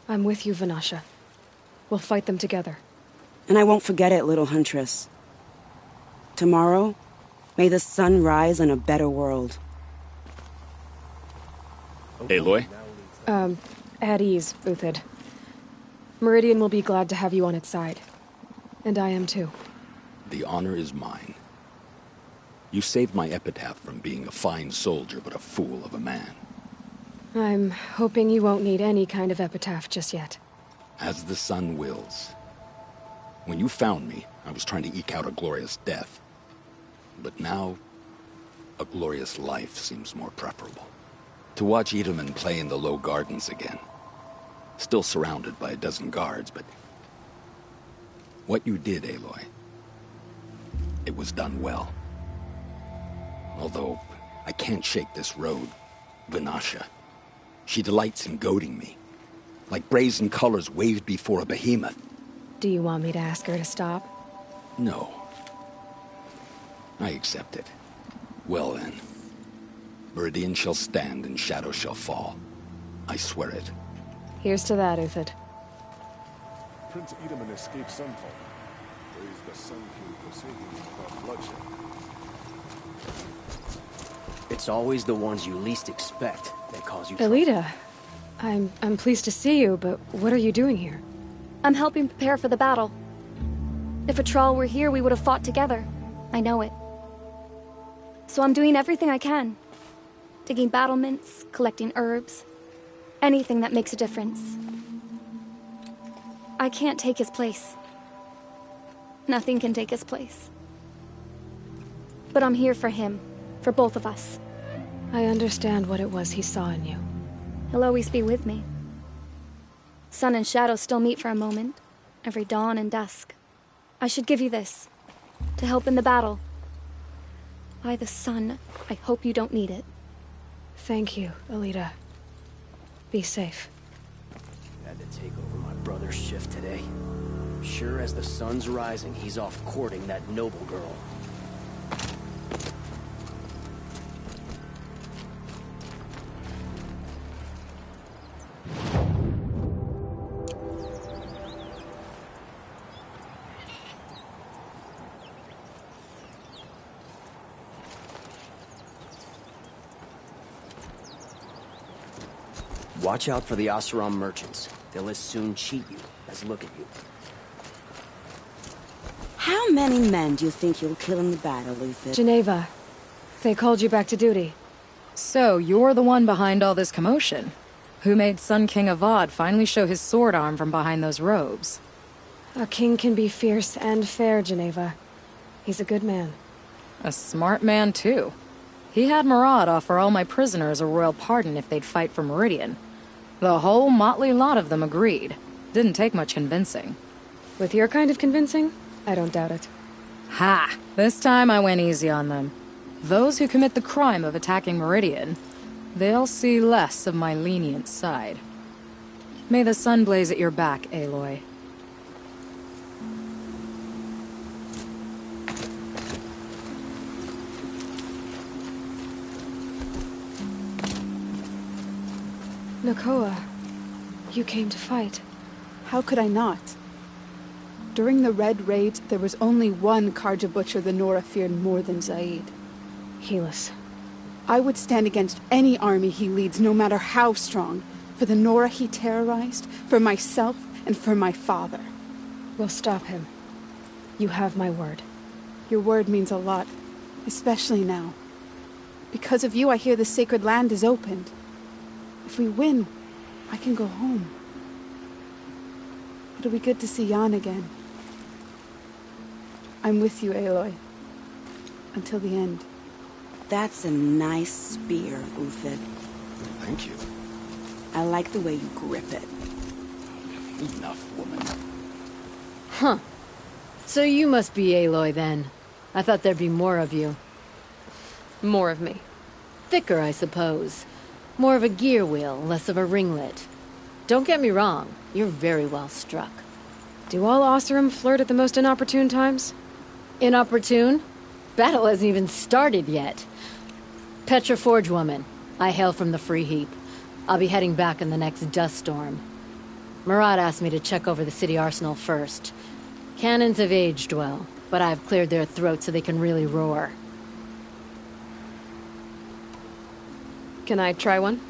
E: I'm with you, Vanasha. We'll fight them together.
H: And I won't forget it, little Huntress. Tomorrow, may the sun rise on a better world.
Q: Aloy?
E: At ease, Uthid. Meridian will be glad to have you on its side. And I am too.
Q: The honor is mine. You saved my epitaph from being a fine soldier, but a fool of a man.
E: I'm hoping you won't need any kind of epitaph just yet.
Q: As the sun wills. When you found me, I was trying to eke out a glorious death. But now, a glorious life seems more preferable. To watch Edelman play in the low gardens again. Still surrounded by a dozen guards, but... what you did, Aloy, it was done well. Although, I can't shake this road, Vanasha. She delights in goading me. Like brazen colors waved before a behemoth.
E: Do you want me to ask her to stop?
Q: No. I accept it. Well then. Meridian shall stand and shadow shall fall. I swear it.
E: Here's to that, Uthid.
I: Prince Edelman escaped Sunfall. Praise the Sun King for saving him from bloodshed.
G: It's always the ones you least expect that cause you
E: Elita, I'm pleased to see you, but what are you doing here?
C: I'm helping prepare for the battle. If Atral were here, we would have fought together. I know it. So I'm doing everything I can. Digging battlements, collecting herbs. Anything that makes a difference. I can't take his place. Nothing can take his place. But I'm here for him. For both of us.
E: I understand what it was he saw in you.
C: He'll always be with me. Sun and shadow still meet for a moment. Every dawn and dusk. I should give you this. To help in the battle. By the sun, I hope you don't need it.
E: Thank you, Alita. Be safe.
G: Had to take over my brother's shift today. Sure as the sun's rising, he's off courting that noble girl. Watch out for the Oseram merchants. They'll as soon cheat you as look at you.
H: How many men do you think you'll kill in the battle, Uthid?
E: Geneva, they called you back to duty.
A: So, you're the one behind all this commotion. Who made Sun King Avad finally show his sword arm from behind those robes?
E: A king can be fierce and fair, Geneva. He's a good man.
A: A smart man, too. He had Murad offer all my prisoners a royal pardon if they'd fight for Meridian. The whole motley lot of them agreed. Didn't take much convincing.
E: With your kind of convincing, I don't doubt it.
A: Ha! This time I went easy on them. Those who commit the crime of attacking Meridian, they'll see less of my lenient side. May the sun blaze at your back, Aloy.
E: Nakoa, you came to fight.
T: How could I not? During the Red Raid, there was only one Karja Butcher the Nora feared more than Zaid.
E: Helis.
T: I would stand against any army he leads, no matter how strong. For the Nora he terrorized, for myself, and for my father.
E: We'll stop him. You have my word.
T: Your word means a lot, especially now. Because of you, I hear the sacred land is opened. If we win, I can go home. It'll be good to see Jan again. I'm with you, Aloy. Until the end.
H: That's a nice spear, Uthid.
I: Thank you.
H: I like the way you grip it.
Q: Enough, woman.
U: Huh. So you must be Aloy, then. I thought there'd be more of you.
E: More of me.
U: Thicker, I suppose. More of a gear wheel, less of a ringlet. Don't get me wrong, you're very well struck.
E: Do all Oseram flirt at the most inopportune times?
U: Inopportune? Battle hasn't even started yet. Petra Forge woman. I hail from the Free Heap. I'll be heading back in the next dust storm. Murad asked me to check over the city arsenal first. Cannons have aged well, but I've cleared their throats so they can really roar.
E: Can I try one?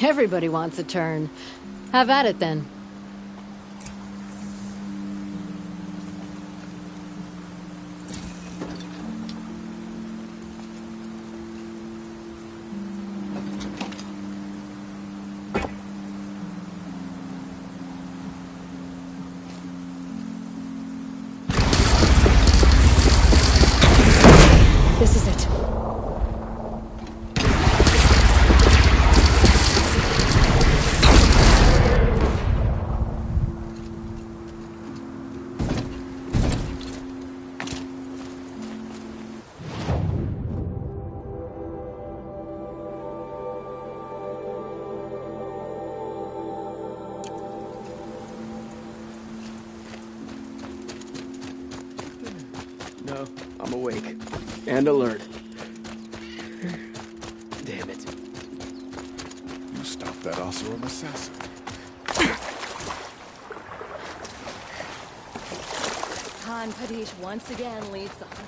U: Everybody wants a turn. Have at it, then.
E: This is it.
G: No, I'm awake. And alert. Damn it.
I: You stopped that Oseram assassin.
A: Khan Padish once again leads the hunt.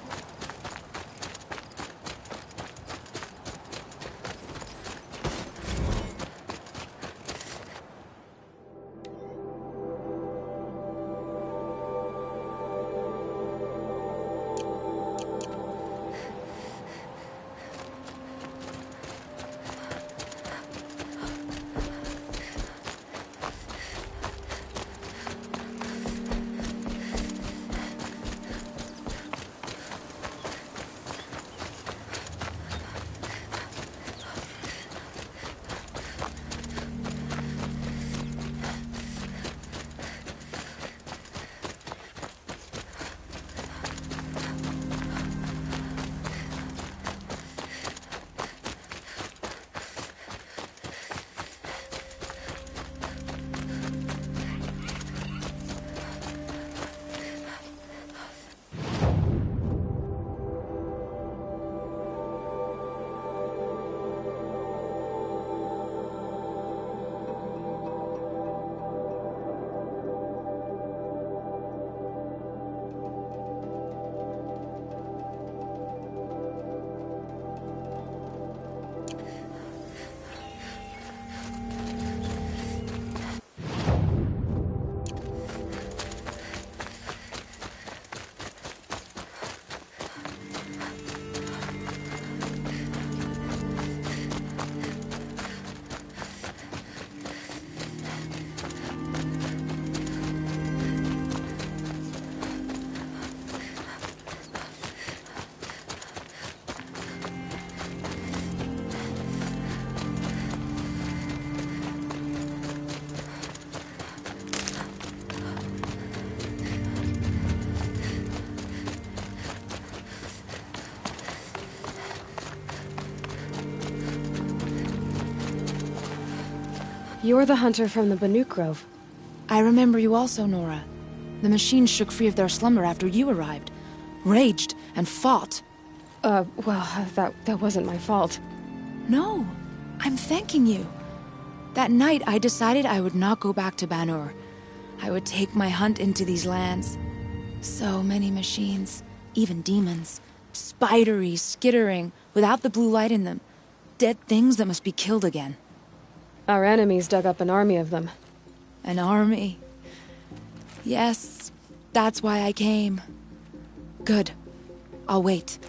E: You're the hunter from the Banuk Grove.
V: I remember you also, Nora. The machines shook free of their slumber after you arrived. Raged and fought.
E: Well, that wasn't my fault.
V: No, I'm thanking you. That night, I decided I would not go back to Banur. I would take my hunt into these lands. So many machines, even demons. Spidery, skittering, without the blue light in them. Dead things that must be killed again.
E: Our enemies dug up an army of them.
V: An army? Yes, that's why I came. Good. I'll wait.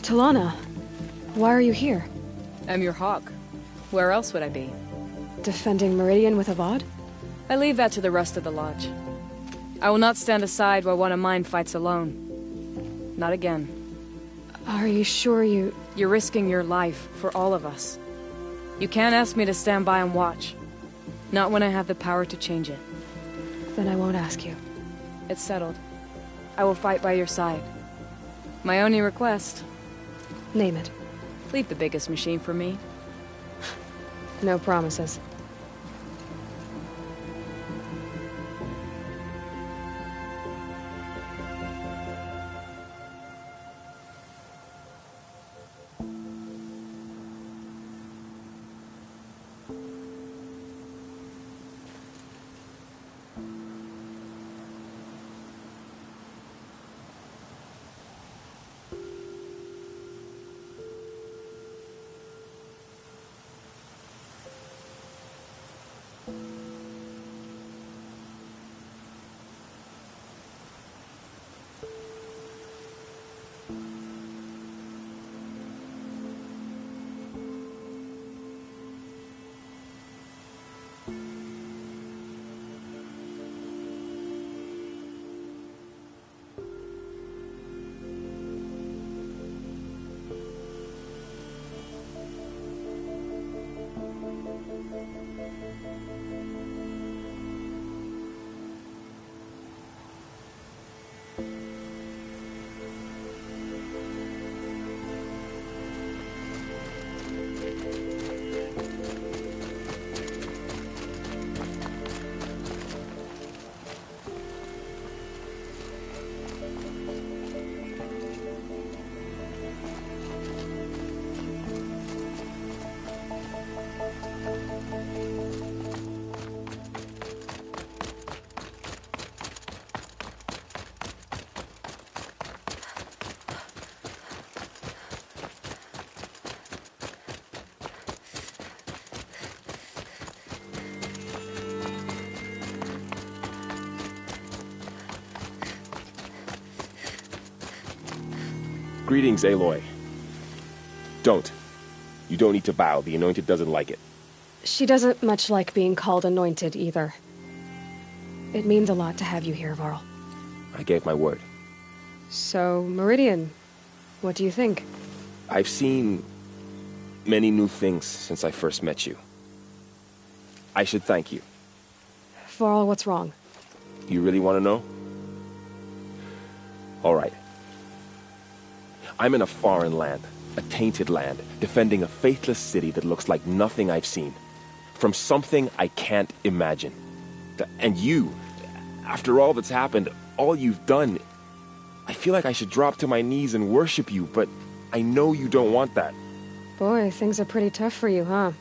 E: Talana, why are you here?
A: I'm your hawk. Where else would I be?
E: Defending Meridian with Avad?
A: I leave that to the rest of the Lodge. I will not stand aside while one of mine fights alone. Not again.
E: Are you sure you...
A: You're risking your life for all of us. You can't ask me to stand by and watch. Not when I have the power to change it.
E: Then I won't ask you.
A: It's settled. I will fight by your side. My only request...
E: Name it.
A: Leave the biggest machine for me.
E: No promises.
I: Greetings, Aloy. Don't. You don't need to bow. The Anointed doesn't like it.
E: She doesn't much like being called Anointed, either. It means a lot to have you here, Varl.
I: I gave my word.
E: So, Meridian, what do you think?
I: I've seen many new things since I first met you. I should thank you.
E: Varl, what's wrong?
I: You really want to know? All right. I'm in a foreign land, a tainted land, defending a faithless city that looks like nothing I've seen. From something I can't imagine. And you, after all that's happened, all you've done, I feel like I should drop to my knees and worship you, but I know you don't want that.
E: Boy, things are pretty tough for you, huh?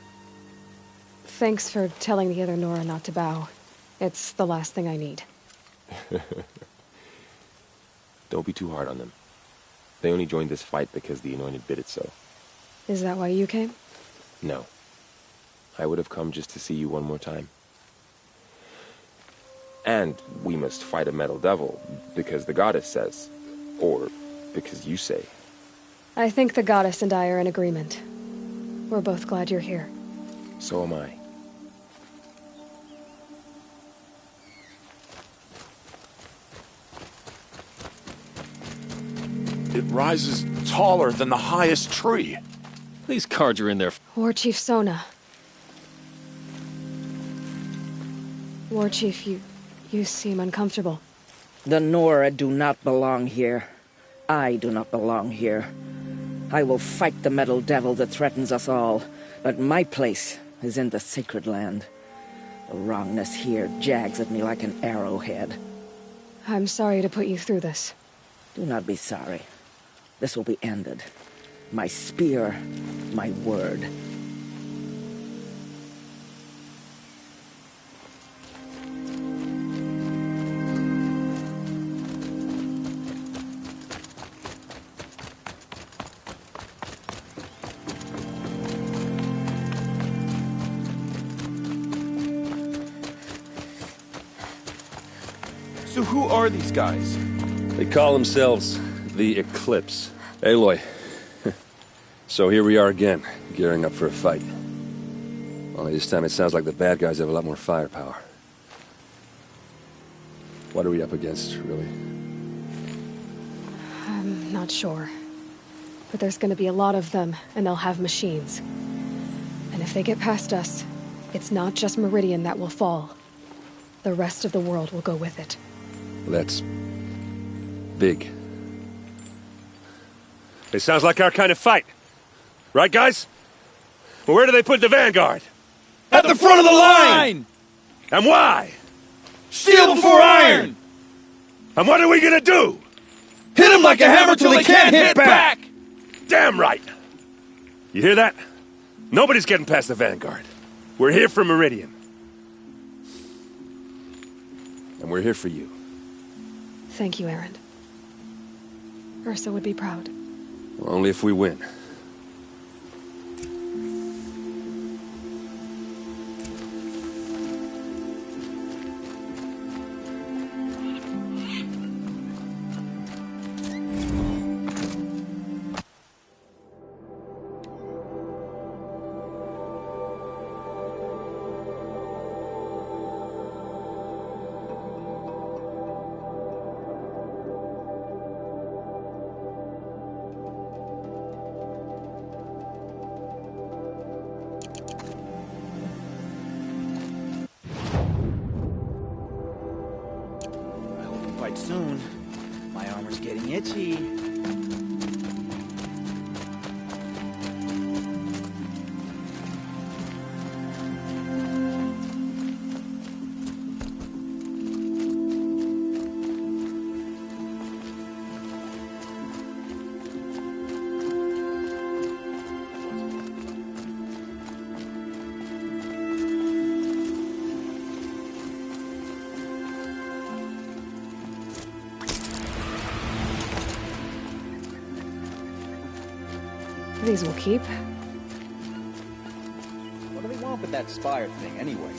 E: Thanks for telling the other Nora not to bow. It's the last thing I need.
I: Don't be too hard on them. They only joined this fight because the Anointed bid it so.
E: Is that why you came?
I: No. I would have come just to see you one more time. And we must fight a metal devil, because the goddess says. Or because you say.
E: I think the goddess and I are in agreement. We're both glad you're here.
I: So am I.
F: It rises taller than the highest tree.
K: These cards are in there.
E: War Chief Sona. War Chief, you seem uncomfortable.
D: The Nora do not belong here. I do not belong here. I will fight the metal devil that threatens us all, but my place is in the sacred land. The wrongness here jags at me like an arrowhead.
E: I'm sorry to put you through this.
D: Do not be sorry. This will be ended. My spear, my word.
I: So who are these guys?
K: They call themselves the Eclipse. Aloy. So here we are again, gearing up for a fight. Only this time it sounds like the bad guys have a lot more firepower. What are we up against, really?
E: I'm not sure. But there's gonna be a lot of them, and they'll have machines. And if they get past us, it's not just Meridian that will fall. The rest of the world will go with it.
K: That's big. It sounds like our kind of fight. Right, guys? Well, where do they put the Vanguard?
F: At the front of the line!
K: And why?
F: Steel before iron!
K: And what are we gonna do?
F: Hit them like a hammer till they can't hit back!
K: Damn right! You hear that? Nobody's getting past the Vanguard. We're here for Meridian. And we're here for you.
E: Thank you, Erend. Ursa would be proud.
K: Well, only if we win.
O: Fight soon. My armor's getting itchy.
E: These will keep.
O: What do they want with that spire thing, anyway?